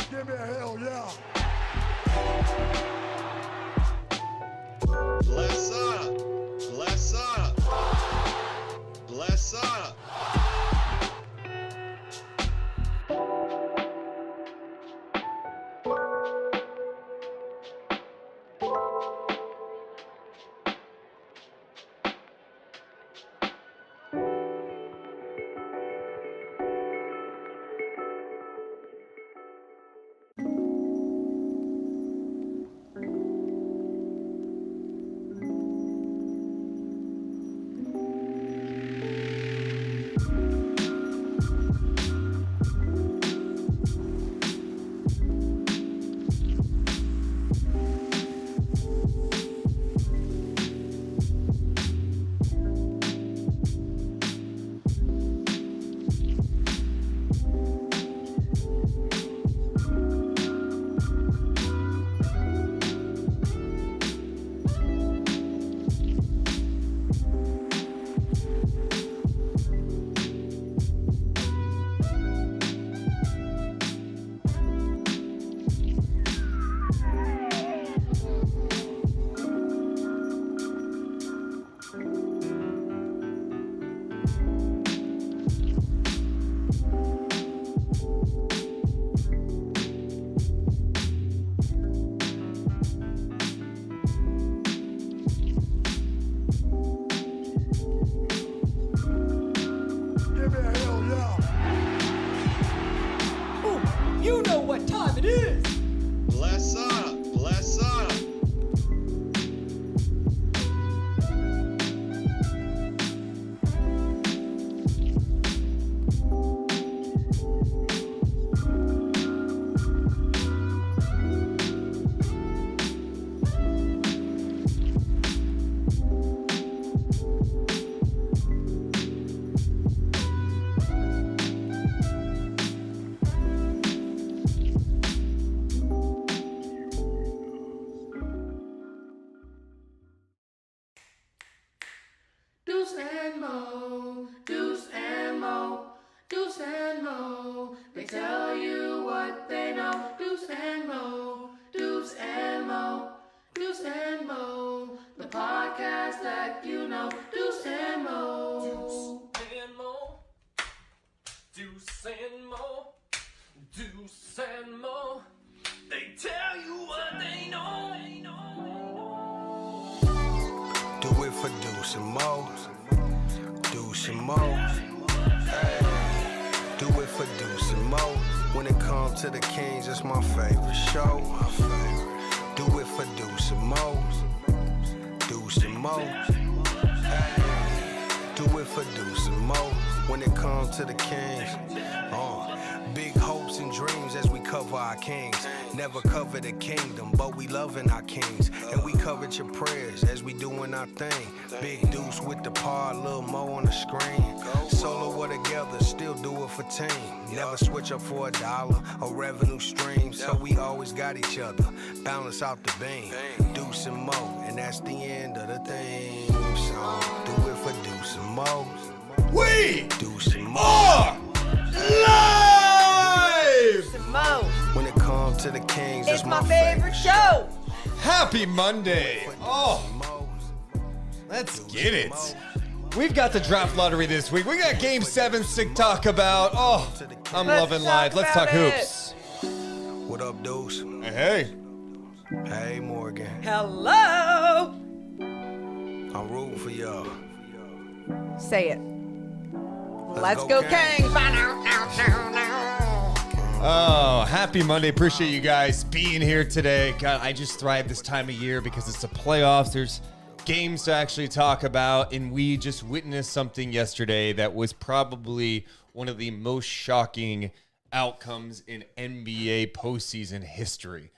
Give me a hell yeah. Bless up. Bless up. Bless up. Give me a hell yeah. Ooh, you know what time it is. Bless up. Bless up. Deuce and Mo, Deuce and Mo, Deuce and Mo. They tell you what they know. Deuce and Mo, Deuce and Mo, Deuce and Mo. The podcast that you know. Deuce and Mo. Deuce and Mo, Deuce and Mo, Deuce and Mo. They tell you what they know. Do it for Deuce and Mo, Deuce and Mo. Hey, do it for Deuce and Mo. When it comes to the Kings, it's my favorite show. Do it for Deuce and Mo, Deuce and Mo. Hey, do it for Deuce and Mo. When it comes to the Kings, big hopes and dreams as we cover our kings. Never cover the kingdom, but we loving our kings. And we covered your prayers as we doing our thing. Big Deuce with the par, Lil Mo on the screen. Solo or together, still do it for team. Never switch up for $1 or revenue stream. So we always got each other, balance out the beam. Deuce and Mo, and that's the end of the theme song. Do it for Deuce and Mo. We Deuce and Mo. are live! Mo, When it comes to the Kings, it's that's my favorite show. Happy Monday. Oh, let's get it. We've got the draft lottery this week. We got Game 7 to talk about. Oh, I'm loving live. Let's talk hoops. What up, Deuce? Hey. Hey, Morgan. Hello. I'm rooting for y'all. Say it. Let's go, Kings. Happy Monday. Appreciate you guys being here today. God, I just thrive this time of year because it's the playoffs. There's games to actually talk about, and we just witnessed something yesterday that was probably one of the most shocking outcomes in NBA postseason history.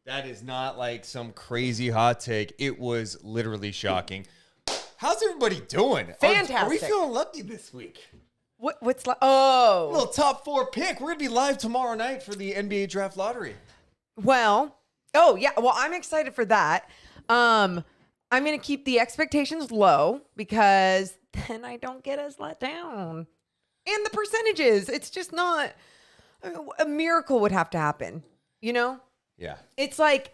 That is not like some crazy hot take. It was literally shocking. How's everybody doing? Fantastic. Are we feeling lucky this week? What's like? Oh, Little top 4 pick. We're gonna be live tomorrow night for the NBA draft lottery. well, oh yeah. Well, I'm excited for that. I'm gonna keep the expectations low because then I don't get as let down. And the percentages, it's just not a miracle would have to happen. You know? Yeah. It's like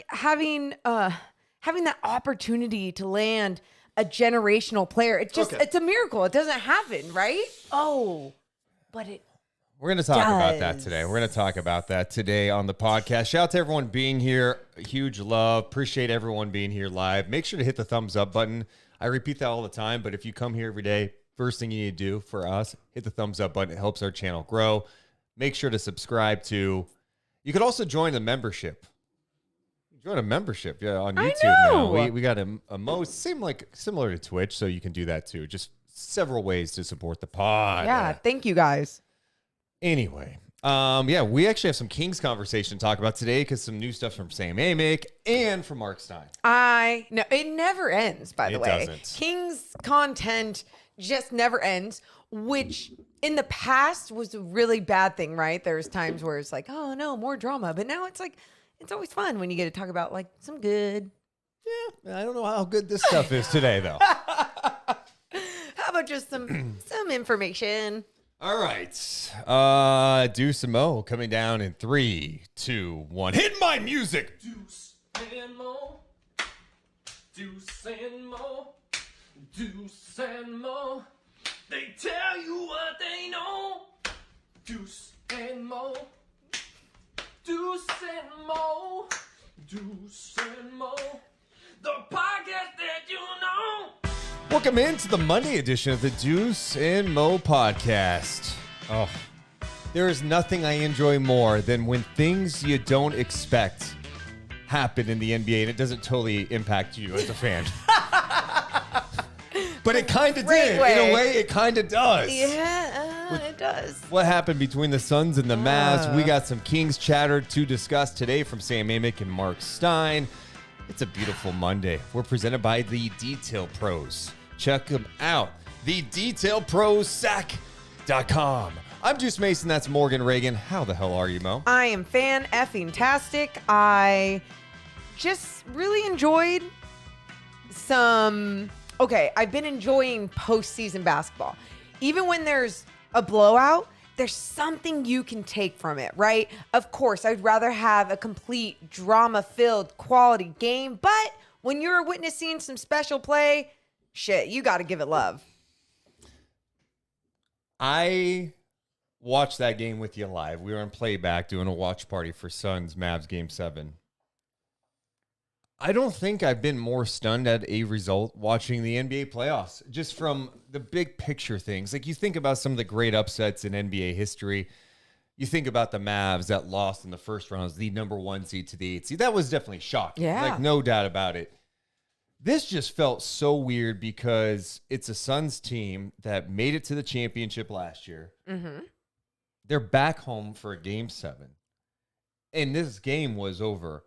having that opportunity to land a generational player. It's a miracle. It doesn't happen, right? Oh, but it We're going to talk about that does. today. We're going to talk about that today on the podcast. Shout out to everyone being here. Huge love. Appreciate everyone being here live. Make sure to hit the thumbs up button. I repeat that all the time, but if you come here every day, first thing you need to do for us, hit the thumbs up button. It helps our channel grow. Make sure to subscribe to. You could also join the membership. Join a membership, on I YouTube now. know. We got a most similar to Twitch, so you can do that too. Just several ways to support the pod. yeah. Thank you guys. Anyway, we actually have some Kings conversation to talk about today because some new stuff from Sam Amick and from Mark Stein. I know it never ends. By the It way, doesn't. King's content just never ends, which in the past was a really bad thing, right? There's times where it's like, oh no, more drama, but now it's like it's always fun when you get to talk about like some good. Yeah, I don't know how good this stuff is today, though. How about just some information? All right. Deuce and Mo coming down in 3, 2, 1. Hit my music. Deuce and Mo. Deuce and Mo. Deuce and Mo. They tell you what they know. Deuce and Mo. Deuce and Mo. Deuce and Mo. The podcast that you know. Welcome into the Monday edition of the Deuce and Mo podcast. Oh, there is nothing I enjoy more than when things you don't expect happen in the NBA and it doesn't totally impact you as a fan. But it kind of Great did. way. In a way, it kind of does. Yeah, it does. What happened between the Suns and the Mavs? We got some Kings chatter to discuss today from Sam Amick and Mark Stein. It's a beautiful Monday. We're presented by the Detail Pros. Check them out. TheDetailProsSack.com. I'm Deuce Mason. That's Morgan Reagan. How the hell are you, Mo? I am fan-effing-tastic. I just really enjoyed some. Okay, I've been enjoying postseason basketball. Even when there's a blowout, there's something you can take from it, right? Of course, I'd rather have a complete drama-filled quality game, but when you're witnessing some special play, shit, you got to give it love. I watched that game with you live. We were in playback doing a watch party for Suns Mavs Game 7. I don't think I've been more stunned at a result watching the NBA playoffs, just from the big picture things. Like you think about some of the great upsets in NBA history. You think about the Mavs that lost in the first round as the number 1 seed to the 8th seed. That was definitely shocking. Yeah. Like no doubt about it. This just felt so weird because it's a Suns team that made it to the championship last year. Mm-hmm. They're back home for a Game 7. And this game was over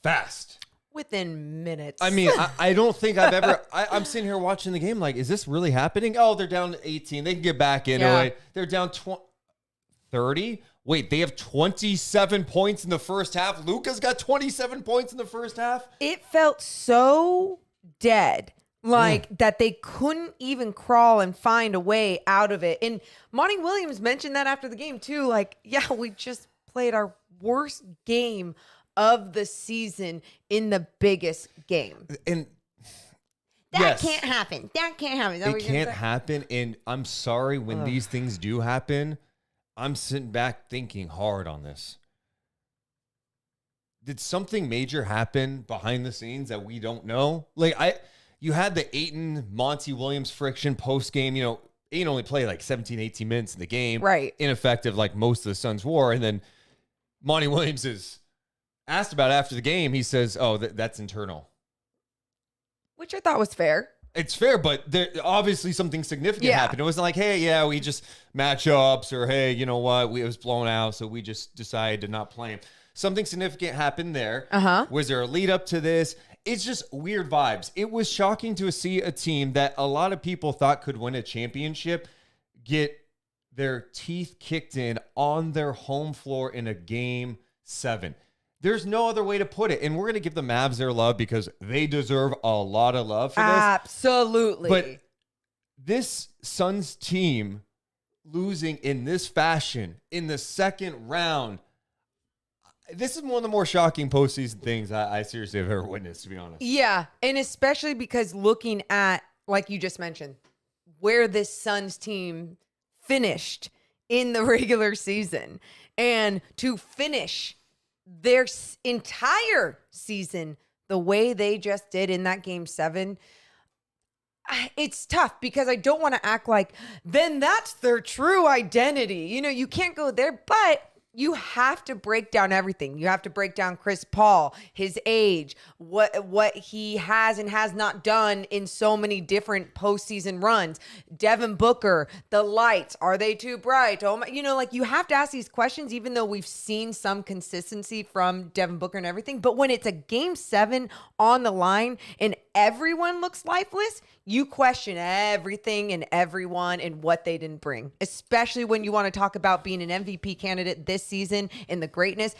fast. Within minutes. I mean, I don't think I've ever... I'm sitting here watching the game like, is this really happening? Oh, they're down 18. They can get back into it. They're down 30. Wait, they have 27 points in the first half. Luka's got 27 points in the first half. It felt so dead. Like that they couldn't even crawl and find a way out of it. And Monty Williams mentioned that after the game too. Like, yeah, we just played our worst game of the season in the biggest game. And That can't happen. That can't happen. Is that what it you're gonna can't say? happen. And I'm sorry when these things do happen. I'm sitting back thinking hard on this. Did something major happen behind the scenes that we don't know? Like you had the Ayton Monty Williams friction post game. You know, He only played like 17, 18 minutes in the game. Right. Ineffective like most of the Suns were. And then Monty Williams is asked about after the game. He says, oh, that's internal. Which I thought was fair. It's fair, but there obviously something significant happened. It wasn't like, hey, yeah, we just matchups, or hey, you know what, it was blown out, so we just decided to not play him. Something significant happened there. Was there a lead up to this? It's just weird vibes. It was shocking to see a team that a lot of people thought could win a championship get their teeth kicked in on their home floor in a game 7. There's no other way to put it. And we're going to give the Mavs their love because they deserve a lot of love for this. Absolutely. But this Suns team losing in this fashion in the second round, this is one of the more shocking postseason things I seriously have ever witnessed, to be honest. Yeah, and especially because looking at, like you just mentioned, where this Suns team finished in the regular season, and to finish their entire season the way they just did in that game 7, it's tough because I don't want to act like then that's their true identity. You know, you can't go there, but you have to break down everything. You have to break down Chris Paul, his age, what he has and has not done in so many different postseason runs. Devin Booker, the lights, are they too bright? Oh my, you know, like you have to ask these questions, even though we've seen some consistency from Devin Booker and everything. But when it's a game 7 on the line and everyone looks lifeless, you question everything and everyone and what they didn't bring, especially when you want to talk about being an MVP candidate this season and the greatness.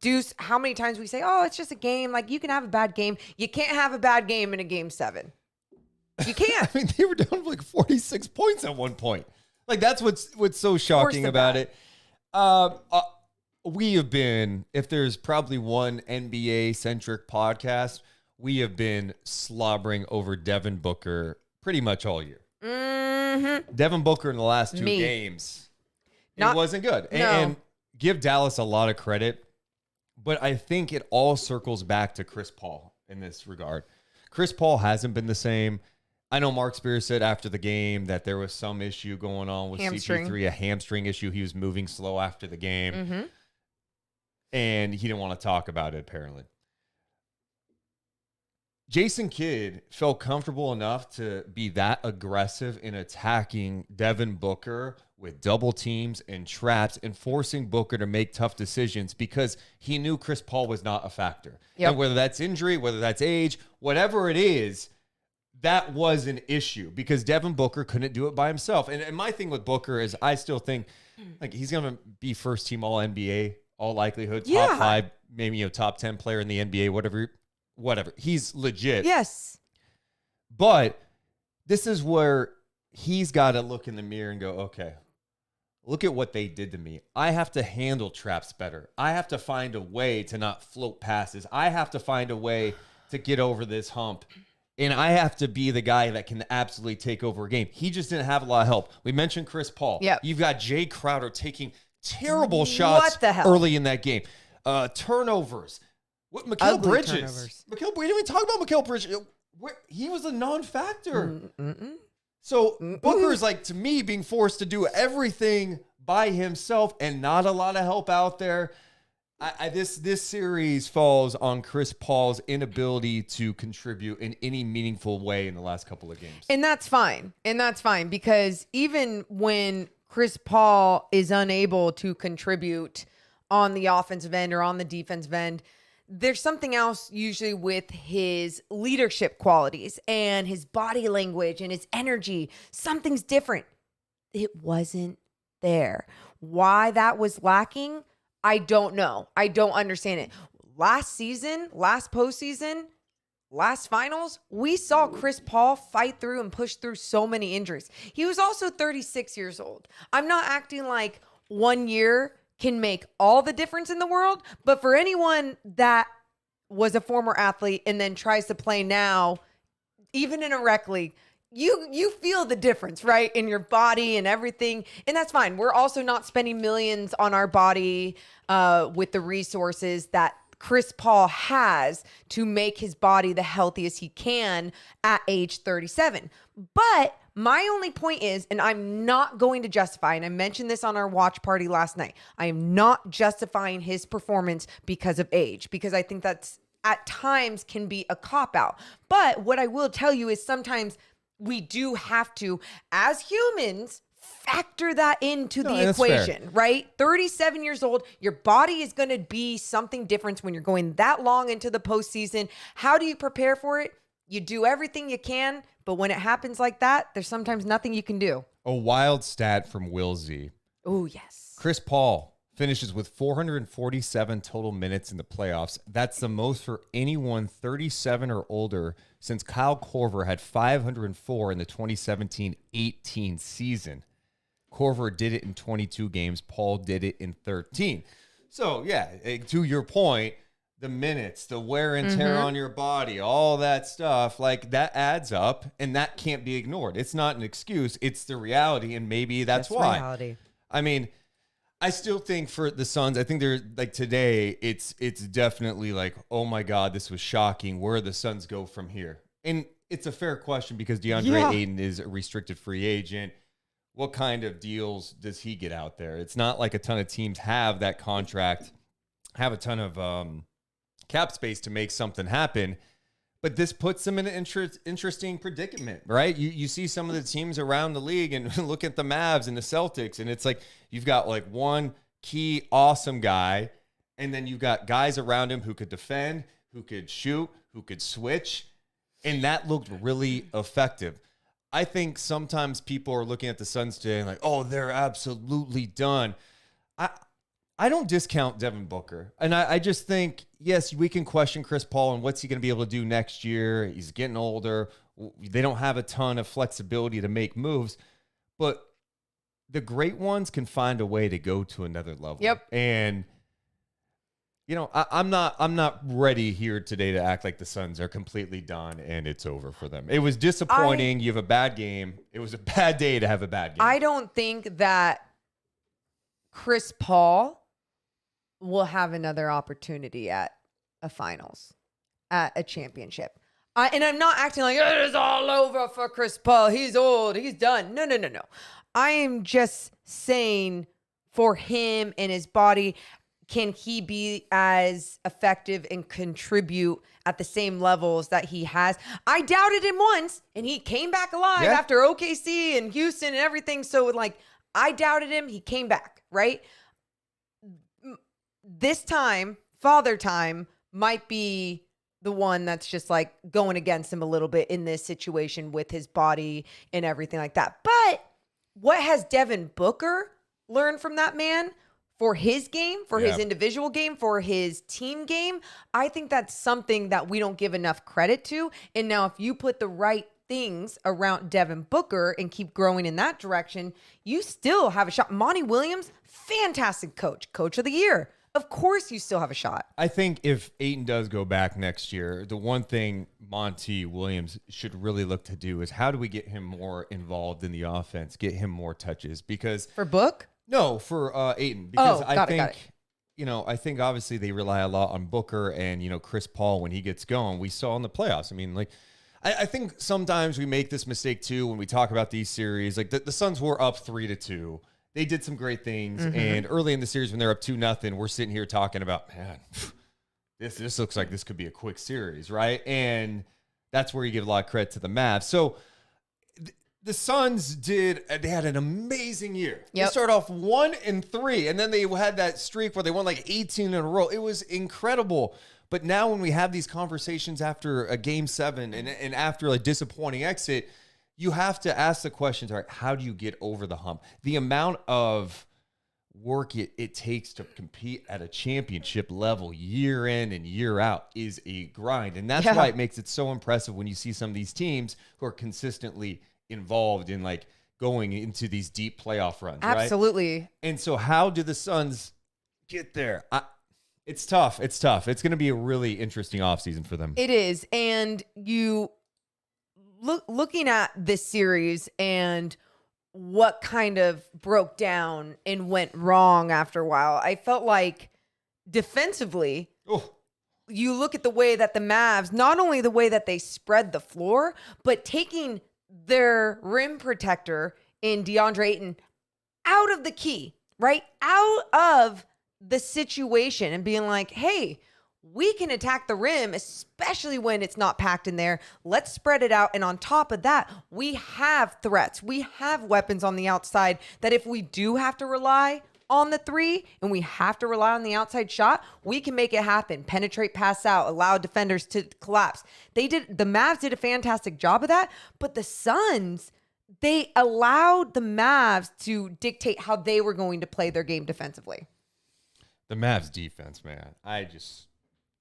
Deuce, how many times we say, oh, it's just a game. Like, you can have a bad game. You can't have a bad game in a game 7. You can't. I mean, they were down like 46 points at one point. Like, that's what's so shocking about it. We have been, if there's probably one NBA-centric podcast, we have been slobbering over Devin Booker pretty much all year. Mm-hmm. Devin Booker in the last 2 games, it wasn't good. And give Dallas a lot of credit, but I think it all circles back to Chris Paul in this regard. Chris Paul hasn't been the same. I know Mark Spears said after the game that there was some issue going on with CP3, a hamstring issue. He was moving slow after the game, and he didn't want to talk about it, apparently. Jason Kidd felt comfortable enough to be that aggressive in attacking Devin Booker with double teams and traps and forcing Booker to make tough decisions because he knew Chris Paul was not a factor. And whether that's injury, whether that's age, whatever it is, that was an issue because Devin Booker couldn't do it by himself. And my thing with Booker is I still think like he's going to be first team all NBA, all likelihood, top 5, maybe top 10 player in the NBA, whatever. He's legit. Yes. But this is where he's got to look in the mirror and go, okay, look at what they did to me. I have to handle traps better. I have to find a way to not float passes. I have to find a way to get over this hump. And I have to be the guy that can absolutely take over a game. He just didn't have a lot of help. We mentioned Chris Paul. Yep. You've got Jay Crowder taking terrible shots early in that game. Turnovers. What, Mikal Bridges? Turnovers. We didn't even talk about Mikal Bridges. He was a non-factor. So Booker's like, to me, being forced to do everything by himself and not a lot of help out there. This series falls on Chris Paul's inability to contribute in any meaningful way in the last couple of games. And that's fine. Because even when Chris Paul is unable to contribute on the offensive end or on the defensive end, there's something else usually with his leadership qualities and his body language and his energy. Something's different. It wasn't there. Why that was lacking, I don't know. I don't understand it. Last season, last postseason, last finals, we saw Chris Paul fight through and push through so many injuries. He was also 36 years old. I'm not acting like 1 year can make all the difference in the world, but for anyone that was a former athlete and then tries to play now, even in a rec league, you feel the difference, right? In your body and everything. And that's fine. We're also not spending millions on our body with the resources that Chris Paul has to make his body the healthiest he can at age 37. But my only point is, and I'm not going to justify, and I mentioned this on our watch party last night, I am not justifying his performance because of age, because I think that's at times can be a cop-out. But what I will tell you is sometimes we do have to, as humans, factor that into the equation, right? 37 years old, your body is going to be something different when you're going that long into the postseason. How do you prepare for it? You do everything you can, but when it happens like that, there's sometimes nothing you can do. A wild stat from Will Z. Oh, yes. Chris Paul finishes with 447 total minutes in the playoffs. That's the most for anyone 37 or older since Kyle Korver had 504 in the 2017-18 season. Korver did it in 22 games. Paul did it in 13. So, yeah, to your point, the minutes, the wear and tear on your body, all that stuff, like that adds up, and that can't be ignored. It's not an excuse. It's the reality, and maybe that's why. Reality. I mean, I still think for the Suns, I think they're like today, it's definitely like, oh my God, this was shocking. Where the Suns go from here? And it's a fair question because DeAndre Ayton is a restricted free agent. What kind of deals does he get out there? It's not like a ton of teams have that contract, have a ton of cap space to make something happen. But this puts them in an interesting predicament, right? You see some of the teams around the league and look at the Mavs and the Celtics, and it's like you've got like one key awesome guy, and then you've got guys around him who could defend, who could shoot, who could switch, and that looked really effective. I think sometimes people are looking at the Suns today and like, oh, they're absolutely done. I don't discount Devin Booker. And I just think, yes, we can question Chris Paul and what's he going to be able to do next year. He's getting older. They don't have a ton of flexibility to make moves. But the great ones can find a way to go to another level. Yep. And, you know, I'm not ready here today to act like the Suns are completely done and it's over for them. It was disappointing. You have a bad game. It was a bad day to have a bad game. I don't think that Chris Paul will have another opportunity at a finals, at a championship. And I'm not acting like it is all over for Chris Paul. He's old. He's done. No. I am just saying for him and his body, can he be as effective and contribute at the same levels that he has? I doubted him once, and he came back alive after OKC and Houston and everything. So, like, I doubted him. He came back, right? This time, Father Time might be the one that's just like going against him a little bit in this situation with his body and everything like that. But what has Devin Booker learned from that man for his game, for his individual game, for his team game? I think that's something that we don't give enough credit to. And now if you put the right things around Devin Booker and keep growing in that direction, you still have a shot. Monty Williams, fantastic coach of the year. Of course you still have a shot. I think if Ayton does go back next year, the one thing Monty Williams should really look to do is how do we get him more involved in the offense, get him more touches? Because for Book? No, for Ayton. Because got it. You know, I think obviously they rely a lot on Booker and, you know, Chris Paul when he gets going. We saw in the playoffs. I mean, like, I think sometimes we make this mistake too when we talk about these series. Like the Suns were up 3-2. They did some great things, and early in the series when they're up 2-0, we're sitting here talking about, man, this looks like this could be a quick series, right? And that's where you give a lot of credit to the Mavs. So the Suns they had an amazing year. They started off 1-3, and then they had that streak where they won like 18 in a row. It was incredible. But now when we have these conversations after a Game 7 and after a disappointing exit, you have to ask the questions, all right, how do you get over the hump? The amount of work it takes to compete at a championship level year in and year out is a grind. And that's why it makes it so impressive when you see some of these teams who are consistently involved in like going into these deep playoff runs, Absolutely. Right? And so how do the Suns get there? It's tough. It's going to be a really interesting offseason for them. It is. And you looking at this series and what kind of broke down and went wrong after a while, I felt like defensively, you look at the way that the Mavs, not only the way that they spread the floor, but taking their rim protector in DeAndre Ayton out of the key, right? Out of the situation and being like, hey, we can attack the rim, especially when it's not packed in there. Let's spread it out. And on top of that, we have threats. We have weapons on the outside that if we do have to rely on the three and we have to rely on the outside shot, we can make it happen. Penetrate, pass out, allow defenders to collapse. The Mavs did a fantastic job of that, but the Suns, they allowed the Mavs to dictate how they were going to play their game defensively. The Mavs defense, man.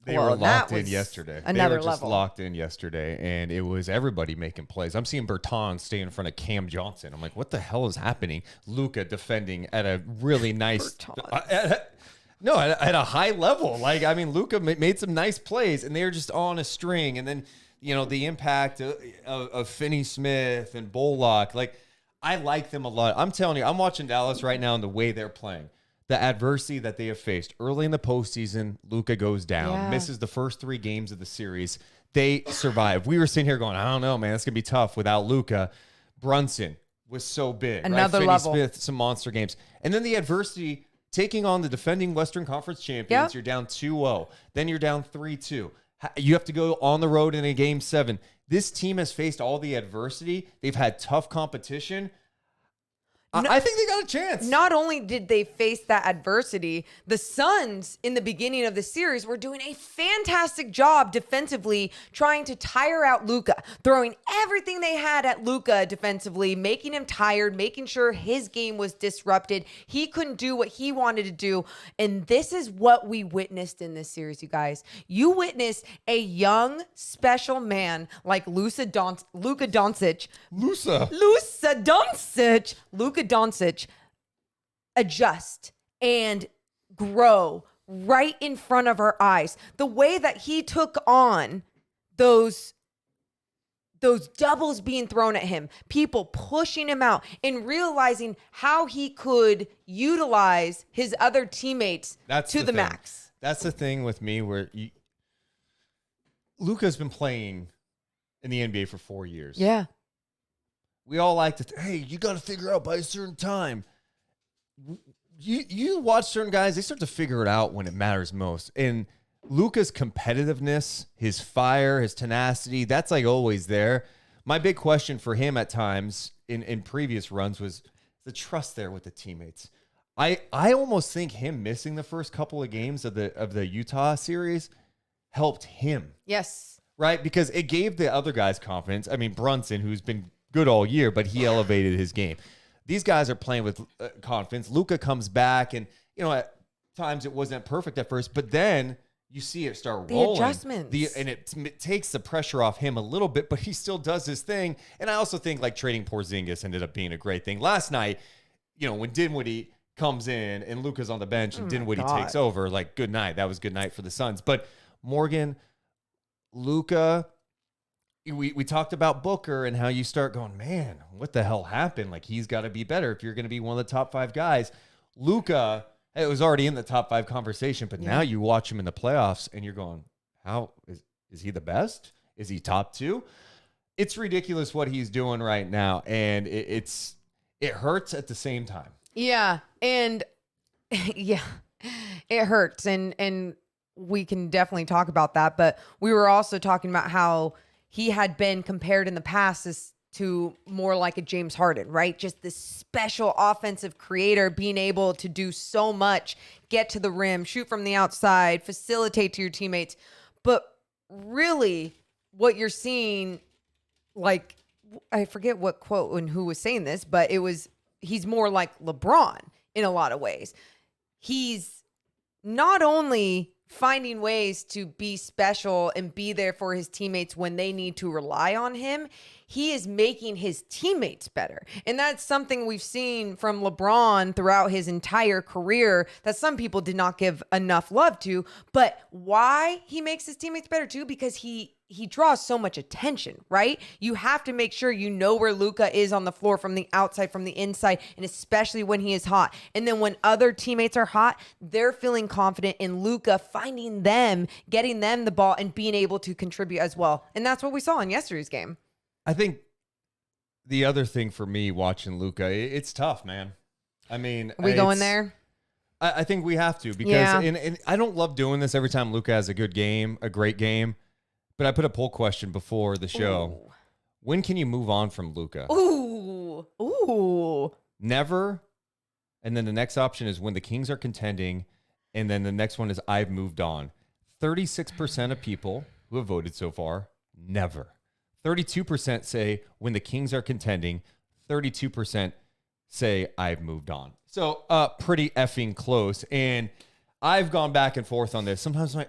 They were locked in yesterday. They were just locked in yesterday, and it was everybody making plays. I'm seeing Bertans stay in front of Cam Johnson. I'm like, what the hell is happening? Luka defending at a really nice, at a high level. Like, I mean, Luka made some nice plays, and they were just on a string. And then, you know, the impact of Finney-Smith and Bullock. Like, I like them a lot. I'm telling you, I'm watching Dallas right now and the way they're playing. The adversity that they have faced early in the postseason, Luka goes down, misses the first 3 games of the series. They survive. We were sitting here going, I don't know, man, it's going to be tough without Luka. Brunson was so big. Another right? level. Finney-Smith, some monster games. And then the adversity, taking on the defending Western Conference champions, you're down 2-0. Then you're down 3-2. You have to go on the road in a game 7. This team has faced all the adversity. They've had tough competition. I think they got a chance. Not only did they face that adversity, the Suns in the beginning of the series were doing a fantastic job defensively, trying to tire out Luka, throwing everything they had at Luka defensively, making him tired, making sure his game was disrupted. He couldn't do what he wanted to do. And this is what we witnessed in this series, you guys. You witnessed a young, special man like Luka Doncic adjust and grow right in front of our eyes. The way that he took on those doubles being thrown at him, people pushing him out, and realizing how he could utilize his other teammates to the max. That's the thing with me where Luka's been playing in the NBA for 4 years. Yeah. We all like to, hey, you got to figure out by a certain time. You watch certain guys, they start to figure it out when it matters most. And Luka's competitiveness, his fire, his tenacity, that's like always there. My big question for him at times in previous runs was the trust there with the teammates. I almost think him missing the first couple of games of the Utah series helped him. Yes. Right? Because it gave the other guys confidence. I mean, Brunson, who's been good all year, but he elevated his game. These guys are playing with confidence. Luka comes back, and you know at times it wasn't perfect at first, but then you see it start rolling. The adjustments. And it takes the pressure off him a little bit, but he still does his thing. And I also think like trading Porzingis ended up being a great thing. Last night, you know, when Dinwiddie comes in and Luka's on the bench and Dinwiddie takes over, like good night. That was good night for the Suns. But Morgan, Luka, we talked about Booker and how you start going, man, what the hell happened? Like, he's got to be better if you're going to be one of the top 5 guys. Luka, it was already in the top 5 conversation, but now you watch him in the playoffs and you're going, how is he the best? Is he top 2? It's ridiculous what he's doing right now, and it hurts at the same time. Yeah, and yeah, it hurts, and we can definitely talk about that. But we were also talking about how he had been compared in the past to more like a James Harden, right? Just this special offensive creator, being able to do so much, get to the rim, shoot from the outside, facilitate to your teammates. But really, what you're seeing, like, I forget what quote and who was saying this, but he's more like LeBron in a lot of ways. He's not only finding ways to be special and be there for his teammates when they need to rely on him, he is making his teammates better. And that's something we've seen from LeBron throughout his entire career that some people did not give enough love to. But why he makes his teammates better too? Because he he draws so much attention, right? You have to make sure you know where Luka is on the floor from the outside, from the inside, and especially when he is hot. And then when other teammates are hot, they're feeling confident in Luka finding them, getting them the ball, and being able to contribute as well. And that's what we saw in yesterday's game. I think the other thing for me watching Luka, it's tough, man. I mean, Are we going there? I think we have to because and I don't love doing this every time Luka has a good game, a great game. But I put a poll question before the show. Ooh. When can you move on from Luka? Ooh. Never. And then the next option is when the Kings are contending. And then the next one is I've moved on. 36% of people who have voted so far, never. 32% say when the Kings are contending. 32% say I've moved on. So pretty effing close. And I've gone back and forth on this. Sometimes I'm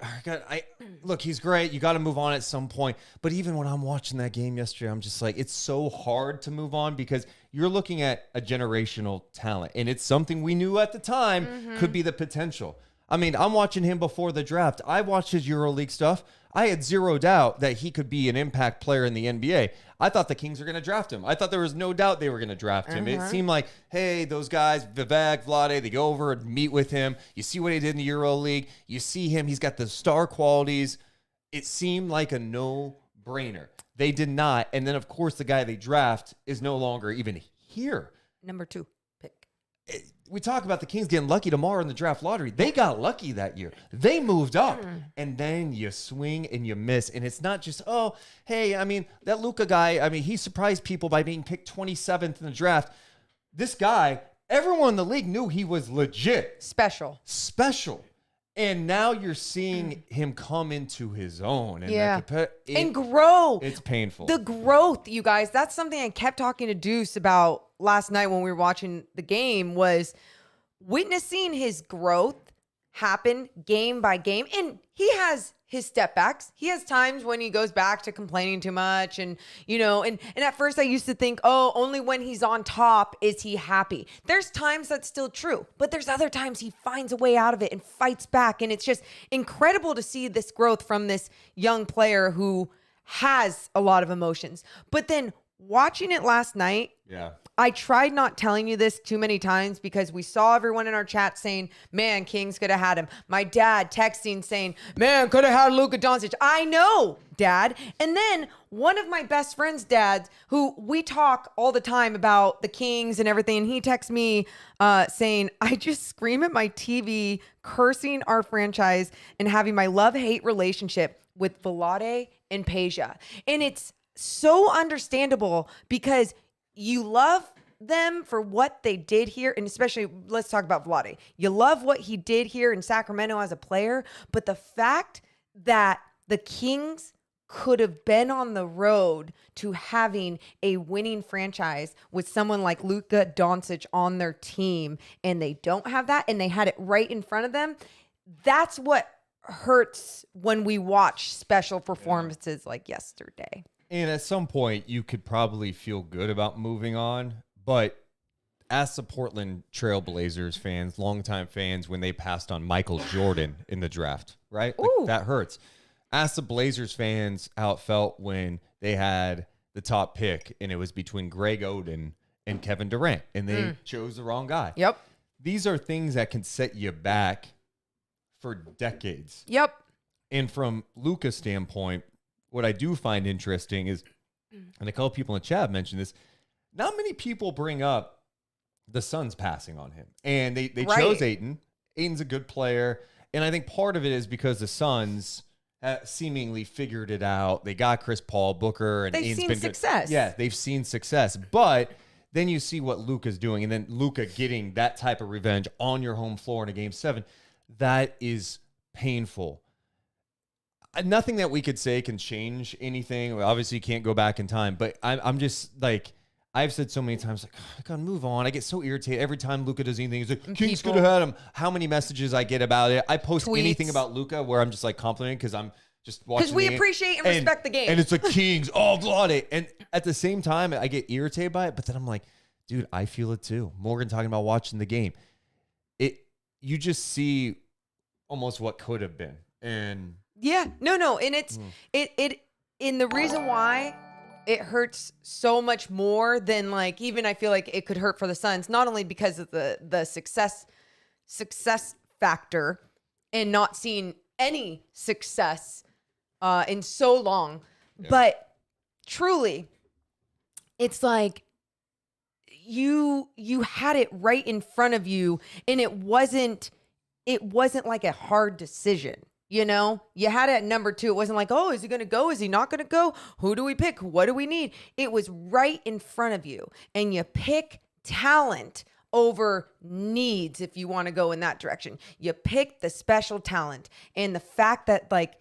like, look, he's great. You got to move on at some point. But even when I'm watching that game yesterday, I'm just like, it's so hard to move on because you're looking at a generational talent. And it's something we knew at the time could be the potential. I mean, I'm watching him before the draft. I watched his EuroLeague stuff. I had zero doubt that he could be an impact player in the NBA. I thought the Kings were going to draft him. I thought there was no doubt they were going to draft him. It seemed like, hey, those guys, Vivek, Vlade, they go over and meet with him. You see what he did in the EuroLeague. You see him. He's got the star qualities. It seemed like a no-brainer. They did not. And then, of course, the guy they draft is no longer even here. Number 2 pick. We talk about the Kings getting lucky tomorrow in the draft lottery. They got lucky that year. They moved up. And then you swing and you miss. And it's not just, oh, hey, I mean, that Luka guy, I mean, he surprised people by being picked 27th in the draft. This guy, everyone in the league knew he was legit. Special. And now you're seeing him come into his own. And and grow. It's painful. The growth, you guys, that's something I kept talking to Deuce about last night when we were watching the game, was witnessing his growth happen game by game. And he has his step backs. He has times when he goes back to complaining too much. And, you know, and at first I used to think, oh, only when he's on top is he happy. There's times that's still true, but there's other times he finds a way out of it and fights back. And it's just incredible to see this growth from this young player who has a lot of emotions. But then watching it last night, I tried not telling you this too many times because we saw everyone in our chat saying, man, Kings could have had him. My dad texting saying, man, could have had Luka Doncic. I know, Dad. And then one of my best friend's dads, who we talk all the time about the Kings and everything, and he texts me saying, I just scream at my TV, cursing our franchise and having my love-hate relationship with Vlade and Peja. And it's so understandable because you love them for what they did here. And especially, let's talk about Vlade. You love what he did here in Sacramento as a player. But the fact that the Kings could have been on the road to having a winning franchise with someone like Luka Doncic on their team, and they don't have that, and they had it right in front of them, that's what hurts when we watch special performances like yesterday. And at some point, you could probably feel good about moving on. But ask the Portland Trail Blazers fans, longtime fans, when they passed on Michael Jordan in the draft, right? Like, that hurts. Ask the Blazers fans how it felt when they had the top pick and it was between Greg Oden and Kevin Durant, and they chose the wrong guy. Yep. These are things that can set you back for decades. Yep. And from Luka's standpoint, what I do find interesting is, and a couple people in the chat mentioned this, not many people bring up the Suns passing on him. And they chose Ayton. Ayton's a good player. And I think part of it is because the Suns seemingly figured it out. They got Chris Paul, Booker, and they've Ayton's seen been success. Good. Yeah, they've seen success. But then you see what Luka's doing, and then Luka getting that type of revenge on your home floor in a Game 7. That is painful. Nothing that we could say can change anything. Obviously, you can't go back in time. But I'm just like, I've said so many times, like, I gotta move on. I get so irritated every time Luka does anything. He's like, Kings could have had him. How many messages I get about it. I post anything about Luka where I'm just like complimenting because I'm just watching. Because we appreciate and respect the game. And it's like Kings, oh, Vlade. And at the same time, I get irritated by it. But then I'm like, dude, I feel it too. Morgan talking about watching the game. You just see almost what could have been. And yeah, no. And it's, And the reason why it hurts so much more than like even I feel like it could hurt for the Suns, not only because of the success factor and not seeing any success in so long, but truly, it's like you had it right in front of you, and it wasn't like a hard decision. You know, you had it at number 2. It wasn't like, oh, is he going to go? Is he not going to go? Who do we pick? What do we need? It was right in front of you. And you pick talent over needs if you want to go in that direction. You pick the special talent. And the fact that, like,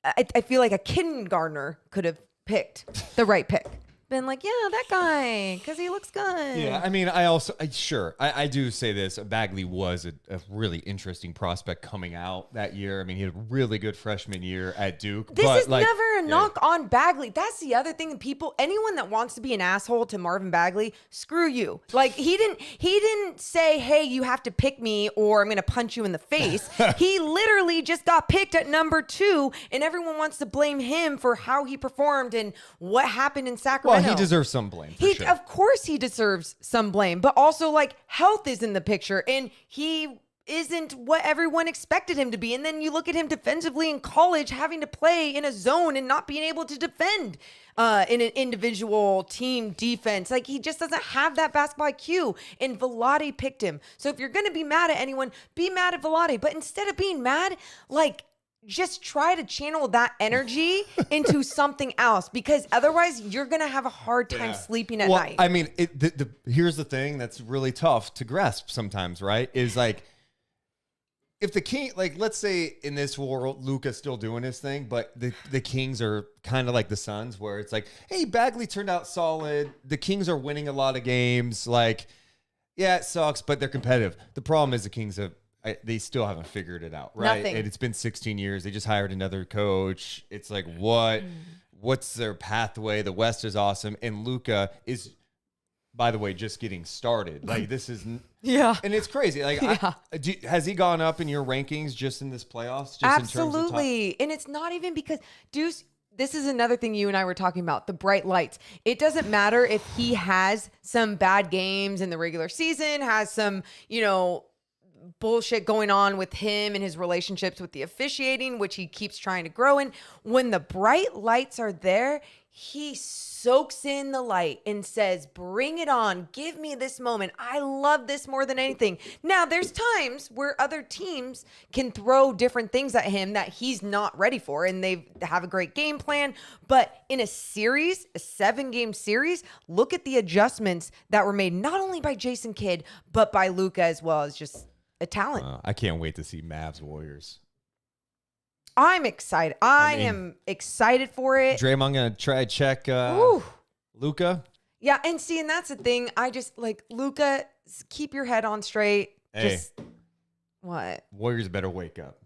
I feel like a kindergartner could have picked the right pick. Been like, yeah, that guy, because he looks good. Yeah, I mean, I do say this. Bagley was a really interesting prospect coming out that year. I mean, he had a really good freshman year at Duke. This but is never a knock on Bagley. That's the other thing. Anyone that wants to be an asshole to Marvin Bagley, screw you. Like, he didn't say, hey, you have to pick me or I'm going to punch you in the face. He literally just got picked at number 2, and everyone wants to blame him for how he performed and what happened in Sacramento. Well, he deserves some blame. Sure. Of course he deserves some blame, but also like health is in the picture, and he isn't what everyone expected him to be. And then you look at him defensively in college, having to play in a zone and not being able to defend in an individual team defense. Like, he just doesn't have that basketball IQ, and Vlade picked him. So if you're going to be mad at anyone, be mad at Vlade. But instead of being mad, like, just try to channel that energy into something else, because otherwise you're going to have a hard time sleeping at night. I mean, here's the thing that's really tough to grasp sometimes, right? Is like, if the King, like, let's say in this world, Luka's still doing his thing, but the Kings are kind of like the Suns, where it's like, hey, Bagley turned out solid. The Kings are winning a lot of games. Like, yeah, it sucks, but they're competitive. The problem is the Kings they still haven't figured it out, right? Nothing. And it's been 16 years. They just hired another coach. It's like, what's their pathway? The West is awesome. And Luka is, by the way, just getting started. Like, this is... Yeah. And it's crazy. Like, has he gone up in your rankings just in this playoffs? Just Absolutely. In terms of and it's not even because Deuce, this is another thing you and I were talking about, the bright lights. It doesn't matter if he has some bad games in the regular season, has some, bullshit going on with him and his relationships with the officiating, which he keeps trying to grow in. When the bright lights are there, he soaks in the light and says, bring it on. Give me this moment. I love this more than anything. Now, there's times where other teams can throw different things at him that he's not ready for, and they have a great game plan. But in a series, a 7-game series, look at the adjustments that were made not only by Jason Kidd, but by Luka as well, as just a talent. I can't wait to see Mavs Warriors. I'm excited. I am excited for it. Draymond gonna try to check Luka. Yeah, and that's the thing. I just like Luka. Keep your head on straight. Hey, what? Warriors better wake up.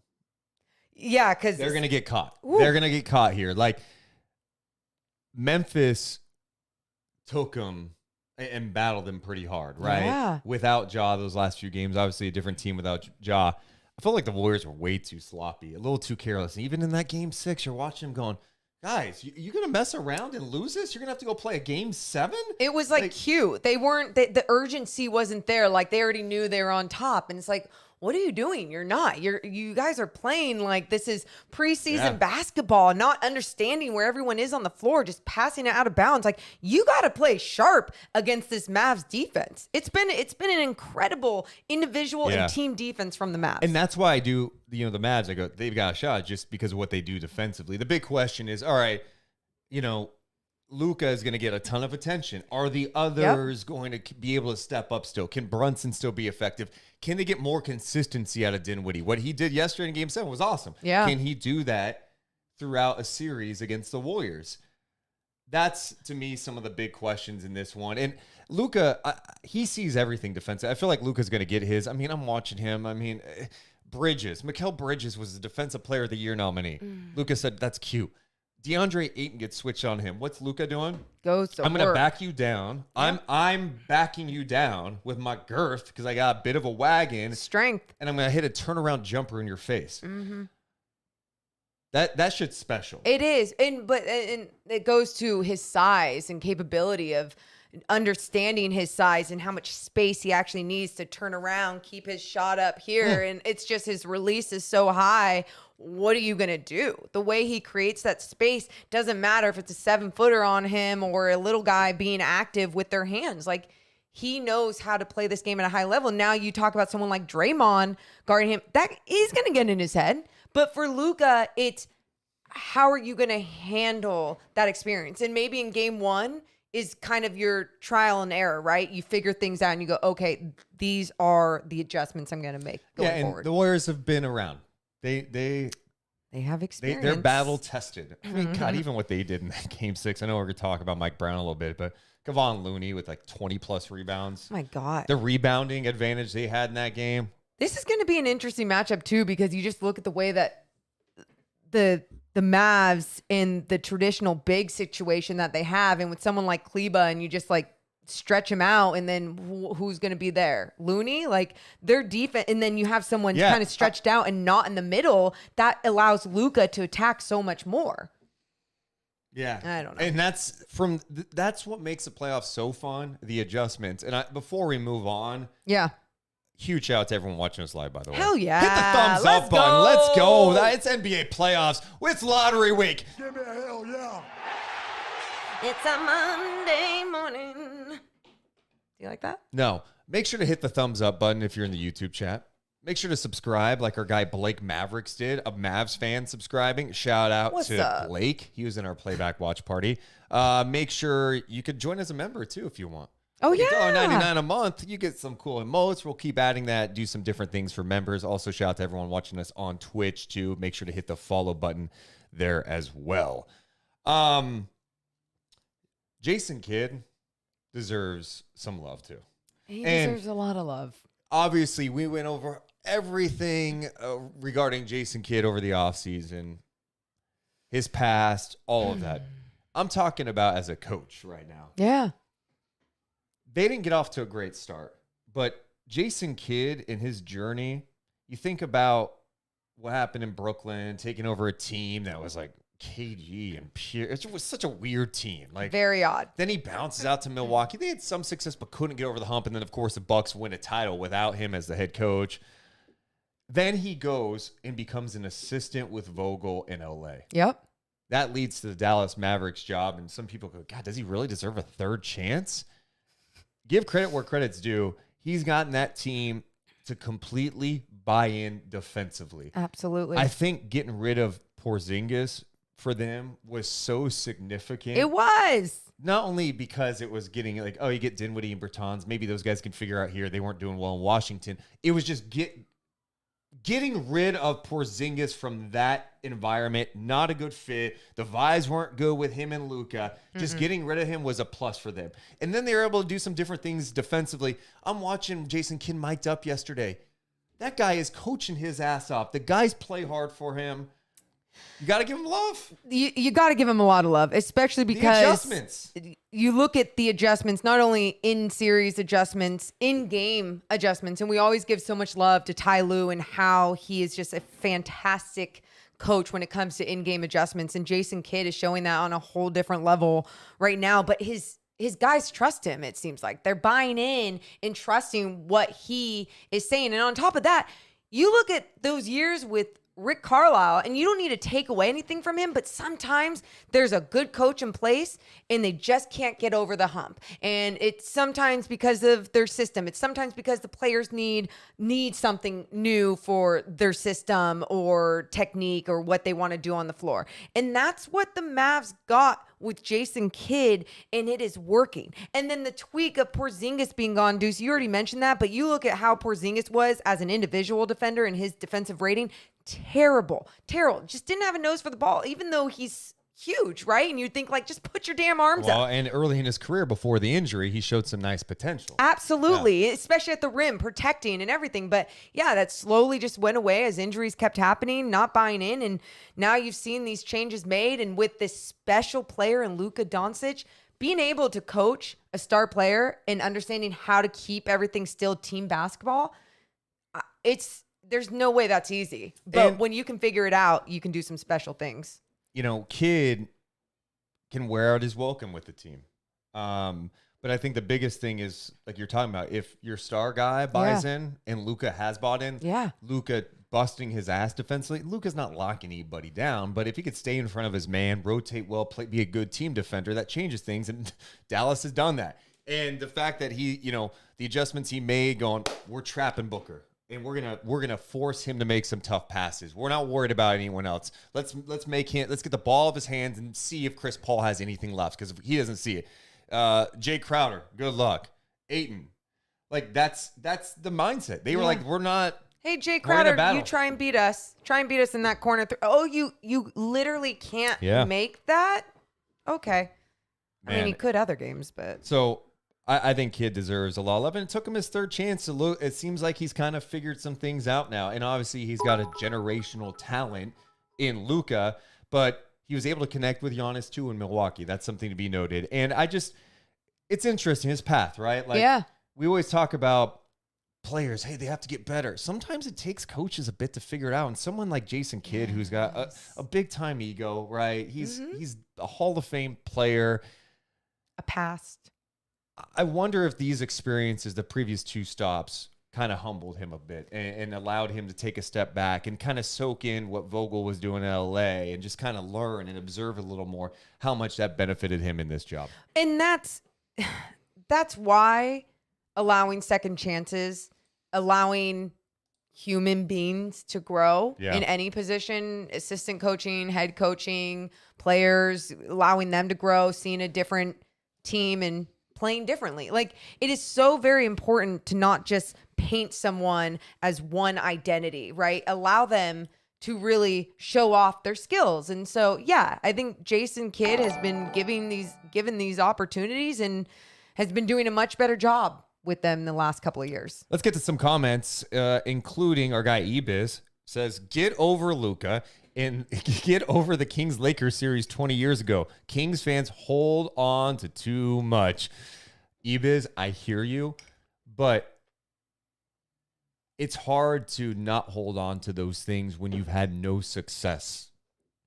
Yeah, because they're gonna get caught. They're gonna get caught here. Like, Memphis took them and battled them pretty hard, right? Yeah. Without Ja, those last few games, obviously a different team without Ja. I felt like the Warriors were way too sloppy, a little too careless. And even in that game 6, you're watching them going, guys, you're going to mess around and lose this? You're going to have to go play a game 7? It was like cute. They weren't, the urgency wasn't there. Like, they already knew they were on top. And it's like, what are you doing? You're not. You guys are playing like this is preseason basketball, not understanding where everyone is on the floor, just passing it out of bounds. Like, you got to play sharp against this Mavs defense. It's been an incredible individual and team defense from the Mavs. And that's why I do, the Mavs, I go, they've got a shot just because of what they do defensively. The big question is, all right, Luka is going to get a ton of attention. Are the others going to be able to step up still? Can Brunson still be effective? Can they get more consistency out of Dinwiddie? What he did yesterday in Game 7 was awesome. Yeah. Can he do that throughout a series against the Warriors? That's, to me, some of the big questions in this one. And Luka, he sees everything defensive. I feel like Luka's going to get his. I mean, I'm watching him. I mean, Mikal Bridges was the Defensive Player of the Year nominee. Luka said, that's cute. DeAndre Ayton gets switched on him. What's Luka doing? Goes to I'm going to work. back you down. Yeah. I'm backing you down with my girth because I got a bit of a wagon. Strength. And I'm going to hit a turnaround jumper in your face. That shit's special. It is. And it goes to his size and capability of understanding his size and how much space he actually needs to turn around, keep his shot up here. And it's just his release is so high. What are you going to do? The way he creates that space doesn't matter if it's a 7-footer on him or a little guy being active with their hands. Like, he knows how to play this game at a high level. Now you talk about someone like Draymond guarding him. That is going to get in his head. But for Luka, it's how are you going to handle that experience? And maybe in game 1 is kind of your trial and error, right? You figure things out and you go, okay, these are the adjustments I'm going to make going forward. The Warriors have been around. They have experience. They're battle tested. I mean, God, even what they did in that game 6. I know we're going to talk about Mike Brown a little bit, but Kevon Looney with like 20 plus rebounds. Oh my God. The rebounding advantage they had in that game. This is going to be an interesting matchup too, because you just look at the way that the Mavs in the traditional big situation that they have, and with someone like Kleba, and you just like stretch him out, and then who's going to be there? Looney, like their defense, and then you have someone kind of stretched out and not in the middle. That allows Luka to attack so much more. Yeah, I don't know, and that's what makes the playoffs so fun. The adjustments, and before we move on, huge shout out to everyone watching us live, by the way. Hell yeah. Hit the thumbs up button. Let's go. It's NBA playoffs. It's lottery week. Give me a hell yeah. It's a Monday morning. Do you like that? No. Make sure to hit the thumbs up button if you're in the YouTube chat. Make sure to subscribe like our guy Blake Mavericks did, a Mavs fan subscribing. Shout out to Blake. He was in our playback watch party. Make sure you could join as a member too if you want. Oh, yeah. $1.99 a month. You get some cool emotes. We'll keep adding that, do some different things for members. Also, shout out to everyone watching us on Twitch, too. Make sure to hit the follow button there as well. Jason Kidd deserves some love, too. He deserves a lot of love. Obviously, we went over everything regarding Jason Kidd over the offseason, his past, all of that. I'm talking about as a coach right now. Yeah. They didn't get off to a great start, but Jason Kidd in his journey, you think about what happened in Brooklyn, taking over a team that was like KG and Pierce. It was such a weird team. Like very odd. Then he bounces out to Milwaukee. They had some success, but couldn't get over the hump. And then, of course, the Bucks win a title without him as the head coach. Then he goes and becomes an assistant with Vogel in LA. Yep. That leads to the Dallas Mavericks job. And some people go, God, does he really deserve a third chance? Give credit where credit's due. He's gotten that team to completely buy in defensively. Absolutely. I think getting rid of Porzingis for them was so significant. It was. Not only because it was getting like, oh, you get Dinwiddie and Bertans. Maybe those guys can figure out here. They weren't doing well in Washington. It was just getting rid of Porzingis from that environment. Not a good fit. The vibes weren't good with him and Luka. Just getting rid of him was a plus for them. And then they were able to do some different things defensively. I'm watching Jason Kidd mic'd up yesterday. That guy is coaching his ass off. The guys play hard for him. You got to give him love. You got to give him a lot of love, especially because the adjustments. You look at the adjustments, not only in-series adjustments, in-game adjustments, and we always give so much love to Ty Lue and how he is just a fantastic coach when it comes to in-game adjustments, and Jason Kidd is showing that on a whole different level right now, but his guys trust him, it seems like. They're buying in and trusting what he is saying, and on top of that, you look at those years with Rick Carlisle, and you don't need to take away anything from him, but sometimes there's a good coach in place and they just can't get over the hump. And it's sometimes because of their system. It's sometimes because the players need something new for their system or technique or what they want to do on the floor. And that's what the Mavs got with Jason Kidd, and it is working. And then the tweak of Porzingis being gone, Deuce, you already mentioned that, but you look at how Porzingis was as an individual defender and his defensive rating, terrible. Just didn't have a nose for the ball, even though he's huge, right? And you'd think, like, just put your damn arms up. And early in his career, before the injury, he showed some nice potential. Absolutely, especially at the rim, protecting and everything. But yeah, that slowly just went away as injuries kept happening, not buying in. And now you've seen these changes made. And with this special player in Luka Doncic, being able to coach a star player and understanding how to keep everything still team basketball, there's no way that's easy. But And- when you can figure it out, you can do some special things. You know, Kid can wear out his welcome with the team. But I think the biggest thing is, like you're talking about, if your star guy buys in and Luka has bought in, Luka busting his ass defensively, Luka's not locking anybody down, but if he could stay in front of his man, rotate well, be a good team defender, that changes things, and Dallas has done that. And the fact that he, you know, the adjustments he made going, we're trapping Booker, and we're gonna force him to make some tough passes. We're not worried about anyone else. Let's get the ball of his hands and see if Chris Paul has anything left, because he doesn't see it. Jay Crowder, good luck. Aiton, like that's the mindset. They were like, we're not. Hey, Jay We're in a Crowder, battle. you try and beat us. Try and beat us in that corner. You literally can't make that? Okay. I mean, Man. he could other games, but. So I think Kid deserves a lot of love, and it took him his third chance to look. It seems like he's kind of figured some things out now, and obviously he's got a generational talent in Luka, but he was able to connect with Giannis too in Milwaukee. That's something to be noted. And it's interesting, his path, right? Like, we always talk about players, hey, they have to get better. Sometimes it takes coaches a bit to figure it out. And someone like Jason Kidd, who's got a big time ego, right? He's a Hall of Fame player. A past. I wonder if these experiences, the previous two stops, kind of humbled him a bit and allowed him to take a step back and kind of soak in what Vogel was doing in LA and just kind of learn and observe a little more how much that benefited him in this job. And that's why allowing second chances, allowing human beings to grow in any position, assistant coaching, head coaching, players, allowing them to grow, seeing a different team and playing differently. Like, it is so very important to not just paint someone as one identity, right? Allow them to really show off their skills. And so, I think Jason Kidd has been given these opportunities and has been doing a much better job with them in the last couple of years. Let's get to some comments, including our guy Ebiz says, get over Luka and get over the Kings-Lakers series 20 years ago. Kings fans hold on to too much. Ebiz, I hear you, but it's hard to not hold on to those things when you've had no success,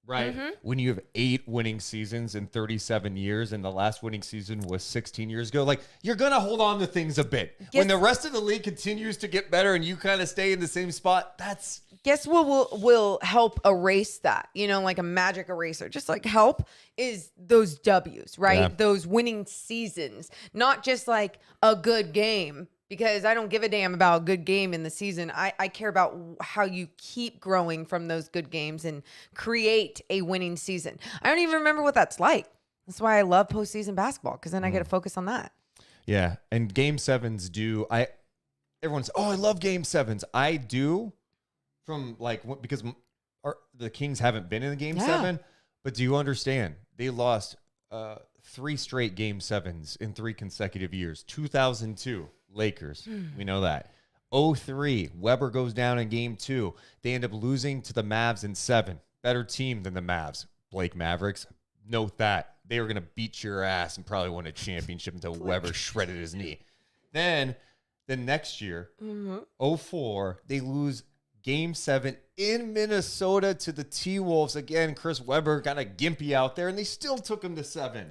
right? When you have 8 winning seasons in 37 years and the last winning season was 16 years ago, like, you're going to hold on to things a bit. When the rest of the league continues to get better and you kind of stay in the same spot, that's... Guess what will help erase that? You know, like a magic eraser. Just like help is those W's, right? Yeah. Those winning seasons, not just like a good game, because I don't give a damn about a good game in the season. I care about how you keep growing from those good games and create a winning season. I don't even remember what that's like. That's why I love postseason basketball, because then I get to focus on that. Yeah, and Game 7s do... Everyone's, I love Game 7s. I do, because the Kings haven't been in the Game 7, but do you understand? They lost 3 straight Game 7s in 3 consecutive years. 2002, Lakers. We know that. 2003, Weber goes down in Game 2. They end up losing to the Mavs in 7. Better team than the Mavs. Blake Mavericks. Note that. They were going to beat your ass and probably win a championship until Weber shredded his knee. Then the next year, 2004, they lose Game 7 in Minnesota to the T-Wolves. Again, Chris Webber got a gimpy out there, and they still took him to 7.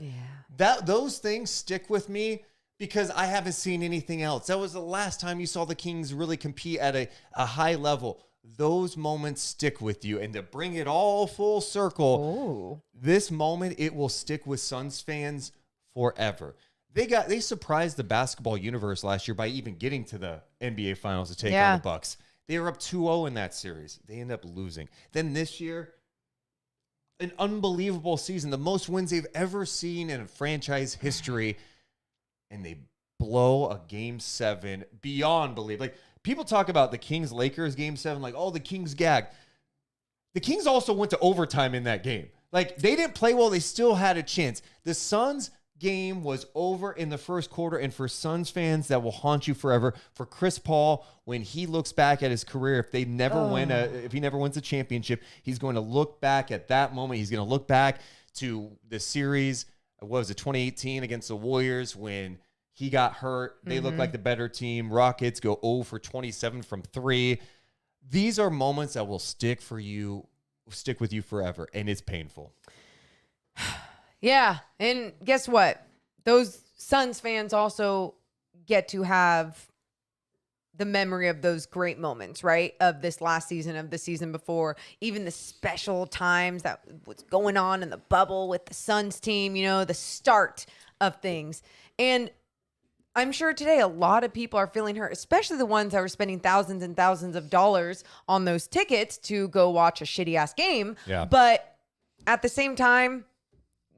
Yeah. Those things stick with me because I haven't seen anything else. That was the last time you saw the Kings really compete at a high level. Those moments stick with you. And to bring it all full circle, this moment, it will stick with Suns fans forever. They surprised the basketball universe last year by even getting to the NBA Finals to take on the Bucks. They were up 2-0 in that series. They end up losing. Then this year, an unbelievable season, the most wins they've ever seen in franchise history, and they blow a Game 7 beyond belief. Like, people talk about the Kings-Lakers Game 7, like, the Kings gagged. The Kings also went to overtime in that game. Like, they didn't play well. They still had a chance. The Suns game was over in the first quarter, and for Suns fans, that will haunt you forever. For Chris Paul, when he looks back at his career, if he never wins a championship, he's going to look back at that moment. He's going to look back to the series, 2018 against the Warriors when he got hurt. They look like the better team. Rockets go 0 for 27 from 3. these are moments that will stick with you forever, and it's painful. Yeah, and guess what? Those Suns fans also get to have the memory of those great moments, right? Of this last season, of the season before, even the special times that was going on in the bubble with the Suns team, the start of things. And I'm sure today a lot of people are feeling hurt, especially the ones that were spending thousands and thousands of dollars on those tickets to go watch a shitty ass game. Yeah. But at the same time,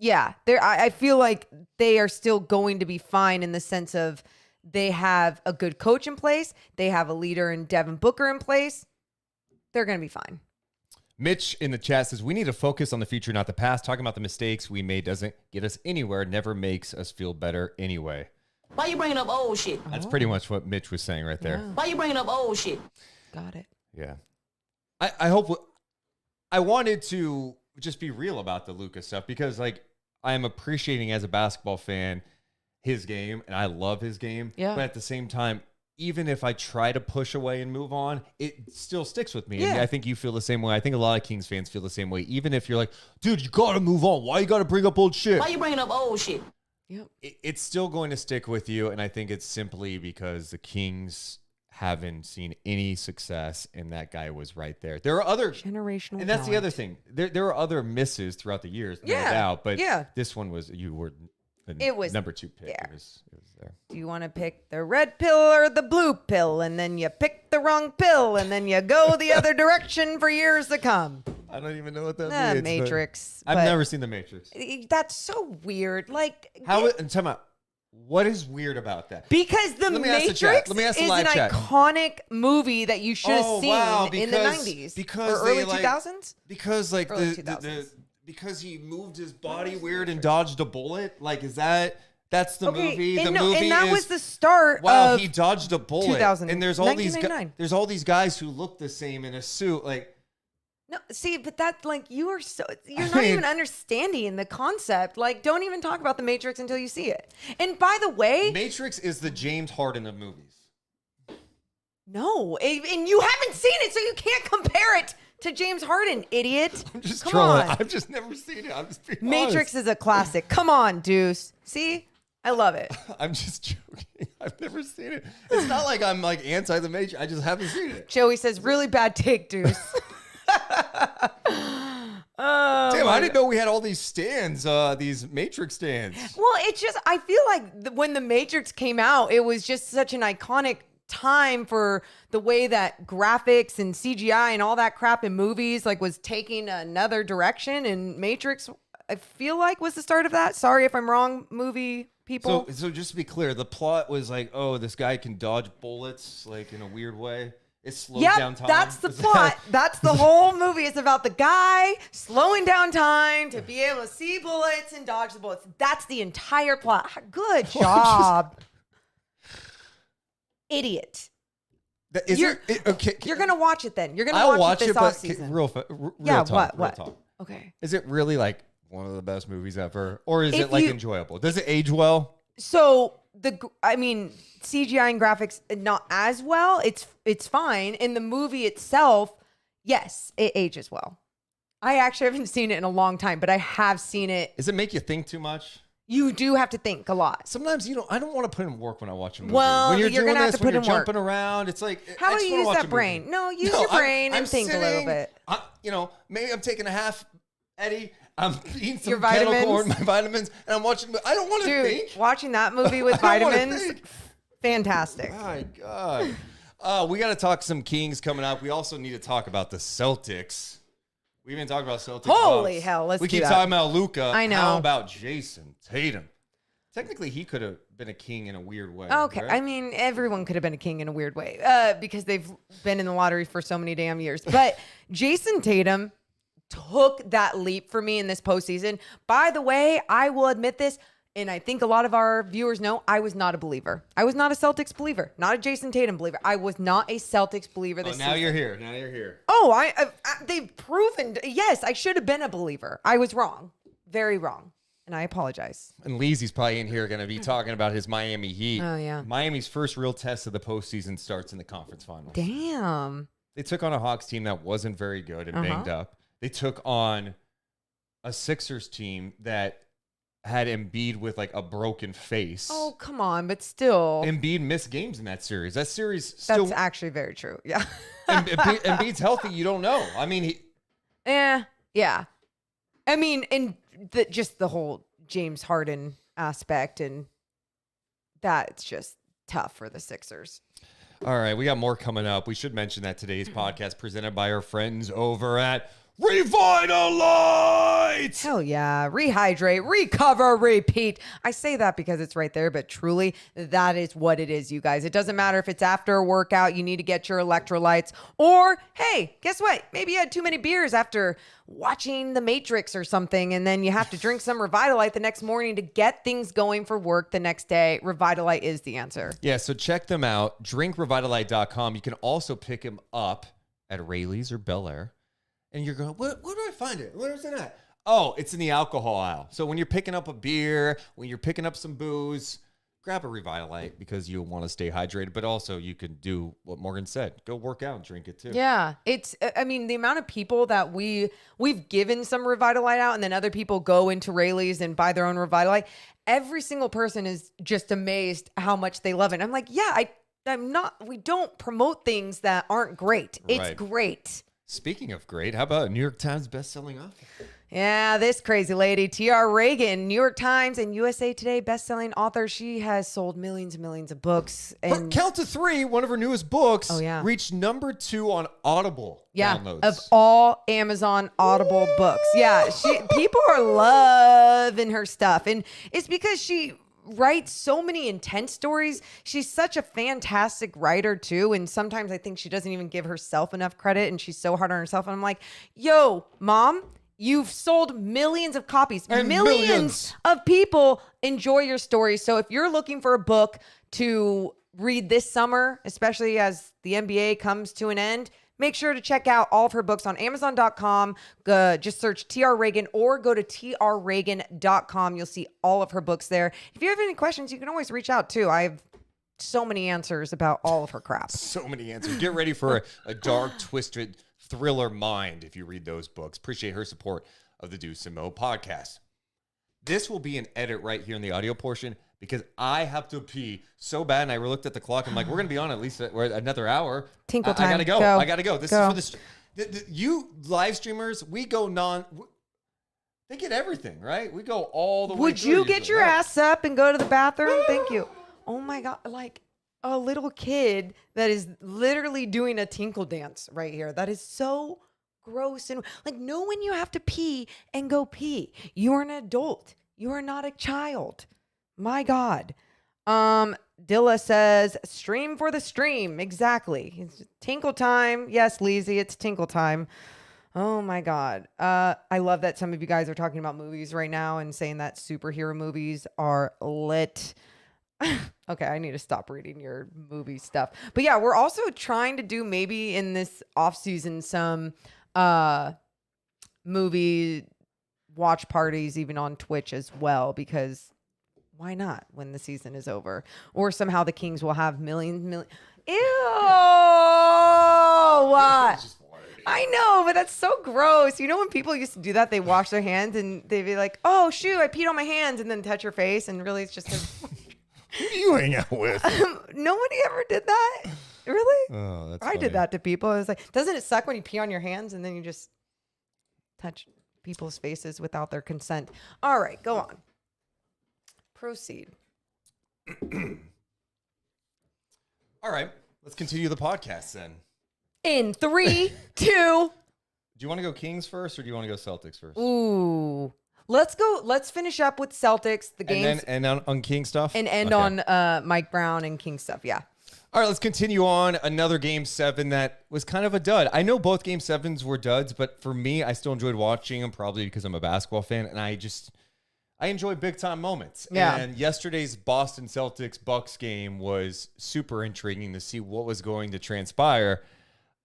yeah, I feel like they are still going to be fine in the sense of they have a good coach in place. They have a leader in Devin Booker in place. They're going to be fine. Mitch in the chat says, we need to focus on the future, not the past. Talking about the mistakes we made doesn't get us anywhere, never makes us feel better anyway. Why you bringing up old shit? That's pretty much what Mitch was saying right there. Yeah. Why you bringing up old shit? Got it. Yeah. I hope I wanted to just be real about the Luka stuff because I am appreciating as a basketball fan his game, and I love his game. Yeah. But at the same time, even if I try to push away and move on, it still sticks with me. And Yeah. I think you feel the same way. I think a lot of Kings fans feel the same way. Even if you're like, dude, you got to move on. Why you got to bring up old shit? Why you bringing up old shit? Yep. It's still going to stick with you. And I think it's simply because the Kings haven't seen any success, and that guy was right there. There are other Generational. and that's the talent. other thing. There are other misses throughout the years, no Yeah. doubt. But Yeah. this one was the It was number 2 pick. there. It was there. Do you want to pick the red pill or the blue pill? And then you pick the wrong pill, and then you go the other direction for years to come. I don't even know what that The means. but Matrix. I've but never seen the Matrix. That's so weird. And tell me, what is weird about that? Because the Let me ask the chat. Matrix Let me ask the is live an chat. iconic movie that you should have seen in the 90s because or they, early 2000s. Because Early the 2000s. because he moved his body weird and dodged a bullet. That's the Okay, movie. The and no, movie and that is, was the start wow, of he dodged a bullet. 2000 And there's all these 1999. there's all these guys who look the same in a suit. No, see, but that's you're I not mean- even understanding the concept. Don't even talk about the Matrix until you see it. And by the way, Matrix is the James Harden of movies. no, and you haven't seen it, so you can't compare it to James Harden, idiot. I'm just Come trolling. on. I've just never seen it. I'm just being Matrix honest. is a classic. Come on, Deuce. See, I love it. I'm just joking. I've never seen it. It's not like I'm anti the Matrix. I just haven't seen it. Joey says, really bad take, Deuce. Oh, Damn, my I didn't know we had all these stands, these Matrix stands. Well, it's just, I feel like when The Matrix came out, it was just such an iconic time for the way that graphics and CGI and all that crap in movies was taking another direction. And Matrix, I feel like, was the start of that. Sorry if I'm wrong, movie people. So just to be clear, the plot was this guy can dodge bullets in a weird way. It slows down time. That's the Is that- plot. That's the whole movie. It's about the guy slowing down time to be able to see bullets and dodge the bullets. That's the entire plot. Good job. Idiot. Okay. You're going to watch it then. You're going to I'll watch it this but off-season. real Yeah, talk. what? Real talk. Okay. Is it really one of the best movies ever, or is If it you- enjoyable? Does it age well? So CGI and graphics not as well. It's fine. In the movie itself, yes, it ages well. I actually haven't seen it in a long time, but I have seen it. Does it make you think too much? You do have to think a lot. Sometimes I don't want to put in work when I watch a movie. Well, when you're you're doing gonna have this, to when put you're in work. jumping around, it's like How I do just you wanna use watch that a brain? movie. No, use your brain and think a little sitting, bit. Maybe I'm taking a half Eddie. I'm eating some Your kettle vitamins? corn, my vitamins, and I'm watching. I don't want to Dude, think. watching that movie with I don't wanna vitamins, think. fantastic. My God. We got to talk some Kings coming up. We also need to talk about the Celtics. We've been talking about Celtics. Holy Bucks. hell, let's We do keep that. talking about Luka. I know. How about Jayson Tatum? Technically, he could have been a king in a weird way. Okay, right? I mean, everyone could have been a king in a weird way because they've been in the lottery for so many damn years. But Jayson Tatum took that leap for me in this postseason. By the way, I will admit this, and I think a lot of our viewers know, I was not a believer. I was not a Celtics believer, not a Jayson Tatum believer. I was not a Celtics believer this now season. you're here. Now you're here. Oh, they've proven, yes, I should have been a believer. I was wrong, very wrong, and I apologize. And Leezy's probably in here going to be talking about his Miami Heat. Oh, yeah. Miami's first real test of the postseason starts in the conference finals. Damn. They took on a Hawks team that wasn't very good and banged up. They took on a Sixers team that had Embiid with like a broken face. Oh, come on, but still. Embiid missed games in that series. That series still. That's actually very true. Yeah. Embiid's healthy. You don't know. I mean, yeah. I mean, and just the whole James Harden aspect, and that's just tough for the Sixers. All right, we got more coming up. We should mention that today's podcast presented by our friends over at Revitalize. Hell yeah. Rehydrate, recover, repeat. I say that because it's right there, but truly, that is what it is, you guys. It doesn't matter if it's after a workout, you need to get your electrolytes, or, hey, guess what? Maybe you had too many beers after watching The Matrix or something, and then you have to drink some Revitalite the next morning to get things going for work the next day. Revitalite is the answer. Yeah, so check them out. DrinkRevitalite.com. You can also pick them up at Rayleigh's or Bel Air. And you're going, where do I find it? Where is it at? Oh, it's in the alcohol aisle. So when you're picking up a beer, when you're picking up some booze, grab a Revitalite because you want to stay hydrated. But also you can do what Morgan said. Go work out and drink it too. Yeah. I mean, the amount of people that we've given some Revitalite out, and then other people go into Rayleigh's and buy their own Revitalite. Every single person is just amazed how much they love it. I'm like, yeah, we don't promote things that aren't great. It's Right. great. Speaking of great, how about New York Times bestselling author? Yeah, this crazy lady, T.R. Reagan, New York Times and USA Today bestselling author. She has sold millions and millions of books. And Count to 3, one of her newest books, reached number 2 on Audible downloads. Of all Amazon Audible books. Yeah, people are loving her stuff. And it's because she writes so many intense stories. She's such a fantastic writer too, and sometimes I think she doesn't even give herself enough credit, and she's so hard on herself. And I'm like, yo, mom, you've sold millions of copies, and millions of people enjoy your stories. So if you're looking for a book to read this summer, especially as the NBA comes to an end, make sure to check out all of her books on Amazon.com. Just search TR Reagan or go to trreagan.com. You'll see all of her books there. If you have any questions, you can always reach out too. I have so many answers about all of her crap. So many answers. Get ready for a dark, twisted thriller mind if you read those books. Appreciate her support of the Deuce and Mo podcast. This will be an edit right here in the audio portion because I have to pee so bad. And I looked at the clock. I'm like, we're going to be on at least another hour. Tinkle time. I got to go. I got to go. This Go. is for you live streamers. We go they get everything, right? We go all the way. Would through you get usually, your right? ass up and go to the bathroom? Thank you. Oh my God. Like a little kid that is literally doing a tinkle dance right here. That is so gross. And like, know when you have to pee and go pee. You are an adult. You are not a child. My God. Dilla says, stream for the stream. Exactly. It's tinkle time. Yes, Leezy, it's tinkle time. Oh my God. I love that some of you guys are talking about movies right now and saying that superhero movies are lit. Okay, I need to stop reading your movie stuff. But yeah, we're also trying to do maybe in this off season some movie watch parties even on Twitch as well, because why not when the season is over? Or somehow the Kings will have million. Ew! I know, but that's so gross. You know when people used to do that, they wash their hands and they'd be like, oh, shoot, I peed on my hands, and then touch your face, and really it's just Who do you hang out with? Nobody ever did that? Really? Oh, that's I funny. did that to people. I was like, doesn't it suck when you pee on your hands and then you just touch people's faces without their consent? All right, go on. Proceed. All right, let's continue the podcast then. In 3, 2. Do you want to go Kings first or do you want to go Celtics first? Ooh. Let's go. Let's finish up with Celtics, the games. And then on King stuff? And end on Mike Brown and King stuff. Yeah. All right, let's continue on. Another Game 7 that was kind of a dud. I know both Game 7s were duds, but for me, I still enjoyed watching them, probably because I'm a basketball fan, and I enjoy big-time moments. Yeah. And yesterday's Boston Celtics Bucks game was super intriguing to see what was going to transpire.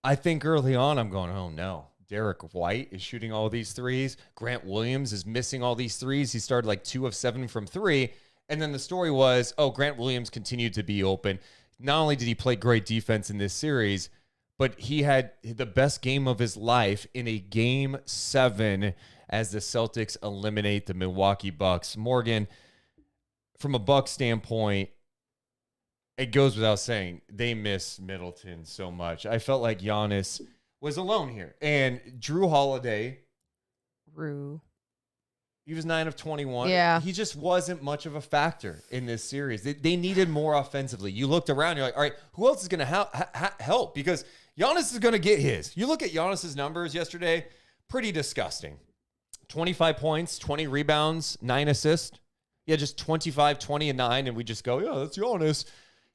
I think early on, I'm going, oh, no. Derek White is shooting all these threes. Grant Williams is missing all these threes. He started like 2 of 7 from 3. And then the story was, Grant Williams continued to be open. Not only did he play great defense in this series, but he had the best game of his life in a Game 7 as the Celtics eliminate the Milwaukee Bucks. Morgan, from a Bucks standpoint, it goes without saying, they miss Middleton so much. I felt like Giannis was alone here. And Drew Holiday, he was 9 of 21. Yeah. He just wasn't much of a factor in this series. They needed more offensively. You looked around, you're like, all right, who else is going to help? Because Giannis is going to get his. You look at Giannis's numbers yesterday, pretty disgusting. 25 points, 20 rebounds, 9 assists. Yeah, just 25, 20, and 9, and we just go, yeah, that's Giannis.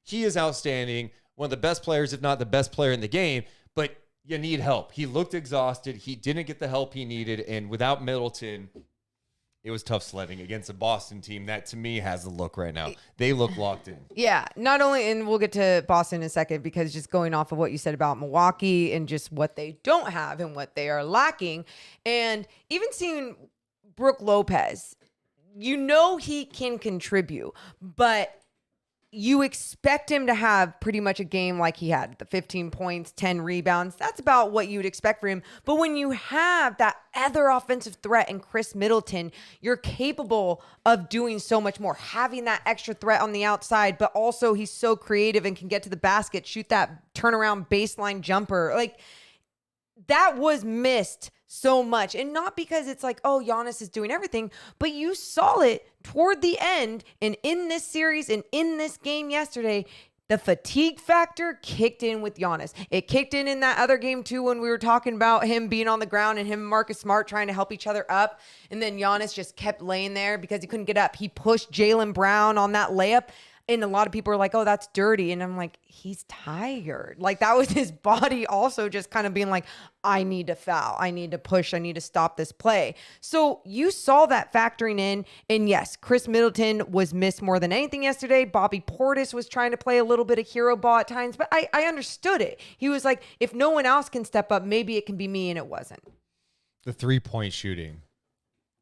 He is outstanding, one of the best players, if not the best player in the game, but you need help. He looked exhausted. He didn't get the help he needed, and without Middleton, it was tough sledding against a Boston team that, to me, has the look right now. They look locked in. Yeah, not only, and we'll get to Boston in a second, because just going off of what you said about Milwaukee and just what they don't have and what they are lacking, and even seeing Brook Lopez, you know he can contribute, but you expect him to have pretty much a game like he had, the 15 points, 10 rebounds. That's about what you'd expect for him. But when you have that other offensive threat in Chris Middleton, you're capable of doing so much more, having that extra threat on the outside, but also he's so creative and can get to the basket, shoot that turnaround baseline jumper. Like, that was missed so much. And not because it's like, oh, Giannis is doing everything, but you saw it toward the end and in this series and in this game yesterday. The fatigue factor kicked in with Giannis. It kicked in that other game too when we were talking about him being on the ground and him and Marcus Smart trying to help each other up. And then Giannis just kept laying there because he couldn't get up. He pushed Jaylen Brown on that layup. And a lot of people are like, oh, that's dirty. And I'm like, he's tired. Like, that was his body also just kind of being like, I need to foul. I need to push. I need to stop this play. So you saw that factoring in. And yes, Chris Middleton was missed more than anything yesterday. Bobby Portis was trying to play a little bit of hero ball at times, but I understood it. He was like, if no one else can step up, maybe it can be me, and it wasn't. The three-point shooting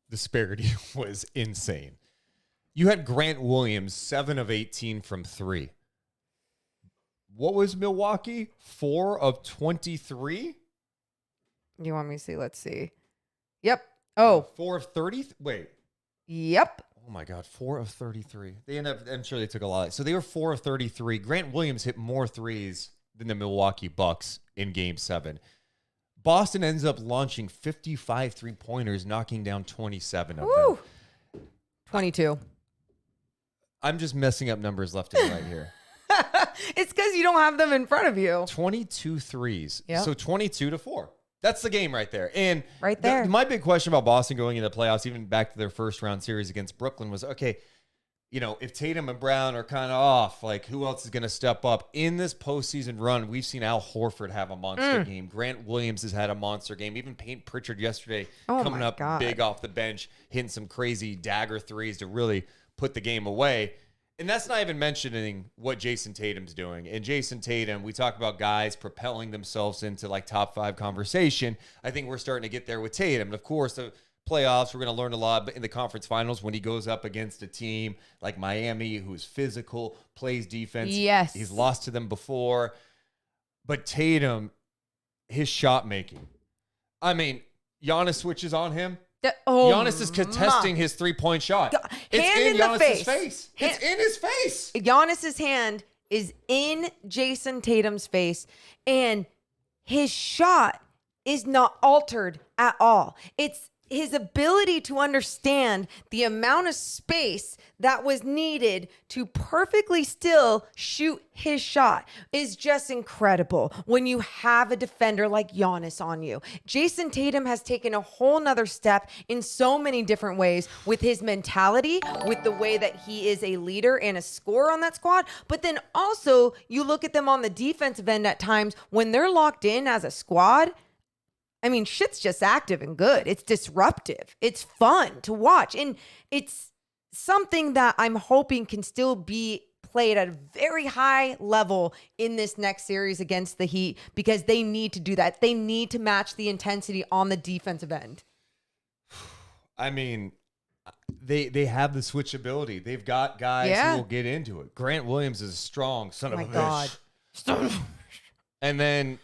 disparity was insane. You had Grant Williams, 7 of 18 from 3. What was Milwaukee? 4 of 23? You want me to see? Let's see. Yep. Oh. 4 of 30? Wait. Yep. Oh, my God. 4 of 33. They ended up, I'm sure they took a lot. So they were 4 of 33. Grant Williams hit more threes than the Milwaukee Bucks in Game 7. Boston ends up launching 55 three-pointers, knocking down 27 of them. 22. I'm just messing up numbers left and right here. It's because you don't have them in front of you. 22 threes. Yep. So 22-4. That's the game right there. And right there. My big question about Boston going into the playoffs, even back to their first round series against Brooklyn, was, okay, you know, if Tatum and Brown are kind of off, like, who else is going to step up? In this postseason run, we've seen Al Horford have a monster game. Grant Williams has had a monster game. Even Peyton Pritchard yesterday coming up big off the bench, hitting some crazy dagger threes to really put the game away. And that's not even mentioning what Jayson Tatum's doing. And Jayson Tatum, we talk about guys propelling themselves into like top 5 conversation. I think we're starting to get there with Tatum. And of course, the playoffs, we're going to learn a lot in the conference finals when he goes up against a team like Miami, who's physical, plays defense. Yes. He's lost to them before. But Tatum, his shot making. I mean, Giannis switches on him. Giannis is contesting his three-point shot. Hand it's in in the Giannis's face. It's in his face. Giannis's hand is in Jayson Tatum's face, and his shot is not altered at all. It's his ability to understand the amount of space that was needed to perfectly still shoot his shot is just incredible when you have a defender like Giannis on you. Jayson Tatum has taken a whole nother step in so many different ways with his mentality, with the way that he is a leader and a scorer on that squad. But then also you look at them on the defensive end at times when they're locked in as a squad. I mean, shit's just active and good. It's disruptive. It's fun to watch. And it's something that I'm hoping can still be played at a very high level in this next series against the Heat, because they need to do that. They need to match the intensity on the defensive end. I mean, they have the switchability. They've got guys who will get into it. Grant Williams is a strong son of a bitch. God. And then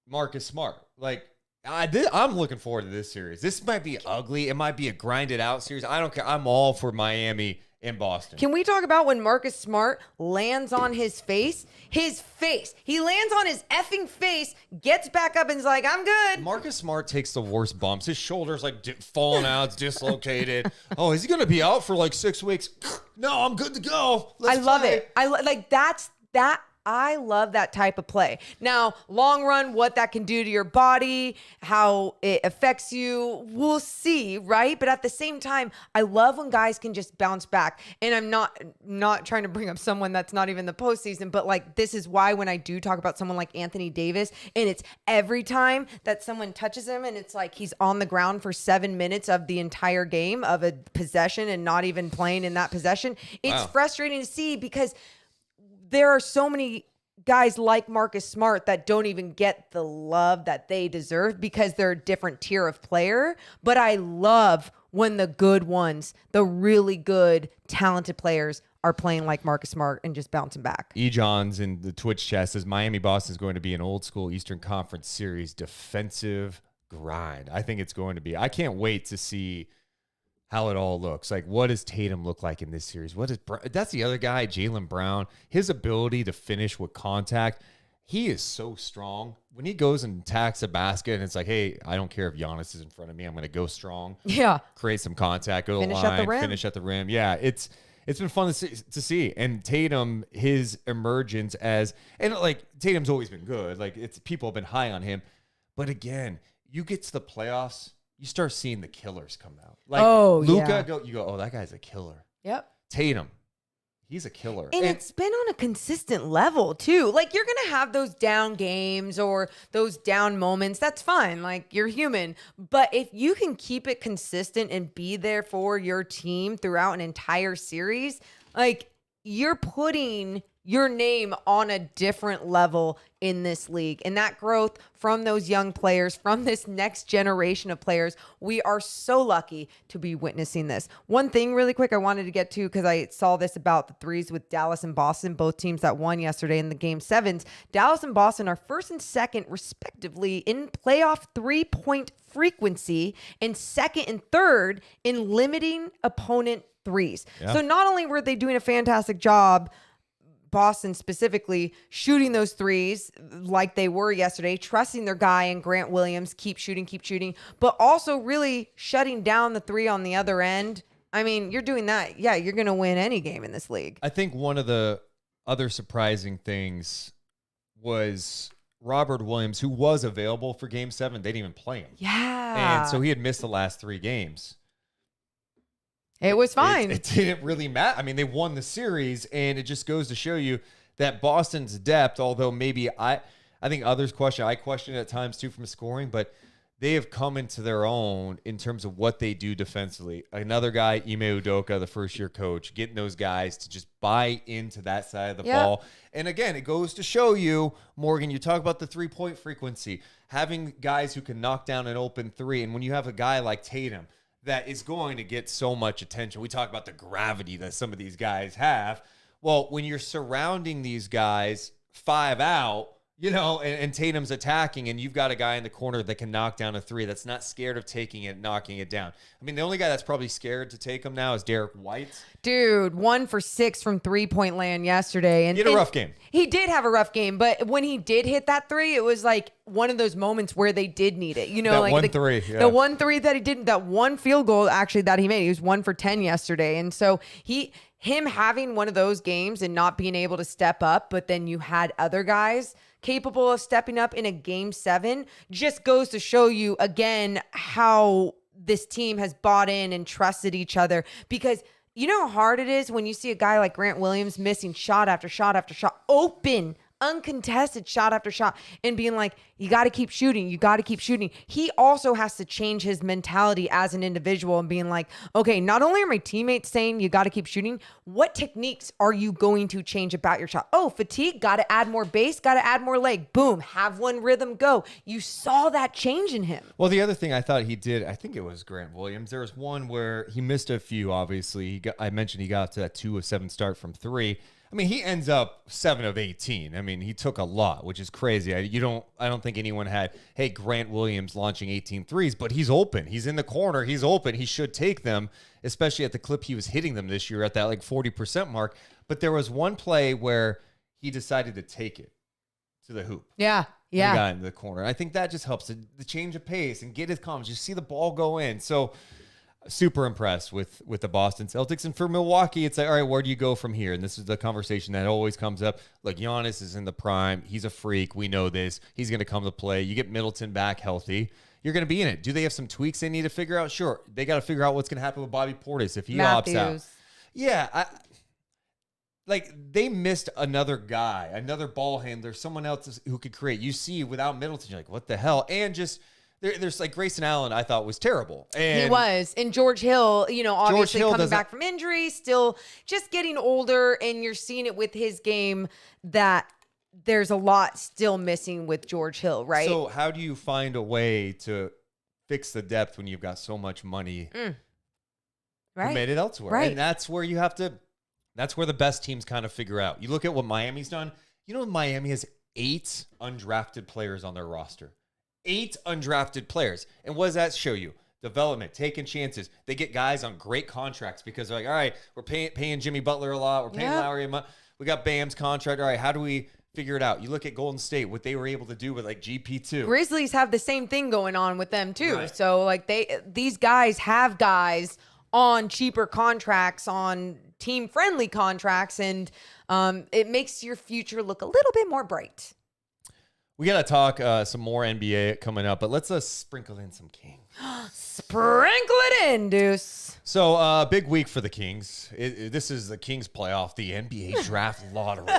Marcus Smart. Like, I'm looking forward to this series. This might be ugly. It might be a grinded out series. I don't care. I'm all for Miami and Boston. Can we talk about when Marcus Smart lands on his face? His face. He lands on his effing face, gets back up, and is like, I'm good. Marcus Smart takes the worst bumps. His shoulder's like falling out. It's dislocated. Oh, is he going to be out for like 6 weeks? No, I'm good to go. I love it. I love that type of play. Now, long run, what that can do to your body, how it affects you, we'll see, right? But at the same time, I love when guys can just bounce back. And I'm not trying to bring up someone that's not even the postseason, but like this is why when I do talk about someone like Anthony Davis, and it's every time that someone touches him and it's like he's on the ground for 7 minutes of the entire game of a possession and not even playing in that possession, it's frustrating to see because there are so many guys like Marcus Smart that don't even get the love that they deserve because they're a different tier of player. But I love when the good ones, the really good, talented players are playing like Marcus Smart and just bouncing back. E-Johns in the Twitch chat says Miami-Boston is going to be an old school Eastern Conference series defensive grind. I think it's going to be. I can't wait to see how it all looks. Like, what does Tatum look like in this series? That's the other guy, Jaylen Brown. His ability to finish with contact, he is so strong. When he goes and attacks a basket and it's like, hey, I don't care if Giannis is in front of me. I'm going to go strong. Yeah. Create some contact, go to the line, finish at the rim. Yeah, it's been fun to see. And Tatum, his emergence and like Tatum's always been good. Like people have been high on him. But again, you get to the playoffs, you start seeing the killers come out. Like Luka, oh, that guy's a killer. Yep. Tatum, he's a killer. And it's been on a consistent level too. Like you're going to have those down games or those down moments. That's fine. Like you're human. But if you can keep it consistent and be there for your team throughout an entire series, like you're putting your name on a different level in this league. And that growth from those young players, from this next generation of players, we are so lucky to be witnessing this. One thing really quick I wanted to get to, because I saw this about the threes with Dallas and Boston, both teams that won yesterday in the game sevens. Dallas and Boston are first and second, respectively, in playoff 3-point frequency and second and third in limiting opponent threes. Yeah. So not only were they doing a fantastic job, Boston specifically, shooting those threes like they were yesterday, trusting their guy in Grant Williams, keep shooting, but also really shutting down the three on the other end. I mean, you're doing that. Yeah, you're going to win any game in this league. I think one of the other surprising things was Robert Williams, who was available for Game 7. They didn't even play him. Yeah. And so he had missed the last 3 games. It was fine. It didn't really matter. I mean, they won the series, and it just goes to show you that Boston's depth, although maybe I think others I question it at times too from scoring, but they have come into their own in terms of what they do defensively. Another guy, Ime Udoka, the first-year coach, getting those guys to just buy into that side of the ball. And again, it goes to show you, Morgan, you talk about the three-point frequency, having guys who can knock down an open three, and when you have a guy like Tatum, that is going to get so much attention. We talk about the gravity that some of these guys have. Well, when you're surrounding these guys 5 out, and Tatum's attacking, and you've got a guy in the corner that can knock down a three that's not scared of taking it, knocking it down. I mean, the only guy that's probably scared to take them now is Derek White. Dude, 1 for 6 from three-point land yesterday. And he had a rough game. He did have a rough game, but when he did hit that three, it was like one of those moments where they did need it. That like one three. Yeah. The one three that he didn't, that one field goal actually that he made, he was 1 for 10 yesterday. And so him having one of those games and not being able to step up, but then you had other guys capable of stepping up in a Game 7 just goes to show you again how this team has bought in and trusted each other. Because you know how hard it is when you see a guy like Grant Williams missing shot after shot after shot, open, uncontested shot after shot, and being like, you got to keep shooting. You got to keep shooting. He also has to change his mentality as an individual and being like, okay, not only are my teammates saying you got to keep shooting, what techniques are you going to change about your shot? Oh, fatigue, got to add more base, got to add more leg. Boom, have one rhythm go. You saw that change in him. Well, the other thing I thought he did, I think it was Grant Williams. There was one where he missed a few, obviously. I mentioned he got to that 2 of 7 start from 3. I mean, he ends up 7 of 18. I mean, he took a lot, which is crazy. I don't think anyone had, hey, Grant Williams launching 18 threes, but he's open. He's in the corner. He's open. He should take them, especially at the clip he was hitting them this year at that like 40% mark. But there was one play where he decided to take it to the hoop. Yeah. He got into the corner. I think that just helps the change of pace and get his confidence. You see the ball go in. So super impressed with the Boston Celtics. And for Milwaukee, it's like, all right, where do you go from here? And this is the conversation that always comes up. Look, Giannis is in the prime. He's a freak. We know this. He's going to come to play. You get Middleton back healthy, you're going to be in it. Do they have some tweaks they need to figure out? Sure. They got to figure out what's going to happen with Bobby Portis if he opts out. Yeah, like they missed another guy, another ball handler, someone else who could create. You see, without Middleton, you're like, what the hell? And just there's like Grayson Allen, I thought was terrible. And he was. And George Hill, obviously coming back from injury, still just getting older, and you're seeing it with his game that there's a lot still missing with George Hill, right? So how do you find a way to fix the depth when you've got so much money committed elsewhere? Right. And that's where you have to. That's where the best teams kind of figure out. You look at what Miami's done. Miami has 8 undrafted players on their roster. 8 undrafted players. And what does that show you? Development, taking chances. They get guys on great contracts because they're like, all right, we're paying Jimmy Butler a lot. We're paying Lowry a month. We got Bam's contract. All right, how do we figure it out? You look at Golden State, what they were able to do with like GP2. Grizzlies have the same thing going on with them too. Right. So like these guys have guys on cheaper contracts, on team-friendly contracts, and it makes your future look a little bit more bright. We got to talk some more NBA coming up, but let's sprinkle in some Kings. Sprinkle it in, Deuce. So, big week for the Kings. This is the Kings playoff, the NBA draft lottery.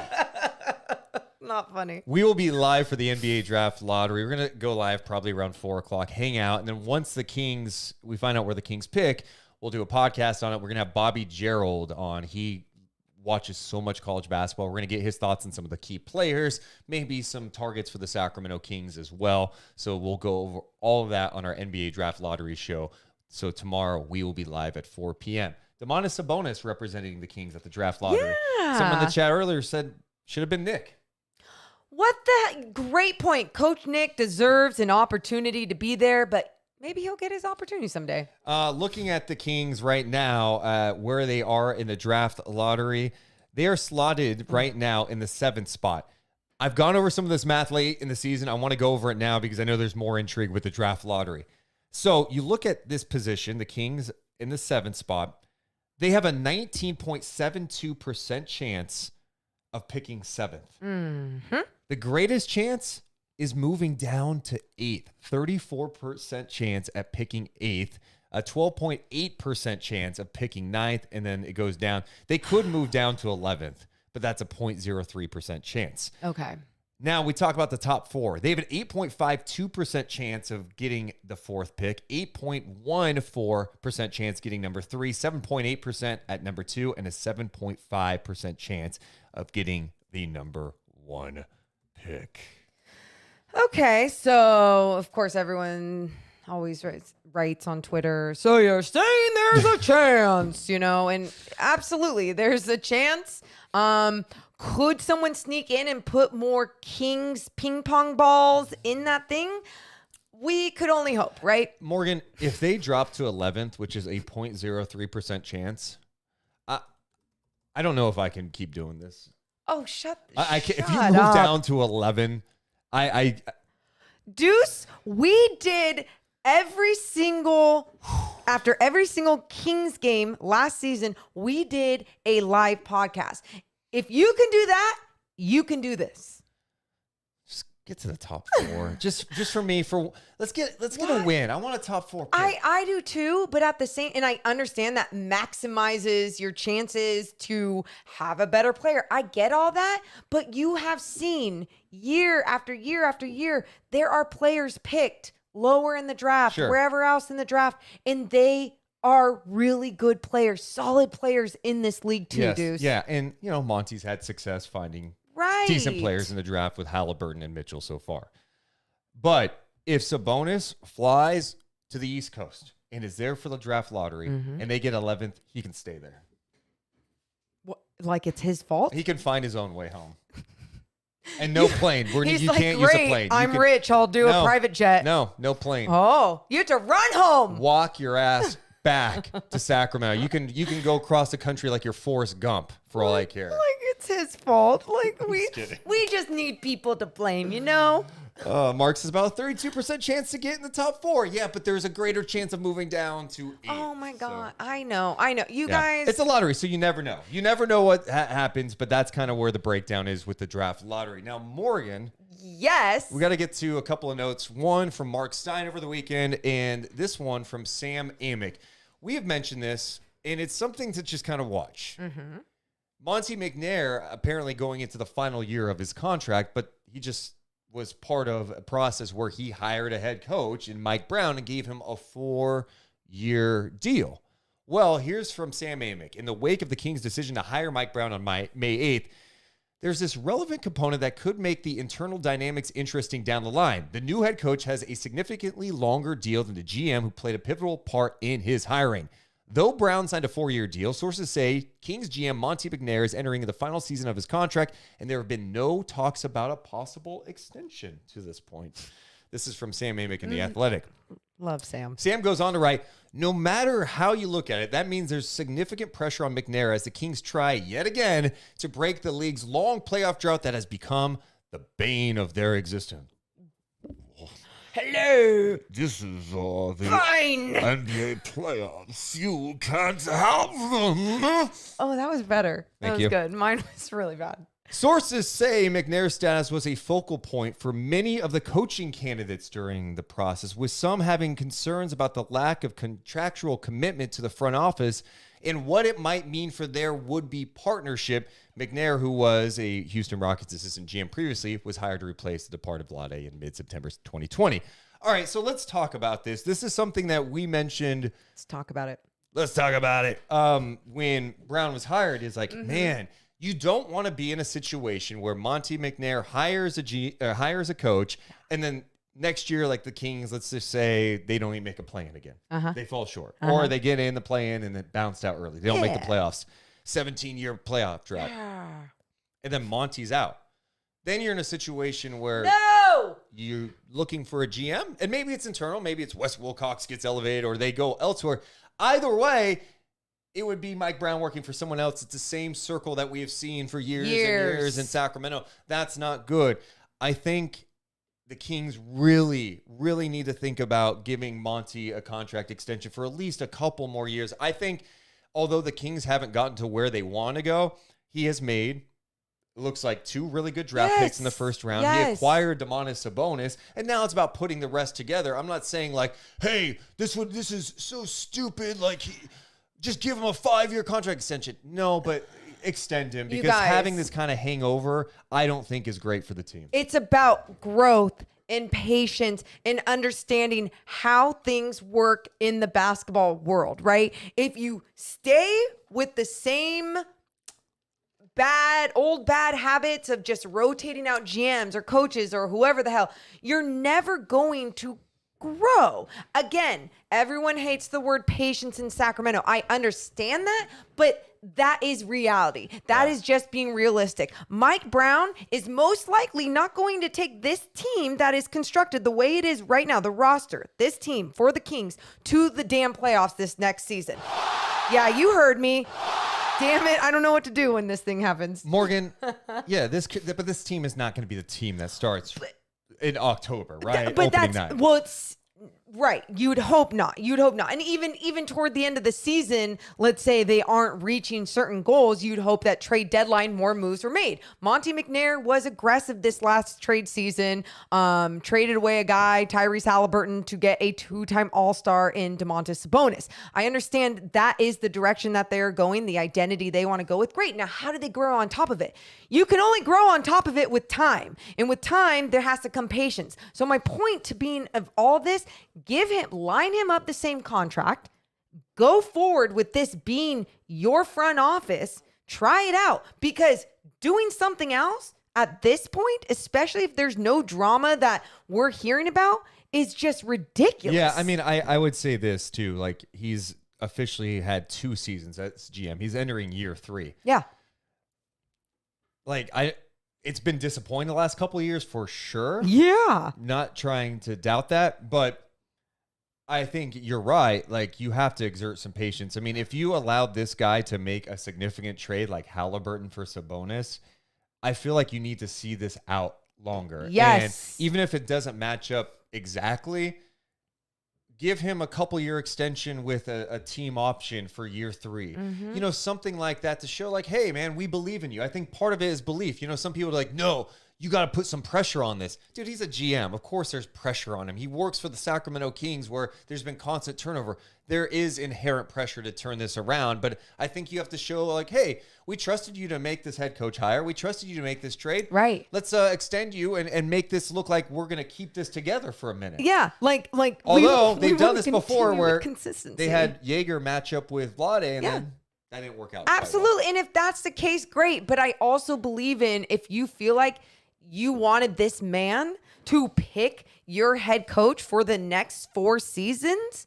Not funny. We will be live for the NBA draft lottery. We're going to go live probably around 4 o'clock, hang out. And then once we find out where the Kings pick, we'll do a podcast on it. We're going to have Bobby Gerald on. He watches so much college basketball. We're going to get his thoughts on some of the key players, maybe some targets for the Sacramento Kings as well. So we'll go over all of that on our NBA Draft Lottery show. So tomorrow we will be live at 4 p.m. Domantas Sabonis representing the Kings at the Draft Lottery. Yeah. Someone in the chat earlier said should have been Nick. What the great point. Coach Nick deserves an opportunity to be there, but maybe he'll get his opportunity someday. Looking at the Kings right now, where they are in the draft lottery, they are slotted right now in the 7th spot. I've gone over some of this math late in the season. I want to go over it now because I know there's more intrigue with the draft lottery. So you look at this position, the Kings in the 7th spot, they have a 19.72% chance of picking 7th. Mm-hmm. The greatest chance is moving down to 8th. 34% chance at picking 8th, a 12.8% chance of picking 9th, and then it goes down. They could move down to 11th, but that's a 0.03% chance. Okay. Now we talk about the top 4. They have an 8.52% chance of getting the 4th pick, 8.14% chance getting number 3, 7.8% at number 2, and a 7.5% chance of getting the number 1 pick. Okay, so of course everyone always writes on Twitter, so you're saying there's a chance, and absolutely there's a chance. Could someone sneak in and put more Kings ping pong balls in that thing? We could only hope, right? Morgan, if they drop to 11th, which is a 0.03% chance, I don't know if I can keep doing this. Oh, shut If you shut move up. down to 11, Deuce, we did after every single Kings game last season, we did a live podcast. If you can do that, you can do this. just get to the top 4. just for me, let's get a win. I want a top 4 pick. I do too, but at the same, and I understand that maximizes your chances to have a better player. I get all that, but you have seen year after year after year, there are players picked lower in the draft, Sure. wherever else in the draft, and they are really good players, solid players in this league too, Yes, Deuce. yeah, and Monty's had success finding Right. decent players in the draft with Halliburton and Mitchell so far. But if Sabonis flies to the East Coast and is there for the draft lottery and they get 11th, he can stay there. What, Like it's his fault? He can find his own way home. And no plane. He's You like, can't use a great, plane. I'm rich. I'll do a private jet. No plane. Oh, you have to run home. Walk your ass back to Sacramento. You can go across the country like you're Forrest Gump for all I care. Like it's his fault. Like kidding. we just need people to blame, you know? Mark says about a 32% chance to get in the top 4. Yeah, but there's a great chance of moving down to 8. Oh my God. So. I know. You Yeah. guys. It's a lottery, so you never know. You never know what happens, but that's kind of where the breakdown is with the draft lottery. Now, Morgan. Yes. We got to get to a couple of notes. One from Mark Stein over the weekend, and this one from Sam Amick. We have mentioned this, and it's something to just kind of watch. Mm-hmm. Monte McNair apparently going into the final year of his contract, but he just was part of a process where he hired a head coach in Mike Brown and gave him a 4-year deal. Well, here's from Sam Amick. In the wake of the Kings' decision to hire Mike Brown on May 8th, there's this relevant component that could make the internal dynamics interesting down the line. The new head coach has a significantly longer deal than the GM who played a pivotal part in his hiring. Though Brown signed a 4-year deal, sources say Kings GM Monte McNair is entering the final season of his contract, and there have been no talks about a possible extension to this point. This is from Sam Amick in The Athletic. Love Sam. Sam goes on to write, no matter how you look at it, that means there's significant pressure on McNair as the Kings try yet again to break the league's long playoff drought that has become the bane of their existence. Hello. This is the Fine. NBA playoffs. You can't have them. Oh, that was better. Thank That you. was good. Mine was really bad. Sources say McNair's status was a focal point for many of the coaching candidates during the process, with some having concerns about the lack of contractual commitment to the front office and what it might mean for their would-be partnership. McNair, who was a Houston Rockets assistant GM previously, was hired to replace the departed Vlade in mid-September 2020. All right, so let's talk about this. This is something that we mentioned. Let's talk about it. Let's talk about it. When Brown was hired, it's like, man, you don't want to be in a situation where Monte McNair hires a coach, and then next year, like the Kings, let's just say they don't even make a play-in again. They fall short. Or they get in the play-in and then bounced out early. They don't make the playoffs. 17-year playoff drought. And then Monty's out. Then you're in a situation where you're looking for a GM, and maybe it's internal, maybe it's Wes Wilcox gets elevated or they go elsewhere. Either way, it would be Mike Brown working for someone else. It's the same circle that we have seen for years and years in Sacramento. That's not good. I think the Kings really, really need to think about giving Monty a contract extension for at least a couple more years. I think although the Kings haven't gotten to where they want to go, he has made, it looks like, 2 really good draft picks in the first round. He acquired Domantas Sabonis, and now it's about putting the rest together. I'm not saying like, hey, this is so stupid, like just give him a 5-year contract extension. No, but extend him, because having this kind of hangover, I don't think is great for the team. It's about growth and patience and understanding how things work in the basketball world, right? If you stay with the same old bad habits of just rotating out GMs or coaches or whoever the hell, you're never going to grow. Again, everyone hates the word patience in Sacramento. I understand that, but that is reality. That is just being realistic. Mike Brown is most likely not going to take this team that is constructed the way it is right now, the roster, this team for the Kings, to the damn playoffs this next season. Yeah, you heard me. Damn it, I don't know what to do when this thing happens. Morgan, yeah, but this team is not going to be the team that starts in October, right? But Opening that's night. well, it's right. You'd hope not. And even toward the end of the season, let's say they aren't reaching certain goals, you'd hope that trade deadline more moves were made. Monte McNair was aggressive this last trade season. Traded away a guy, Tyrese Halliburton, to get a 2-time All-Star in Domantas Sabonis. I understand that is the direction that they're going, the identity they want to go with. Great. Now, how do they grow on top of it? You can only grow on top of it with time. And with time, there has to come patience. So my point to being of all this, line him up the same contract, go forward with this being your front office, try it out, because doing something else at this point, especially if there's no drama that we're hearing about, is just ridiculous. Yeah, I mean, I would say this too, like he's officially had 2 seasons as GM. He's entering year 3. Yeah. it's been disappointing the last couple of years for sure. Yeah. Not trying to doubt that, but I think you're right. Like, you have to exert some patience. I mean, if you allowed this guy to make a significant trade like Halliburton for Sabonis, I feel like you need to see this out longer. Yes. And even if it doesn't match up exactly, give him a couple-year extension with a team option for year 3. Mm-hmm. You know, something like that to show like, hey, man, we believe in you. I think part of it is belief. You know, some people are like, no, you got to put some pressure on this. Dude, he's a GM. Of course there's pressure on him. He works for the Sacramento Kings where there's been constant turnover. There is inherent pressure to turn this around, but I think you have to show like, hey, we trusted you to make this head coach hire. We trusted you to make this trade. Right. Let's extend you and make this look like we're going to keep this together for a minute. Yeah. Like. Although we they've done wanna this before continue where with consistency. they had Jaeger match up with Vlade and Yeah. then that didn't work out. quite well. Absolutely. And if that's the case, great. But I also believe in, if you feel like you wanted this man to pick your head coach for the next 4 seasons,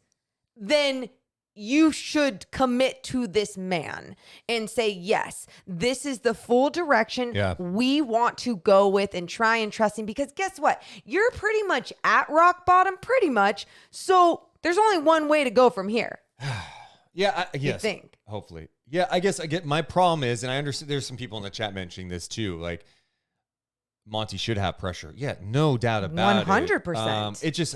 then you should commit to this man and say, yes, this is the full direction we want to go with, and try and trust him. Because guess what? You're pretty much at rock bottom, pretty much. So there's only one way to go from here. Yeah, yes. think. Hopefully. Yeah, I guess I get my problem is, and I understand there's some people in the chat mentioning this too, like Monty should have pressure. Yeah, no doubt about 100%. It just,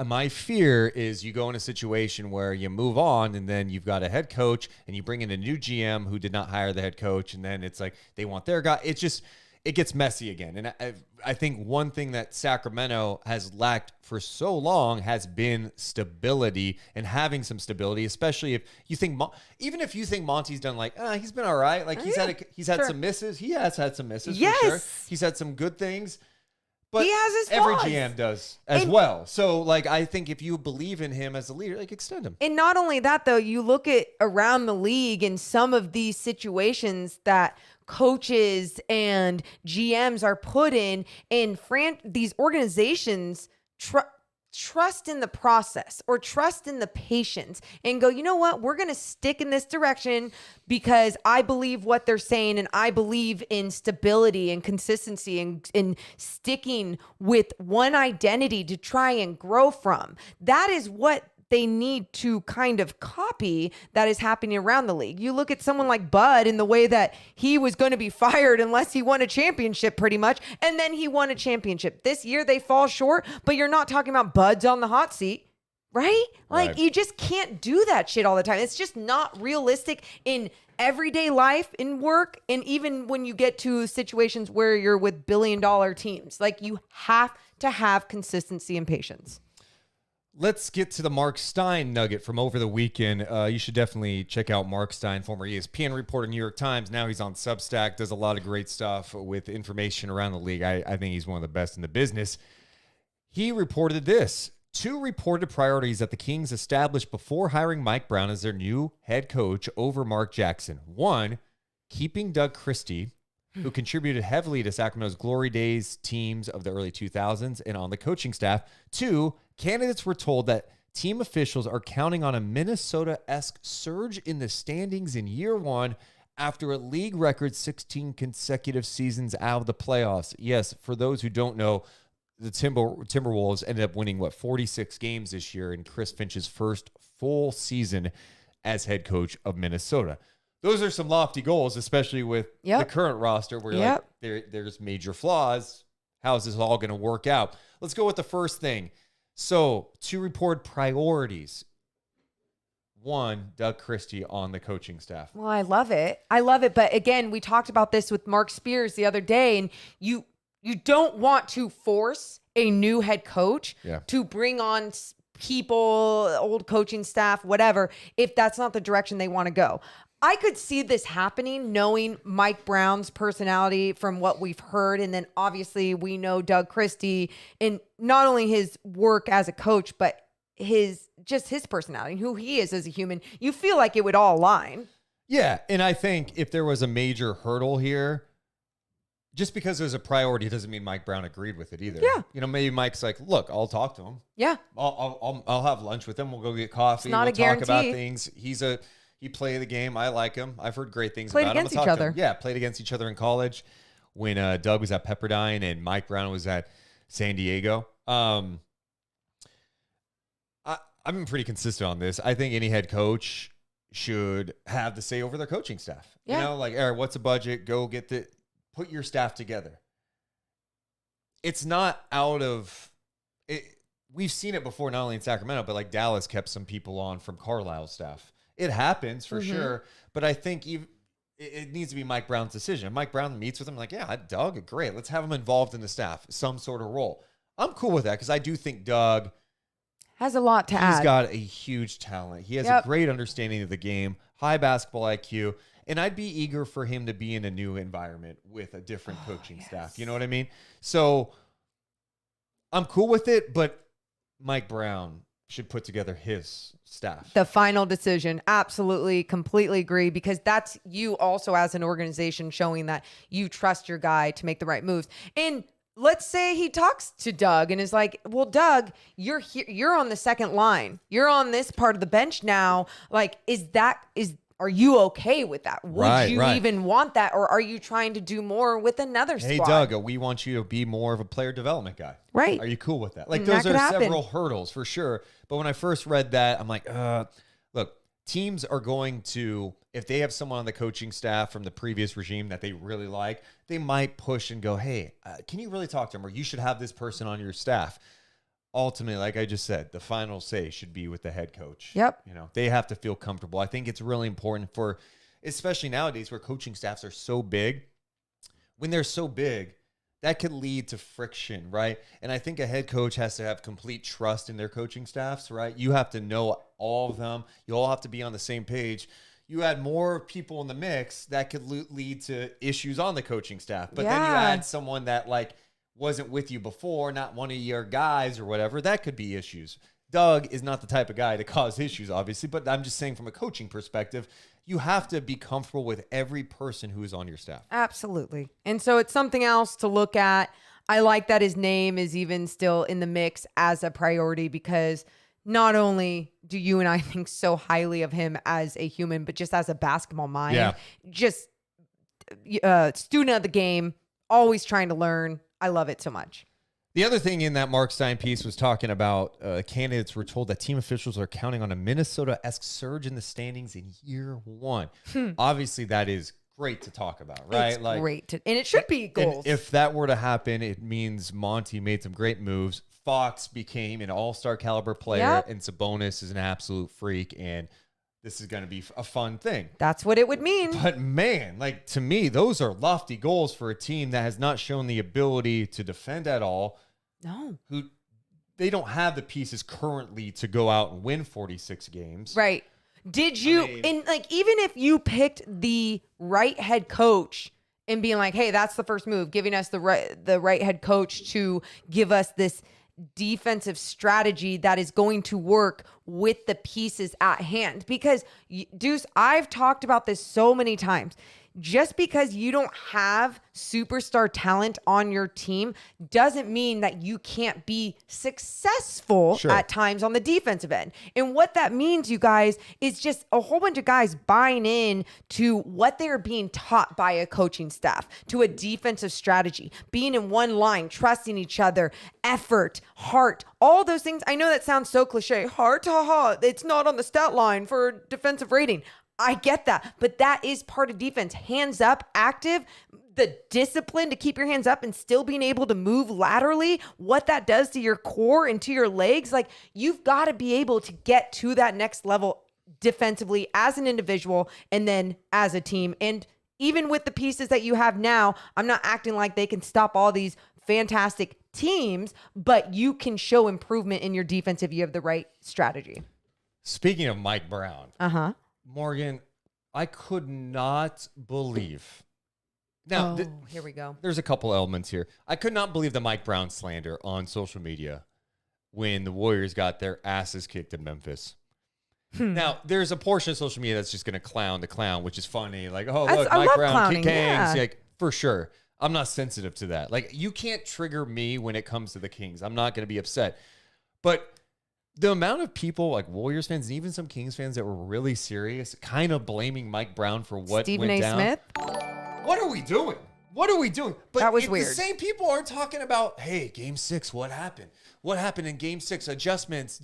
my fear is you go in a situation where you move on and then you've got a head coach and you bring in a new GM who did not hire the head coach, and then it's like they want their guy. It gets messy again. And I think one thing that Sacramento has lacked for so long has been stability, and having some stability, especially if you think, even if you think Monty's done like, he's been all right. Like he's had some misses. He has had some misses. Yes. For sure. He's had some good things. But He has his every flaws. GM does as well. So, like, I think if you believe in him as a leader, like, extend him. And not only that, though, you look at around the league in some of these situations that coaches and GMs are put in, and these organizations trust in the process or trust in the patience and go, you know what, we're going to stick in this direction because I believe what they're saying, and I believe in stability and consistency and sticking with one identity to try and grow from. That is what they need to kind of copy that is happening around the league. You look at someone like Bud in the way that he was going to be fired unless he won a championship pretty much, and then he won a championship. This year they fall short, but you're not talking about Bud's on the hot seat, right? Like, you just can't do that shit all the time. It's just not realistic in everyday life, in work, and even when you get to situations where you're with billion-dollar teams. Like, you have to have consistency and patience. Let's get to the Mark Stein nugget from over the weekend. You should definitely check out Mark Stein, former ESPN reporter, New York Times. Now he's on Substack, does a lot of great stuff with information around the league. I think he's one of the best in the business. He reported this: 2 reported priorities that the Kings established before hiring Mike Brown as their new head coach over Mark Jackson. 1, keeping Doug Christie, who contributed heavily to Sacramento's glory days teams of the early 2000s and on the coaching staff. 2, candidates were told that team officials are counting on a Minnesota-esque surge in the standings in year 1 after a league record 16 consecutive seasons out of the playoffs. Yes, for those who don't know, the Timberwolves ended up winning, 46 games this year in Chris Finch's first full season as head coach of Minnesota. Those are some lofty goals, especially with the current roster where like there's major flaws. How is this all going to work out? Let's go with the first thing. So, 2 report priorities. 1, Doug Christie on the coaching staff. Well, I love it. But again, we talked about this with Mark Spears the other day, and you don't want to force a new head coach to bring on people, old coaching staff, whatever, if that's not the direction they want to go. I could see this happening knowing Mike Brown's personality from what we've heard. And then obviously we know Doug Christie and not only his work as a coach, but his personality and who he is as a human. You feel like it would all align. Yeah. And I think if there was a major hurdle here, just because there's a priority doesn't mean Mike Brown agreed with it either. Yeah. You know, maybe Mike's like, look, I'll talk to him. Yeah. I'll have lunch with him. We'll go get coffee. It's not we'll a guarantee. talk about things. He played the game. I like him. I've heard great things Played about him. against I'll each talk to other. him. Yeah, played against each other in college when Doug was at Pepperdine and Mike Brown was at San Diego. I've been pretty consistent on this. I think any head coach should have the say over their coaching staff. Yeah. You know, like, all right, what's a budget? Go put your staff together. It's not out of it. We've seen it before, not only in Sacramento, but like Dallas kept some people on from Carlisle's staff. It happens for sure. But I think it needs to be Mike Brown's decision. If Mike Brown meets with him, like, yeah, Doug, great. Let's have him involved in the staff, some sort of role. I'm cool with that because I do think Doug Has a lot to add. he's got a huge talent. He has a great understanding of the game, high basketball IQ, and I'd be eager for him to be in a new environment with a different coaching staff. You know what I mean? So I'm cool with it, but Mike Brown should put together his staff. The final decision. Absolutely, completely agree, because that's you also as an organization showing that you trust your guy to make the right moves. And let's say he talks to Doug and is like, well, Doug, you're here, you're on the second line. You're on this part of the bench now. Like, are you okay with that? Would you even want that? Or are you trying to do more with another squad? Hey, Doug, we want you to be more of a player development guy. Right. Are you cool with that? Like, That those could are happen. several hurdles for sure. But when I first read that, I'm like, look, teams are going to, if they have someone on the coaching staff from the previous regime that they really like, they might push and go, hey, can you really talk to him? Or you should have this person on your staff. Ultimately, like I just said, the final say should be with the head coach. Yep. You know, they have to feel comfortable. I think it's really important for, especially nowadays where coaching staffs are so big. When they're so big, that could lead to friction, right? And I think a head coach has to have complete trust in their coaching staffs, right? You have to know all of them. You all have to be on the same page. You add more people in the mix, that could lead to issues on the coaching staff. But then you add someone that like wasn't with you before, not one of your guys or whatever, that could be issues. Doug is not the type of guy to cause issues, obviously, but I'm just saying from a coaching perspective, you have to be comfortable with every person who is on your staff. Absolutely. And so it's something else to look at. I like that his name is even still in the mix as a priority, because not only do you and I think so highly of him as a human, but just as a basketball mind, just student of the game, always trying to learn. I love it so much. The other thing in that Mark Stein piece was talking about candidates were told that team officials are counting on a Minnesota-esque surge in the standings in year one. Obviously, that is great to talk about, right? It's great. And it should be goals. If that were to happen, it means Monte made some great moves. Fox became an all-star caliber player, and Sabonis is an absolute freak, and this is going to be a fun thing. That's what it would mean. But man, like to me, those are lofty goals for a team that has not shown the ability to defend at all. No. Who they don't have the pieces currently to go out and win 46 games. Right. Did you, and like, even if you picked the right head coach and being like, hey, that's the first move, giving us the right head coach to give us this defensive strategy that is going to work with the pieces at hand. Because Deuce, I've talked about this so many times. Just because you don't have superstar talent on your team doesn't mean that you can't be successful at times on the defensive end. And what that means, you guys, is just a whole bunch of guys buying in to what they're being taught by a coaching staff, to a defensive strategy, being in one line, trusting each other, effort, heart, all those things. I know that sounds so cliche. Heart, it's not on the stat line for defensive rating. I get that, but that is part of defense. Hands up, active, the discipline to keep your hands up and still being able to move laterally, what that does to your core and to your legs. Like, you've got to be able to get to that next level defensively as an individual and then as a team. And even with the pieces that you have now, I'm not acting like they can stop all these fantastic teams, but you can show improvement in your defense if you have the right strategy. Speaking of Mike Brown. Morgan, I could not believe. Now, here we go. There's a couple elements here. I could not believe the Mike Brown slander on social media when the Warriors got their asses kicked in Memphis. Now, there's a portion of social media that's just going to clown the clown, which is funny. Like, oh, look, Mike Brown kicked Kings. Like, for sure. I'm not sensitive to that. Like, you can't trigger me when it comes to the Kings. I'm not going to be upset. But The amount of people like Warriors fans and even some Kings fans that were really serious, kind of blaming Mike Brown for what Stephen went A. down. Smith? What are we doing? What are we doing? But That was if weird. the same people aren't talking about, hey, Game 6, what happened? What happened in Game 6? Adjustments.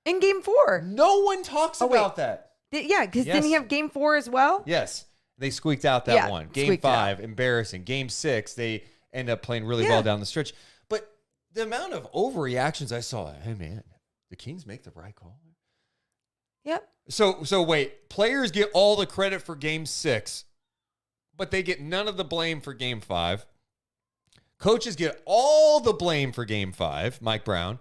In Game 4. No one talks about that. Yeah, because Yes. didn't he have Game 4 as well? Yes, they squeaked out that Yeah, one. Game squeaked it 5, embarrassing. Game 6, they end up playing really well down the stretch. But the amount of overreactions I saw, hey, man, the Kings make the right call. Yep. So wait, players get all the credit for Game 6, but they get none of the blame for Game 5. Coaches get all the blame for Game 5, Mike Brown.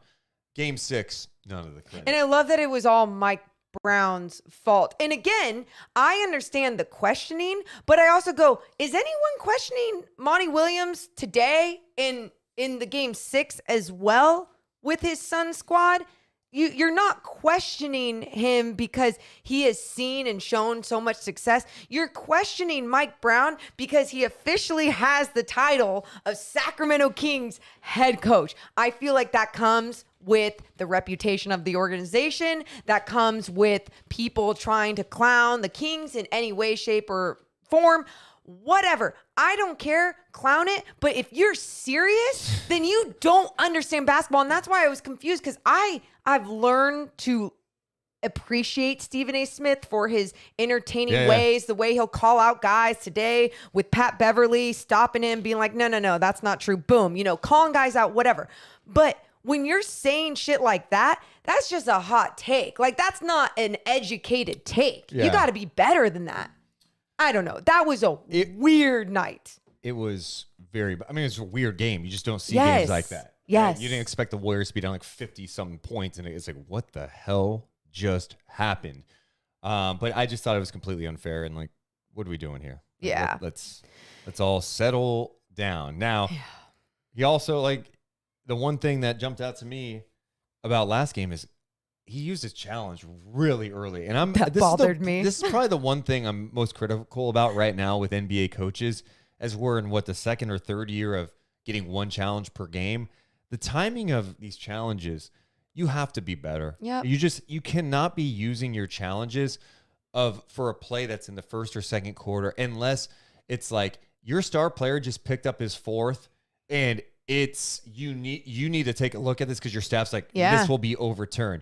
Game 6, none of the credit. And I love that it was all Mike Brown's fault. And again, I understand the questioning, but I also go, is anyone questioning Monty Williams today in the Game 6 as well with his Sun squad? You're not questioning him because he has seen and shown so much success. You're questioning Mike Brown because he officially has the title of Sacramento Kings head coach. I feel like that comes with the reputation of the organization. That comes with people trying to clown the Kings in any way, shape, or form. Whatever. I don't care. Clown it. But if you're serious, then you don't understand basketball. And that's why I was confused, because I've learned to appreciate Stephen A. Smith for his entertaining ways, the way he'll call out guys today with Pat Beverly stopping him, being like, no, that's not true. Boom. Calling guys out, whatever. But when you're saying shit like that, that's just a hot take. Like, that's not an educated take. Yeah. You got to be better than that. I don't know. That was a weird night. It was it's a weird game. You just don't see Yes. games like that. Yes. Right? You didn't expect the Warriors to be down like 50-something points, and it's like, what the hell just happened? But I just thought it was completely unfair, and like, what are we doing here? Like, Yeah. let's all settle down. Now, he also, like, the one thing that jumped out to me about last game is he used his challenge really early. And That bothered me. This is probably the one thing I'm most critical about right now with NBA coaches, as we're in the second or third year of getting one challenge per game. The timing of these challenges, you have to be better. Yep. You cannot be using your challenges for a play that's in the first or second quarter, unless it's like your star player just picked up his fourth and you need to take a look at this because your staff's like, this will be overturned.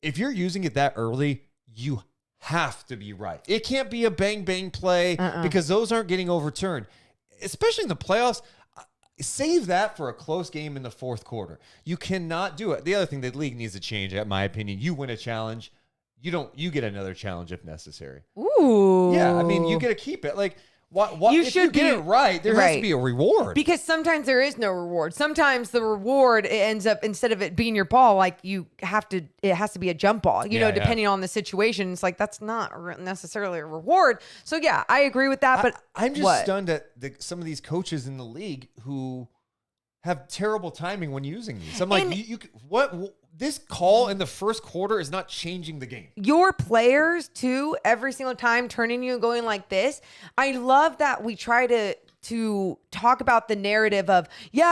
If you're using it that early, you have to be right. It can't be a bang play because those aren't getting overturned, especially in the playoffs. Save that for a close game in the fourth quarter. You cannot do it. The other thing the league needs to change, in my opinion, you win a challenge, you get another challenge if necessary. Ooh. Yeah, I mean, you get to keep it. Like, what You if should you get be- it right, there has right. to be a reward. Because sometimes there is no reward. Sometimes the reward ends up, instead of it being your ball, like it has to be a jump ball, depending on the situation. It's like, that's not necessarily a reward. So yeah, I agree with that. But I'm just what? stunned at some of these coaches in the league who have terrible timing when using these. I'm like, And- what? This call in the first quarter is not changing the game. Your players too, every single time turning you and going like this. I love that we try to talk about the narrative of, you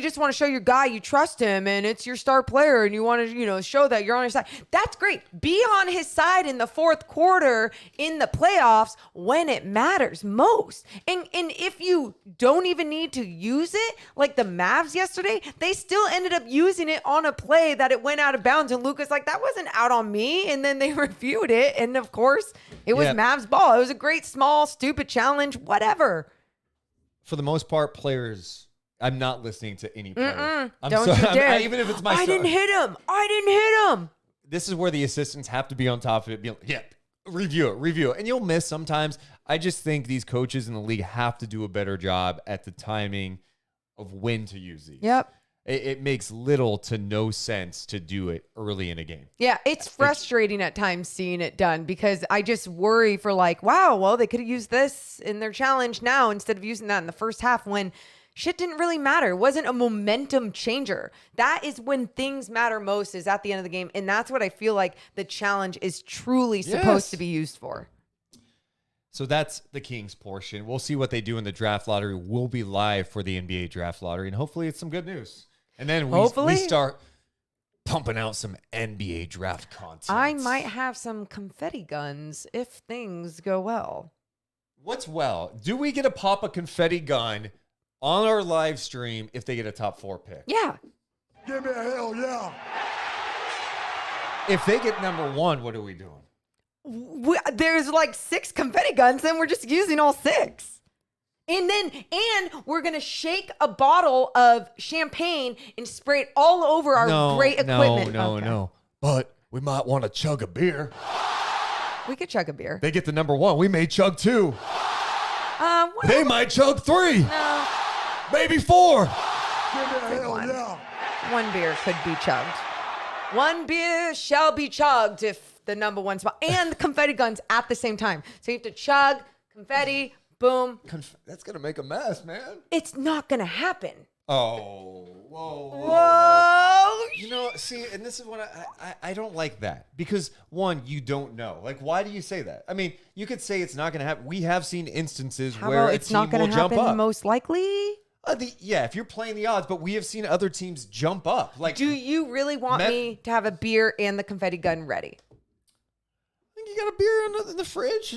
just want to show your guy you trust him and it's your star player and you want to, show that you're on his side. That's great. Be on his side in the fourth quarter in the playoffs when it matters most. And if you don't even need to use it, like the Mavs yesterday, they still ended up using it on a play that it went out of bounds and Luka's like, that wasn't out on me. And then they reviewed it. And of course it was Mavs ball. It was a great, small, stupid challenge, whatever. For the most part, players, I'm not listening to any player. Don't you dare. Even if it's my I didn't hit him. This is where the assistants have to be on top of it. Be like, review it. And you'll miss sometimes. I just think these coaches in the league have to do a better job at the timing of when to use these. Yep. It makes little to no sense to do it early in a game. Yeah, it's frustrating at times seeing it done because I just worry for like, wow, well, they could have used this in their challenge now instead of using that in the first half when shit didn't really matter. It wasn't a momentum changer. That is when things matter most, is at the end of the game. And that's what I feel like the challenge is truly supposed to be used for. So that's the Kings portion. We'll see what they do in the draft lottery. We'll be live for the NBA draft lottery, and hopefully it's some good news. And then we start pumping out some NBA draft content. I might have some confetti guns if things go well. What's well? Do we get to pop a confetti gun on our live stream if they get a top 4 pick? Yeah. Give me a hell yeah. If they get number 1, what are we doing? There's like 6 confetti guns, and we're just using all 6. And we're going to shake a bottle of champagne and spray it all over our great equipment. No. But we might want to chug a beer. We could chug a beer. They get the number 1. We may chug 2. They might chug 3. No. Maybe 4. Give me a hell yeah. 1 beer could be chugged. 1 beer shall be chugged if the number 1 spot. And the confetti guns at the same time. So you have to chug, confetti, boom. That's going to make a mess, man. It's not going to happen. Oh, Whoa. You know, see, and this is what I don't like that. Because, one, you don't know. Like, why do you say that? I mean, you could say it's not going to happen. We have seen instances How where about a it's team not going will to jump happen up. most likely? Yeah, if you're playing the odds, but we have seen other teams jump up. Like, Do you really want me to have a beer and the confetti gun ready? I think you got a beer in the fridge.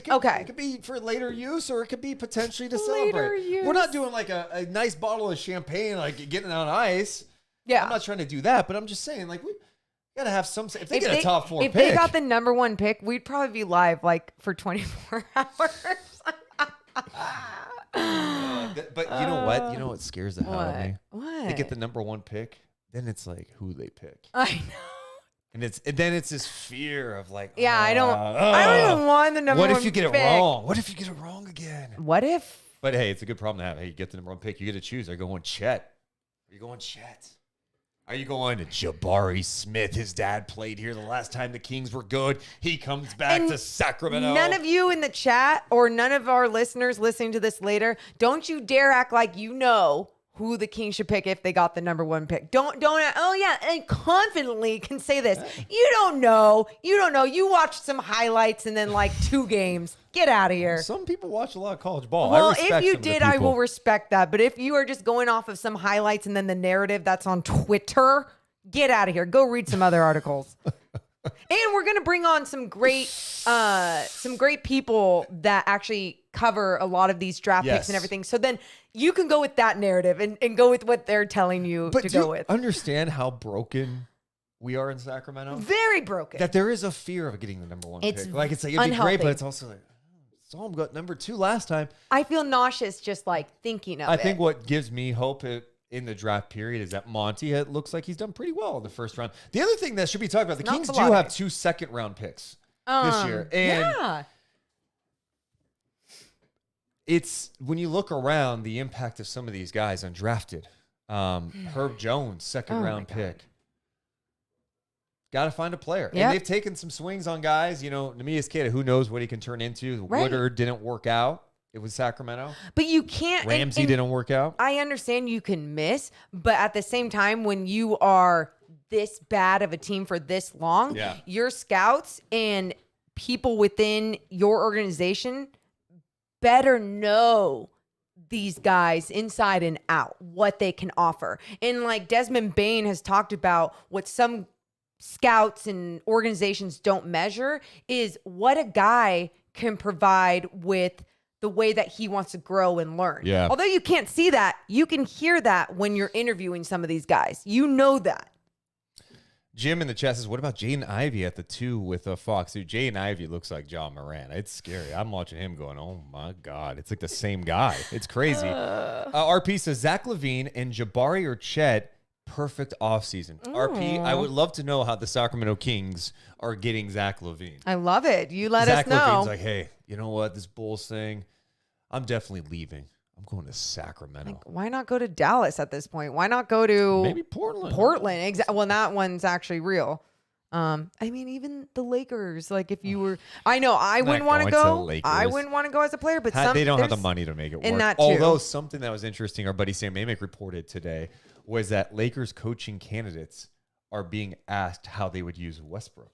Okay. It could be for later use, or it could be potentially to Later celebrate. use. We're not doing like a nice bottle of champagne, like getting on ice. Yeah. I'm not trying to do that, but I'm just saying, like, we got to have some. If they get a top 4 if pick, they got the number 1 pick, we'd probably be live like for 24 hours. but you know what? You know what scares the hell out of me? What? They get the number 1 pick, then it's like who they pick, I know. and then it's this fear of like, Yeah, I don't even want the number 1 What if you get it pick. wrong? What if you get it wrong again? What if? But hey, it's a good problem to have. Hey, you get the number 1 pick, you get to choose. Are you going Chet? Are you going Chet? Are you going to Jabari Smith? His dad played here the last time the Kings were good. He comes back And to Sacramento. None of you in the chat or none of our listeners listening to this later, don't you dare act like you know who the Kings should pick if they got the number 1 pick. Don't, oh yeah, and confidently can say this. You don't know. You watched some highlights and then like 2 games. Get out of here. Some people watch a lot of college ball. Well, I respect if you some of the did, I people. will respect that. But if you are just going off of some highlights and then the narrative that's on Twitter, get out of here. Go read some other articles. And we're gonna bring on some great people that actually cover a lot of these draft picks and everything. So then you can go with that narrative and go with what they're telling you to go with. Understand how broken we are in Sacramento? Very broken. That there is a fear of getting the number 1 It's pick. Like, it's like, it'd be unhealthy. great, but it's also like, saw him got number 2 last time. I feel nauseous just like thinking of it. I think what gives me hope in the draft period is that Monte looks like he's done pretty well in the first round. The other thing that should be talked about, the Not Kings do Vlade. have 2 second-round picks this year. And yeah. it's, when you look around, the impact of some of these guys undrafted. Herb Jones, second-round pick. Got to find a player. Yep. And they've taken some swings on guys. You know, Nemias Queta, who knows what he can turn into. Right. Woodard didn't work out. It was Sacramento. But you can't. Ramsey and didn't work out. I understand you can miss, but at the same time, when you are this bad of a team for this long, your scouts and people within your organization better know these guys inside and out, what they can offer. And like Desmond Bain has talked about, what some scouts and organizations don't measure is what a guy can provide with the way that he wants to grow and learn. Yeah. Although you can't see that, you can hear that when you're interviewing some of these guys. You know that. Jim in the chat says, what about Jaden Ivey at the 2 with Fox? Dude, Jaden Ivey looks like John Moran. It's scary. I'm watching him going, oh my God. It's like the same guy. It's crazy. RP says, Zach LaVine and Jabari or Chet, perfect offseason. RP, I would love to know how the Sacramento Kings are getting Zach LaVine. I love it. You let Zach us know. LaVine's like, hey, you know what? This Bulls thing, I'm definitely leaving. I'm going to Sacramento. Like, why not go to Dallas at this point? Why not go to Maybe Portland. Portland. Well, that one's actually real. I mean, even the Lakers. Like, if you were, I know I wouldn't want to going to go. Lakers. I wouldn't want to go as a player, but They don't have the there's- money to make it in work. that too. Although something that was interesting, our buddy Sam Amick reported today, was that Lakers coaching candidates are being asked how they would use Westbrook.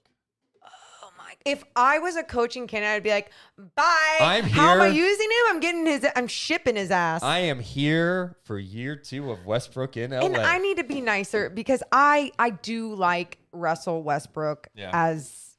Oh my if I was a coaching candidate, I'd be like, bye. I'm How am I here. using him? I'm shipping his ass. I am here for year 2 of Westbrook in LA. And I need to be nicer because I do like Russell Westbrook as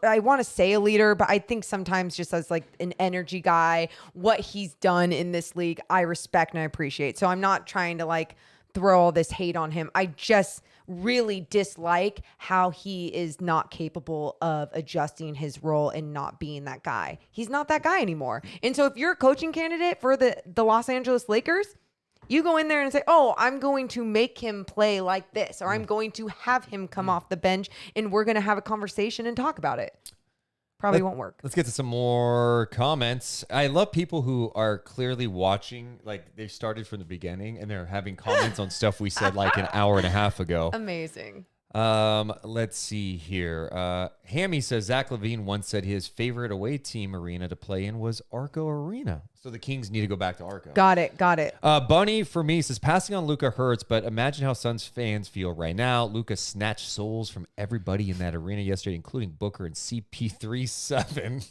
I want to say a leader, but I think sometimes just as like an energy guy, what he's done in this league, I respect and I appreciate. So I'm not trying to like throw all this hate on him. I just really dislike how he is not capable of adjusting his role and not being that guy. He's not that guy anymore. And so if you're a coaching candidate for the Los Angeles Lakers, you go in there and say, oh, I'm going to make him play like this, or I'm going to have him come off the bench and we're going to have a conversation and talk about it. Probably won't work. Let's get to some more comments. I love people who are clearly watching, like they started from the beginning and they're having comments on stuff we said like an hour and a half ago. Amazing. Let's see here. Hammy says Zach LaVine once said his favorite away team arena to play in was Arco Arena. So the Kings need to go back to Arco. Got it. Bunny for me says passing on Luka hurts, but imagine how Suns fans feel right now. Luka snatched souls from everybody in that arena yesterday, including Booker and CP3-7.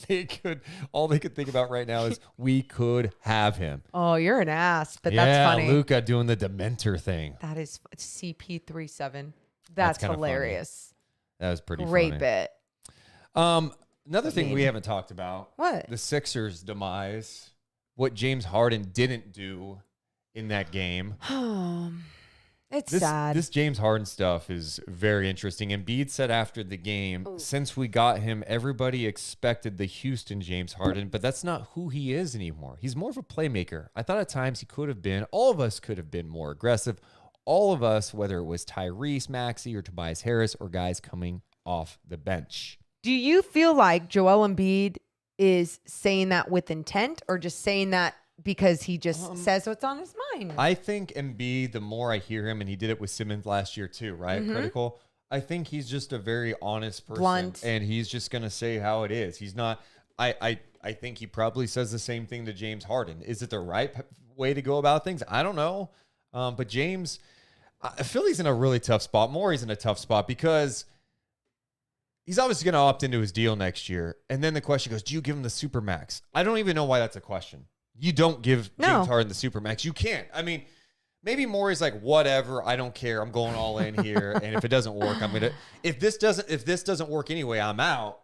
And all they could think about right now is we could have him. Oh, you're an ass, but that's funny. Luka doing the Dementor thing. That is CP3-7. That's hilarious. That was pretty Great funny. bit. Another thing we haven't talked about. What? The Sixers' demise. What James Harden didn't do in that game. It's sad. This James Harden stuff is very interesting. Embiid said after the game, since we got him, everybody expected the Houston James Harden, but that's not who he is anymore. He's more of a playmaker. I thought at times he could have been, all of us could have been more aggressive. All of us, whether it was Tyrese Maxey or Tobias Harris or guys coming off the bench. Do you feel like Joel Embiid is saying that with intent or just saying that because he just says what's on his mind? I think Embiid, the more I hear him, and he did it with Simmons last year too, right? Critical. I think he's just a very honest person. Blunt. And he's just going to say how it is. He's not, I think he probably says the same thing to James Harden. Is it the right way to go about things? I don't know. But James, Philly's in a really tough spot. Morey's in a tough spot because he's obviously going to opt into his deal next year. And then the question goes, do you give him the Supermax? I don't even know why that's a question. You don't give James Harden the Supermax. You can't. I mean, maybe Morey's like, whatever, I don't care. I'm going all in here. And if it doesn't work, I'm going to, if this doesn't work anyway, I'm out.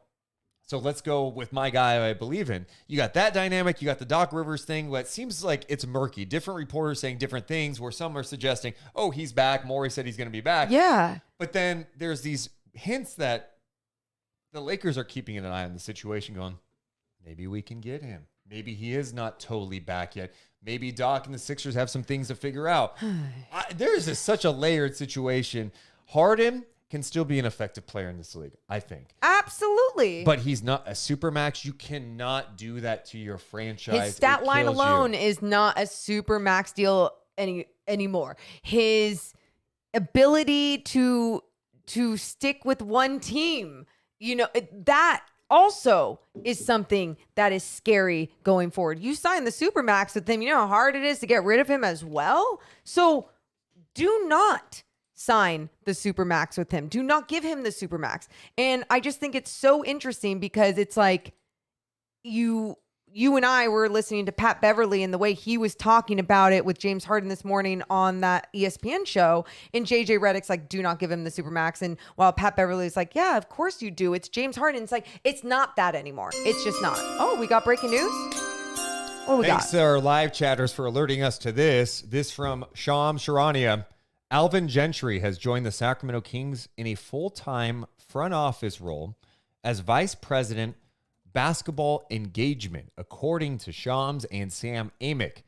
So let's go with my guy I believe in. You got that dynamic. You got the Doc Rivers thing. But it seems like it's murky. Different reporters saying different things where some are suggesting, oh, he's back. Morey said he's going to be back. Yeah. But then there's these hints that the Lakers are keeping an eye on the situation going, maybe we can get him. Maybe he is not totally back yet. Maybe Doc and the Sixers have some things to figure out. There's such a layered situation. Harden can still be an effective player in this league, I think. Absolutely. But he's not a supermax. You cannot do that to your franchise. His stat It line kills alone you. is not a super max deal anymore. His ability to stick with one team, that also is something that is scary going forward. You sign the Supermax with him. You know how hard it is to get rid of him as well? So do not sign the Supermax with him. Do not give him the Supermax. And I just think it's so interesting because it's like you and I were listening to Pat Beverly and the way he was talking about it with James Harden this morning on that ESPN show. And JJ Redick's like, do not give him the Supermax. And while Pat Beverly's like, yeah, of course you do. It's James Harden. It's like, it's not that anymore. It's just not. Oh, we got breaking news? What we Thanks got? to our live chatters for alerting us to this. This from Sham Sharania. Alvin Gentry has joined the Sacramento Kings in a full-time front office role as vice president basketball engagement, according to Shams and Sam Amick.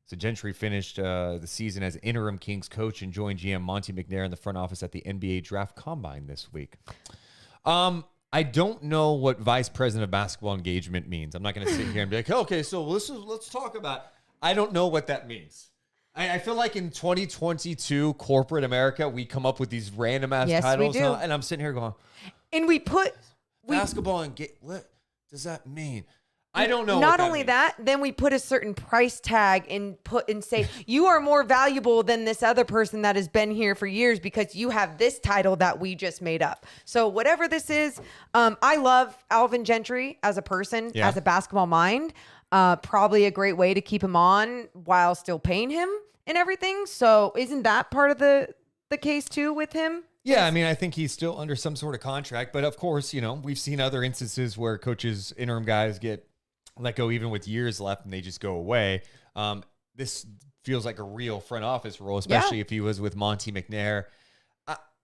So Gentry finished the season as interim Kings coach and joined GM Monte McNair in the front office at the NBA Draft Combine this week. I don't know what vice president of basketball engagement means. I'm not going to sit here and be like, okay, so let's talk about. I don't know what that means. I feel like in 2022 corporate America, we come up with these random ass titles, we do. and I'm sitting here going, And we put basketball engagement. What does that mean? I don't know. Not only that, then we put a certain price tag and say you are more valuable than this other person that has been here for years because you have this title that we just made up. So whatever this is, I love Alvin Gentry as a person, as a basketball mind. Probably a great way to keep him on while still paying him and everything. So isn't that part of the case too with him? Yeah, I mean, I think he's still under some sort of contract, but of course, we've seen other instances where coaches, interim guys get let go even with years left and they just go away. This feels like a real front office role, especially if he was with Monte McNair.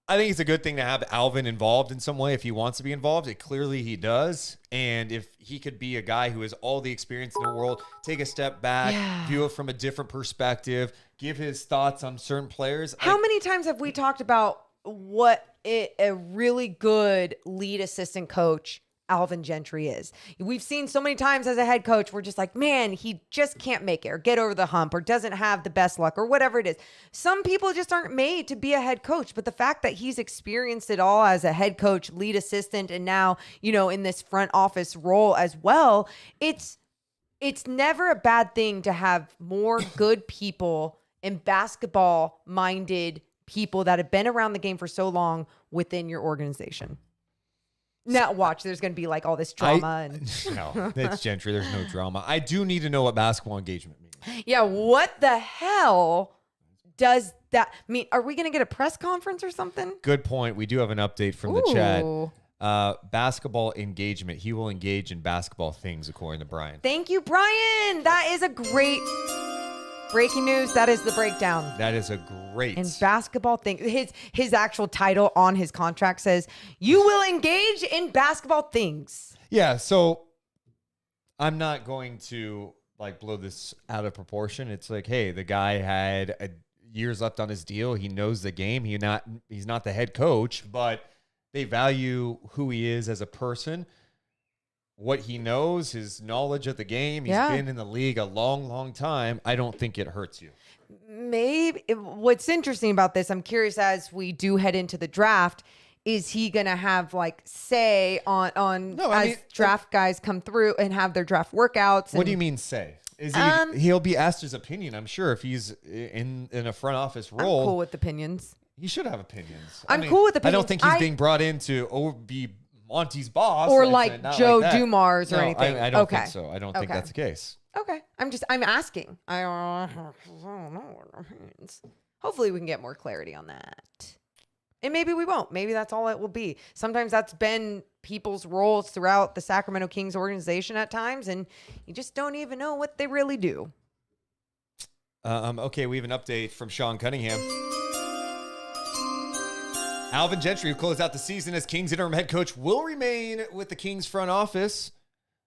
I think it's a good thing to have Alvin involved in some way if he wants to be involved. Clearly he does. And if he could be a guy who has all the experience in the world, take a step back, view it from a different perspective, give his thoughts on certain players. How many times have we talked about what a really good lead assistant coach Alvin Gentry is? We've seen so many times as a head coach, we're just like, man, he just can't make it or get over the hump or doesn't have the best luck or whatever it is. Some people just aren't made to be a head coach, but the fact that he's experienced it all as a head coach, lead assistant, and now, in this front office role as well, it's never a bad thing to have more good people and basketball-minded people that have been around the game for so long within your organization. Now watch, there's going to be like all this drama. No, it's Gentry. There's no drama. I do need to know what basketball engagement means. Yeah, what the hell does that mean? Are we going to get a press conference or something? Good point. We do have an update from the chat. Basketball engagement. He will engage in basketball things, according to Brian. Thank you, Brian. That is a great breaking news. That is the breakdown. That is a great. And basketball thing. His actual title on his contract says, "You will engage in basketball things." Yeah. So I'm not going to blow this out of proportion. It's like, hey, the guy had years left on his deal. He knows the game. He's not the head coach, but they value who he is as a person. What he knows, his knowledge of the game. He's been in the league a long, long time. I don't think it hurts you. Maybe. What's interesting about this, I'm curious as we do head into the draft, is he going to have say on draft guys come through and have their draft workouts? What do you mean say? Is he'll be asked his opinion, I'm sure, if he's in a front office role. I'm cool with opinions. He should have opinions. I'm cool with opinions. I don't think he's being brought in to be Monty's boss. Or Joe Dumars or anything. I don't think so. I don't think that's the case. Okay. I'm asking. I don't know what it means. Hopefully we can get more clarity on that. And maybe we won't. Maybe that's all it will be. Sometimes that's been people's roles throughout the Sacramento Kings organization at times, and you just don't even know what they really do. Okay, we have an update from Sean Cunningham. Alvin Gentry, who closed out the season as Kings interim head coach, will remain with the Kings front office.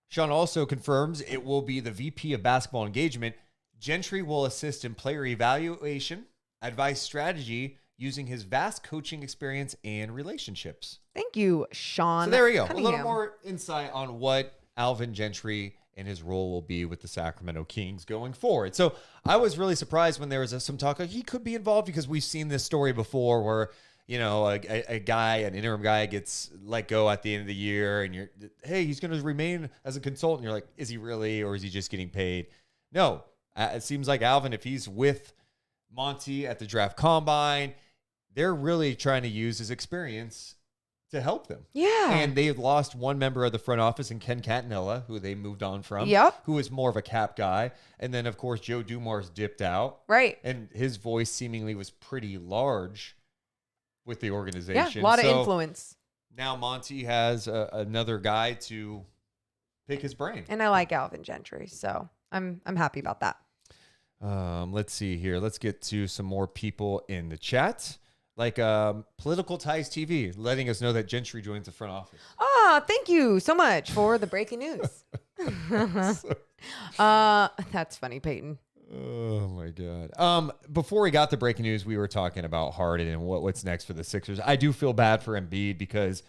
Sean also confirms it will be the VP of basketball engagement. Gentry will assist in player evaluation, advise strategy, using his vast coaching experience and relationships. Thank you, Sean. So there we go. Cunningham. A little more insight on what Alvin Gentry and his role will be with the Sacramento Kings going forward. So I was really surprised when there was some talk like he could be involved, because we've seen this story before where a guy, an interim guy gets let go at the end of the year and he's going to remain as a consultant. You're like, is he really, or is he just getting paid? No, it seems like Alvin, if he's with Monty at the draft combine, they're really trying to use his experience to help them. Yeah. And they've lost one member of the front office in Ken Catanella, who they moved on from, who was more of a cap guy. And then, of course, Joe Dumars dipped out. Right. And his voice seemingly was pretty large with the organization. Yeah, a lot of influence. Now Monty has another guy to pick his brain. And I like Alvin Gentry, so I'm happy about that. Let's see here. Let's get to some more people in the chat. Like Political Ties TV, letting us know that Gentry joins the front office. Thank you so much for the breaking news. That's funny, Peyton. Oh my God. Before we got the breaking news, we were talking about Harden and what's next for the Sixers. I do feel bad for Embiid because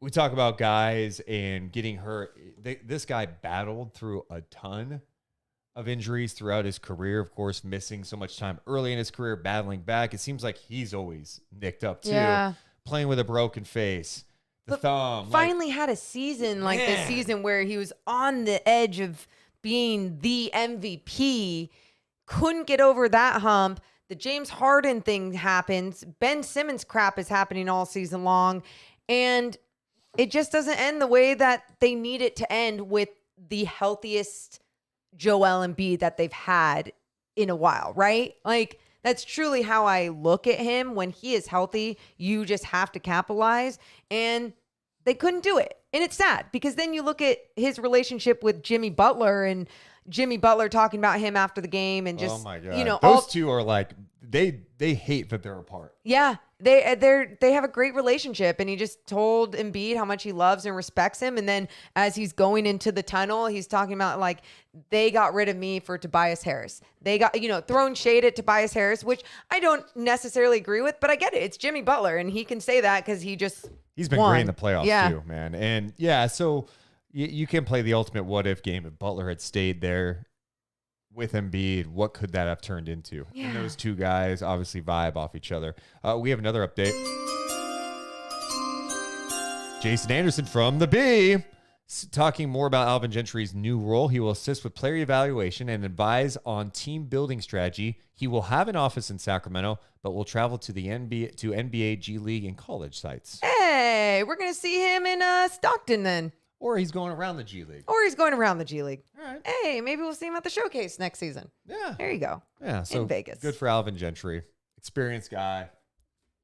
we talk about guys and getting hurt. This guy battled through a ton of injuries throughout his career, of course, missing so much time early in his career, battling back. It seems like he's always nicked up too, playing with a broken face. thumb. Finally had a season like this season where he was on the edge of being the MVP. Couldn't get over that hump. The James Harden thing happens. Ben Simmons crap is happening all season long. And it just doesn't end the way that they need it to end with the healthiest Joel Embiid that they've had in a while, right? Like, that's truly how I look at him. When he is healthy, you just have to capitalize. And they couldn't do it. And it's sad because then you look at his relationship with Jimmy Butler and Jimmy Butler talking about him after the game and just, oh my God. you know, those two are like, they hate that they're apart. Yeah, they have a great relationship, and he just told Embiid how much he loves and respects him. And then as he's going into the tunnel, he's talking about like, they got rid of me for Tobias Harris. They got, throwing shade at Tobias Harris, which I don't necessarily agree with, but I get it. It's Jimmy Butler, and he can say that because he's been great in the playoffs too, man. And yeah, so you can play the ultimate what if game. If Butler had stayed there with Embiid, what could that have turned into? Yeah. And those two guys obviously vibe off each other. We have another update. Jason Anderson from the B talking more about Alvin Gentry's new role. He will assist with player evaluation and advise on team building strategy. He will have an office in Sacramento, but will travel to the NBA, G League, and college sites. Hey, we're going to see him in Stockton then. Or he's going around the G League. All right. Right. Hey, maybe we'll see him at the showcase next season. Yeah. There you go. Yeah. So in Vegas. Good for Alvin Gentry. Experienced guy.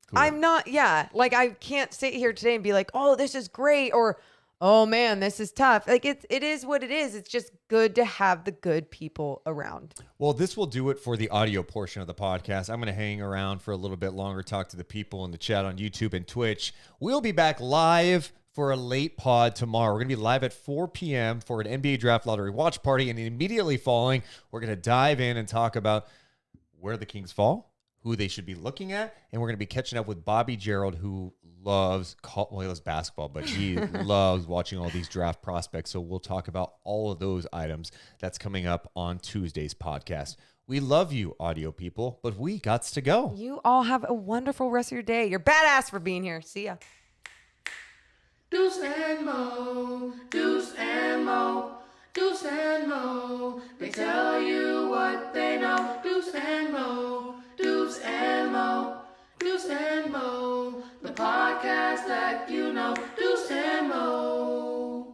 Cool. I'm not, like I can't sit here today and be like, oh, this is great. Or, oh man, this is tough. Like it is what it is. It's just good to have the good people around. Well, this will do it for the audio portion of the podcast. I'm going to hang around for a little bit longer, talk to the people in the chat on YouTube and Twitch. We'll be back live for a late pod tomorrow. We're going to be live at 4 p.m. for an NBA Draft Lottery watch party, and immediately following, we're going to dive in and talk about where the Kings fall, who they should be looking at, and we're going to be catching up with Bobby Gerald, who loves basketball, but he loves watching all these draft prospects, so we'll talk about all of those items. That's coming up on Tuesday's podcast. We love you, audio people, but we gots to go. You all have a wonderful rest of your day. You're badass for being here. See ya. Deuce and Mo, Deuce and Mo, Deuce and Mo. They tell you what they know. Deuce and Mo, Deuce and Mo, Deuce and Mo. The podcast that you know. Deuce and Mo.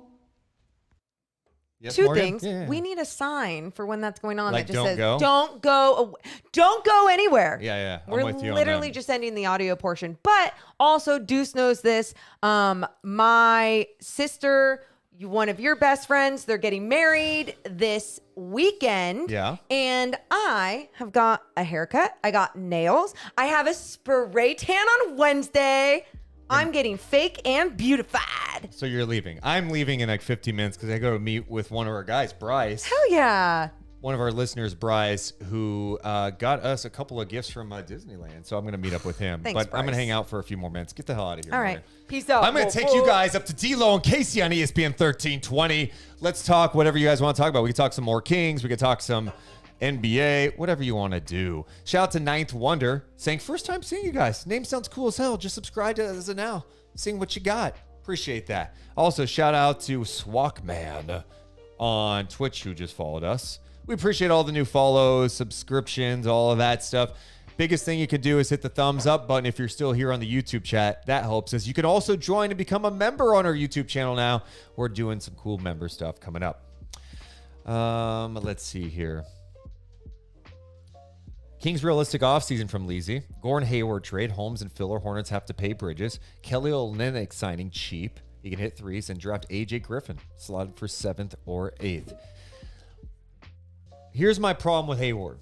Yes, Two Morgan? things. Yeah. We need a sign for when that's going on Like, that just don't says, go? don't go anywhere. Yeah. I'm We're with you on literally that. just ending the audio portion. But also, Deuce knows this. My sister, one of your best friends, they're getting married this weekend. Yeah. And I have got a haircut. I got nails. I have a spray tan on Wednesday. I'm getting fake and beautified. So you're leaving. I'm leaving in like 15 minutes because I go to meet with one of our guys, Bryce. Hell yeah. One of our listeners, Bryce, who got us a couple of gifts from Disneyland. So I'm going to meet up with him. Thanks, but I'm going Bryce. to hang out for a few more minutes. Get the hell out of here. All Morgan. right. Peace out. I'm going to take you guys up to D-Lo and Casey on ESPN 1320. Let's talk whatever you guys want to talk about. We can talk some more Kings. We can talk some NBA, whatever you want to do. Shout out to Ninth Wonder saying, first time seeing you guys. Name sounds cool as hell. Just subscribe to us now. Sing what you got. Appreciate that. Also, shout out to Swakman on Twitch who just followed us. We appreciate all the new follows, subscriptions, all of that stuff. Biggest thing you can do is hit the thumbs up button if you're still here on the YouTube chat. That helps us. You can also join and become a member on our YouTube channel now. We're doing some cool member stuff coming up. Let's see here. Kings realistic offseason from Leezy. Gordon Hayward trade. Holmes and Filler. Hornets have to pay Bridges. Kelly Olynyk signing cheap. He can hit threes and draft AJ Griffin. Slotted for 7th or 8th. Here's my problem with Hayward.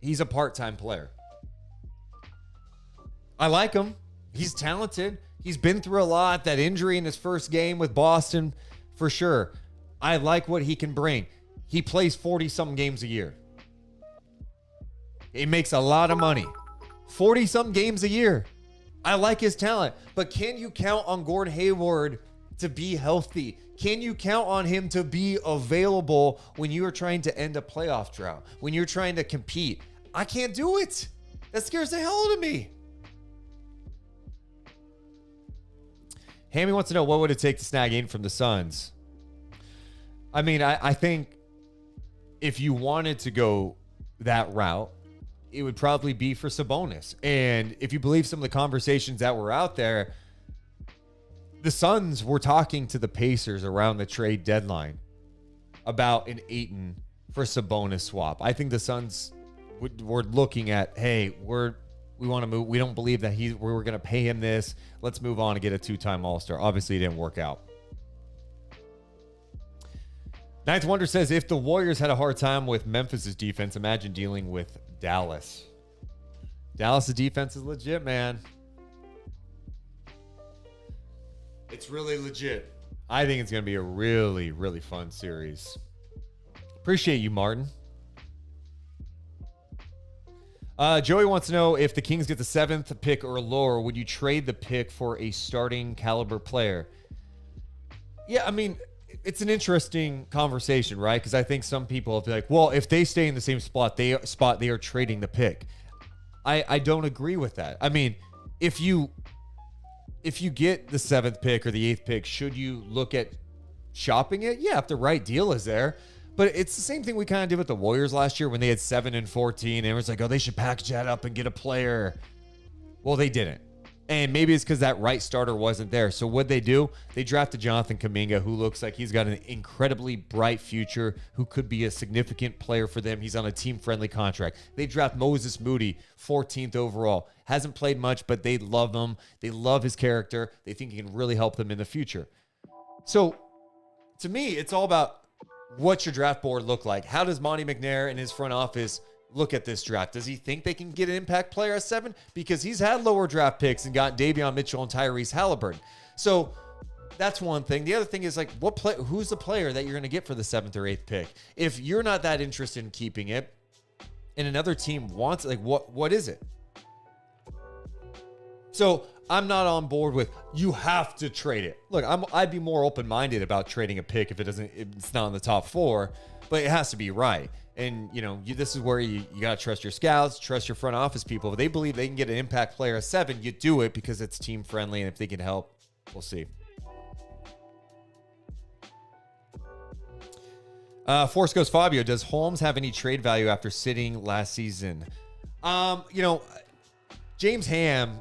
He's a part-time player. I like him. He's talented. He's been through a lot. That injury in his first game with Boston, for sure. I like what he can bring. He plays 40-something games a year. He makes a lot of money. 40-something games a year. I like his talent. But can you count on Gordon Hayward to be healthy? Can you count on him to be available when you are trying to end a playoff drought? When you're trying to compete? I can't do it. That scares the hell out of me. Hammy wants to know, what would it take to snag Ayton from the Suns? I mean, I think if you wanted to go that route, it would probably be for Sabonis. And if you believe some of the conversations that were out there, the Suns were talking to the Pacers around the trade deadline about an Ayton for Sabonis swap. I think the Suns were looking at, hey, we want to move. We don't believe that we're going to pay him this. Let's move on and get a 2-time All-Star. Obviously, it didn't work out. Ninth Wonder says, if the Warriors had a hard time with Memphis's defense, imagine dealing with Dallas. Dallas' defense is legit, man. It's really legit. I think it's going to be a really, really fun series. Appreciate you, Martin. Joey wants to know, if the Kings get the 7th pick or lower, would you trade the pick for a starting caliber player? Yeah, I mean, it's an interesting conversation, right? Because I think some people will be like, well, if they stay in the same spot, they are trading the pick. I don't agree with that. I mean, if you get the 7th pick or the 8th pick, should you look at shopping it? Yeah, if the right deal is there. But it's the same thing we kind of did with the Warriors last year when they had 7 and 14. And it was like, oh, they should package that up and get a player. Well, they didn't. And maybe it's because that right starter wasn't there. So what'd they do? They drafted Jonathan Kuminga, who looks like he's got an incredibly bright future, who could be a significant player for them. He's on a team-friendly contract. They draft Moses Moody, 14th overall. Hasn't played much, but they love him. They love his character. They think he can really help them in the future. So to me, it's all about, what's your draft board look like? How does Monte McNair and his front office look at this draft? Does he think they can get an impact player at 7? Because he's had lower draft picks and got Davion Mitchell and Tyrese Halliburton. So that's one thing. The other thing is, like, who's the player that you're going to get for the 7th or 8th pick? If you're not that interested in keeping it and another team wants it, like, what is it? So I'm not on board with, you have to trade it. Look, I'd be more open-minded about trading a pick if it's not in the top 4, but it has to be right. And, this is where you got to trust your scouts, trust your front office people. If they believe they can get an impact player at 7, you do it because it's team friendly. And if they can help, we'll see. Force Goes Fabio, does Holmes have any trade value after sitting last season? James Ham,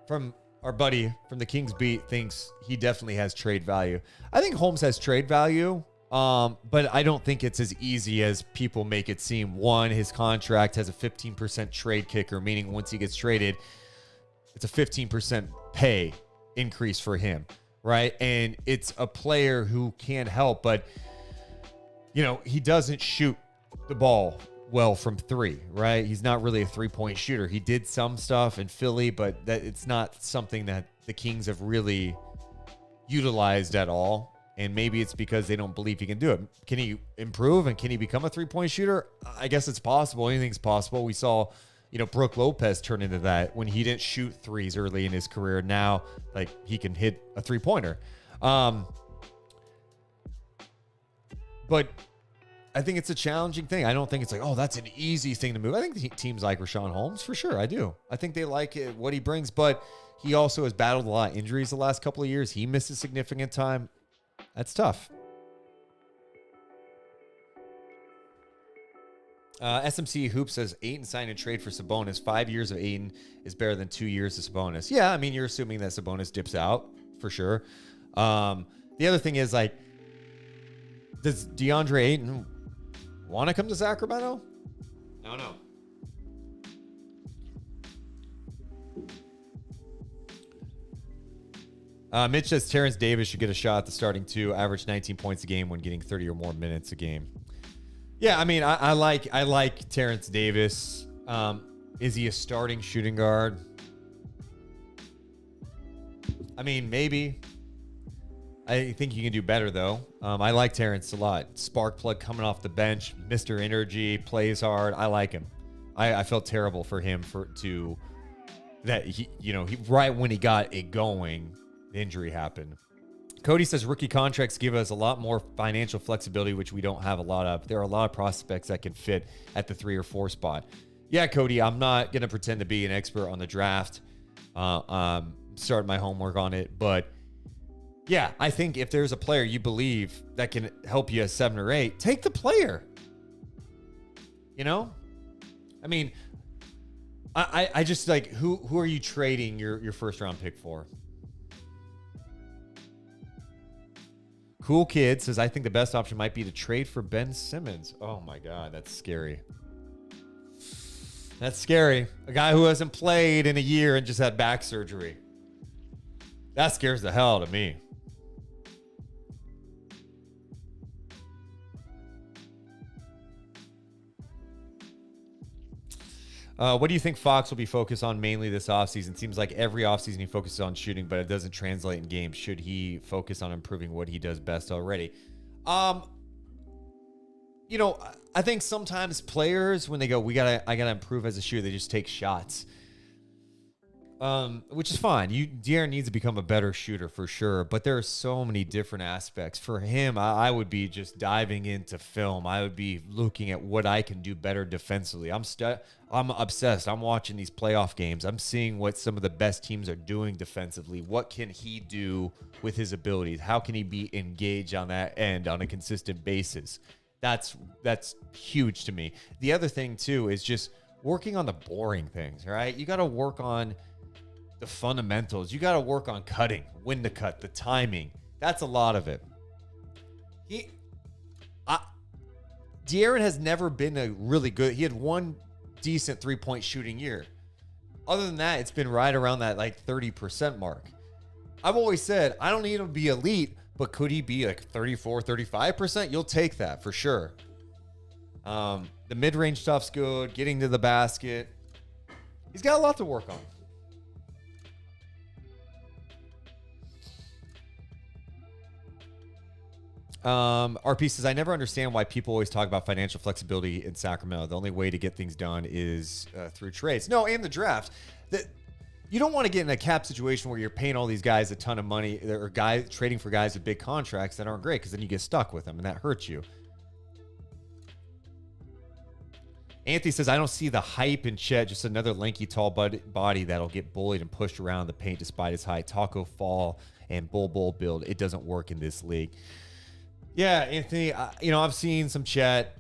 from our buddy from the Kings beat, thinks he definitely has trade value. I think Holmes has trade value. But I don't think it's as easy as people make it seem. One, his contract has a 15% trade kicker, meaning once he gets traded, it's a 15% pay increase for him, right? And it's a player who can't help, but, he doesn't shoot the ball well from 3, right? He's not really a 3-point shooter. He did some stuff in Philly, but it's not something that the Kings have really utilized at all. And maybe it's because they don't believe he can do it. Can he improve and can he become a 3-point shooter? I guess it's possible. Anything's possible. We saw, Brook Lopez turn into that when he didn't shoot threes early in his career. Now, like, he can hit a 3-pointer. But I think it's a challenging thing. I don't think it's like, oh, that's an easy thing to move. I think teams like Rashawn Holmes, for sure. I do. I think they like it, what he brings, but he also has battled a lot of injuries the last couple of years. He missed a significant time. That's tough. SMC Hoop says Ayton signed a trade for Sabonis. 5 years of Ayton is better than 2 years of Sabonis. Yeah, I mean, you're assuming that Sabonis dips out for sure. The other thing is, like, does DeAndre Ayton want to come to Sacramento? I don't know. Mitch says Terrence Davis should get a shot at the starting 2, average 19 points a game when getting 30 or more minutes a game. Yeah, I mean, I like Terrence Davis. Is he a starting shooting guard? I mean, maybe. I think you can do better, though. I like Terrence a lot. Spark plug coming off the bench, Mr. Energy, plays hard. I like him. I felt terrible for him right when he got it going, the injury happened. Cody says rookie contracts give us a lot more financial flexibility, which we don't have a lot of. There are a lot of prospects that can fit at the 3 or 4 spot. Yeah, Cody, I'm not going to pretend to be an expert on the draft. Starting my homework on it, but Yeah, I think if there's a player you believe that can help you at 7 or 8, take the player. You know? I mean, I just like, who are you trading your first round pick for? Cool Kid says, I think the best option might be to trade for Ben Simmons. Oh my God, that's scary. That's scary. A guy who hasn't played in a year and just had back surgery. That scares the hell out of me. What do you think Fox will be focused on mainly this offseason? Seems like every offseason he focuses on shooting, but it doesn't translate in games. Should he focus on improving what he does best already? You know, I think sometimes players, when they go, I gotta improve as a shooter, they just take shots. Which is fine. De'Aaron needs to become a better shooter for sure, but there are so many different aspects. For him, I would be just diving into film. I would be looking at what I can do better defensively. I'm obsessed. I'm watching these playoff games. I'm seeing what some of the best teams are doing defensively. What can he do with his abilities? How can he be engaged on that end on a consistent basis? That's huge to me. The other thing too is just working on the boring things, right? You got to work on the fundamentals. You got to work on cutting, when to cut, the timing. That's a lot of it. De'Aaron has never been a really good. He had one decent 3-point shooting year. Other than that, it's been right around that like 30% mark. I've always said, I don't need him to be elite, but could he be like 34, 35%? You'll take that for sure. The mid-range stuff's good. Getting to the basket. He's got a lot to work on. RP says, I never understand why people always talk about financial flexibility in Sacramento. The only way to get things done is through trades. No, and the draft. You don't want to get in a cap situation where you're paying all these guys a ton of money, or guys trading for guys with big contracts that aren't great, because then you get stuck with them and that hurts you. Anthony says, I don't see the hype in Chet, just another lanky, tall body that'll get bullied and pushed around the paint despite his height. Taco fall and bull build. It doesn't work in this league. Yeah, Anthony, I've seen some Chet.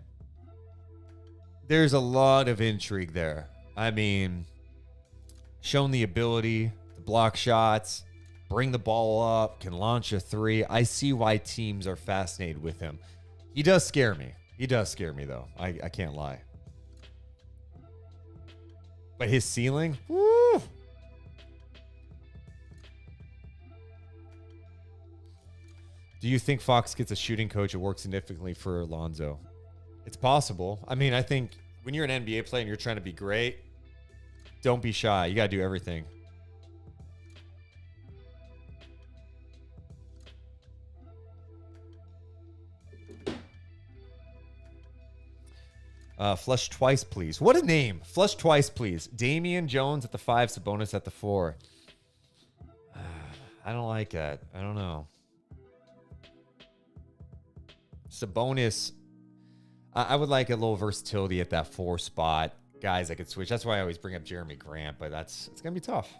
There's a lot of intrigue there. I mean, shown the ability to block shots, bring the ball up, can launch a 3. I see why teams are fascinated with him. He does scare me. He does scare me, though. I can't lie. But his ceiling, woo! Do you think Fox gets a shooting coach that works significantly for Alonzo? It's possible. I mean, I think when you're an NBA player and you're trying to be great, don't be shy. You got to do everything. Flush twice, please. What a name. Flush twice, please. Damian Jones at the 5, Sabonis at the 4. I don't like that. I don't know. Sabonis, I would like a little versatility at that 4 spot. Guys that could switch. That's why I always bring up Jeremy Grant, but it's going to be tough.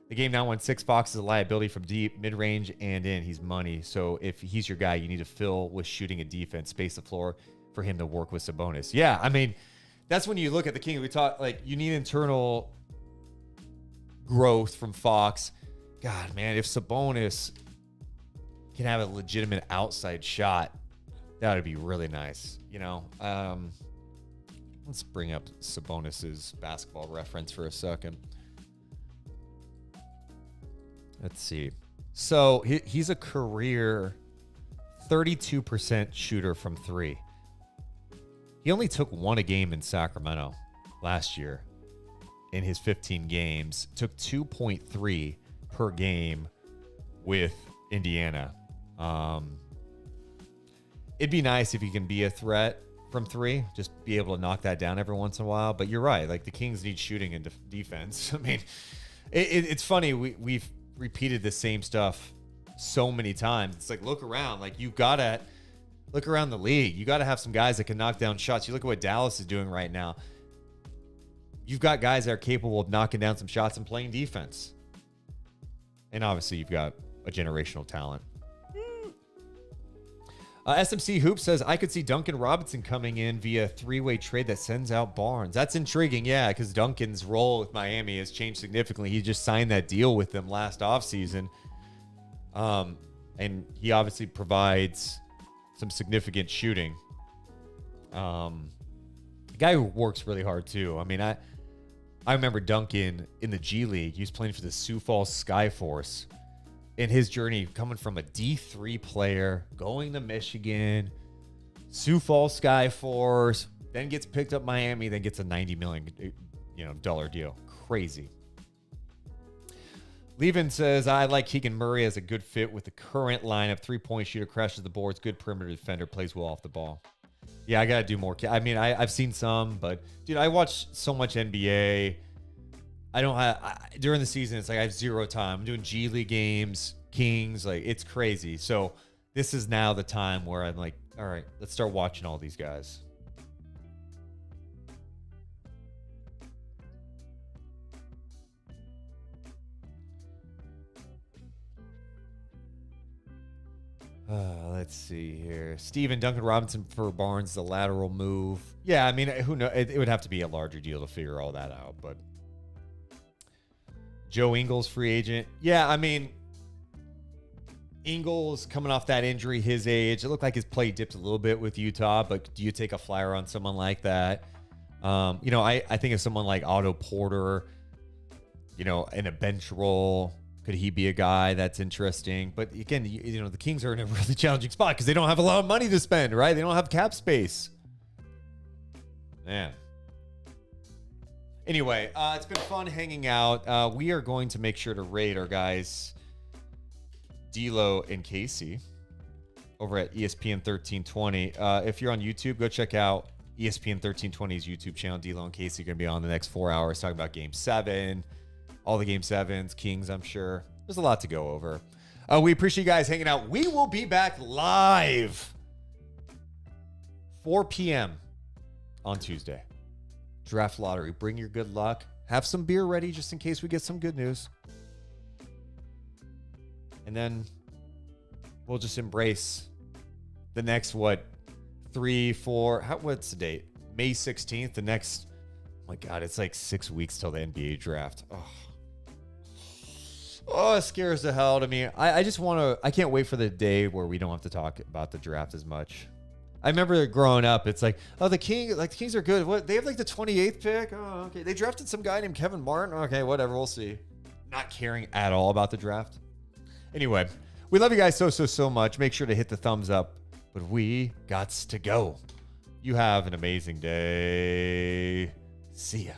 The game now won 6. Fox is a liability from deep, mid-range, and in. He's money. So if he's your guy, you need to fill with shooting and defense, space the floor for him to work with Sabonis. Yeah, I mean, that's when you look at the Kings. We talk, like, you need internal growth from Fox. God, man, if Sabonis can have a legitimate outside shot, that would be really nice. Let's bring up Sabonis's basketball reference for a second. Let's see. So he's a career 32% shooter from 3. He only took 1 a game in Sacramento last year in his 15 games. Took 2.3 per game with Indiana. It'd be nice if he can be a threat from 3, just be able to knock that down every once in a while. But you're right. Like, the Kings need shooting and defense. I mean, it's funny. We've repeated the same stuff so many times. It's like, look around. Like, you got to look around the league. You got to have some guys that can knock down shots. You look at what Dallas is doing right now. You've got guys that are capable of knocking down some shots and playing defense. And obviously, you've got a generational talent. SMC Hoop says, I could see Duncan Robinson coming in via three-way trade that sends out Barnes. That's intriguing, yeah, because Duncan's role with Miami has changed significantly. He just signed that deal with them last offseason. And he obviously provides some significant shooting. A guy who works really hard, too. I mean, I remember Duncan in the G League. He was playing for the Sioux Falls Skyforce. In his journey, coming from a D3 player, going to Michigan, Sioux Falls Skyforce, then gets picked up Miami, then gets a $90 million dollar deal. Crazy. Levin says, I like Keegan Murray as a good fit with the current lineup. 3-point shooter, crashes the boards, good perimeter defender, plays well off the ball. Yeah, I got to do more. I mean, I've seen some, but, dude, I watch so much NBA. I don't have during the season. It's like I have zero time. I'm doing G League games, Kings, like it's crazy. So this is now the time where I'm like, all right, let's start watching all these guys. Let's see here. Steven, Duncan Robinson for Barnes, the lateral move. Yeah, I mean, who knows? It would have to be a larger deal to figure all that out, but. Joe Ingles, free agent. Yeah, I mean, Ingles coming off that injury, his age. It looked like his play dipped a little bit with Utah, but do you take a flyer on someone like that? I think of someone like Otto Porter, in a bench role. Could he be a guy that's interesting? But again, the Kings are in a really challenging spot because they don't have a lot of money to spend, right? They don't have cap space. Man. Anyway, it's been fun hanging out. We are going to make sure to rate our guys, D'Lo and Casey, over at ESPN 1320. If you're on YouTube, go check out ESPN 1320's YouTube channel. D'Lo and Casey are going to be on the next 4 hours talking about Game 7, all the Game 7s, Kings, I'm sure. There's a lot to go over. We appreciate you guys hanging out. We will be back live 4 p.m. on Tuesday. Draft lottery. Bring your good luck. Have some beer ready just in case we get some good news. And then we'll just embrace the next, 3, 4, what's the date? May 16th. The next, oh my God, it's like 6 weeks till the NBA draft. Oh, it scares the hell out of me. I can't wait for the day where we don't have to talk about the draft as much. I remember growing up, it's like, the Kings are good. What? They have the 28th pick? Oh, okay. They drafted some guy named Kevin Martin? Okay, whatever. We'll see. Not caring at all about the draft. Anyway, we love you guys so much. Make sure to hit the thumbs up. But we gots to go. You have an amazing day. See ya.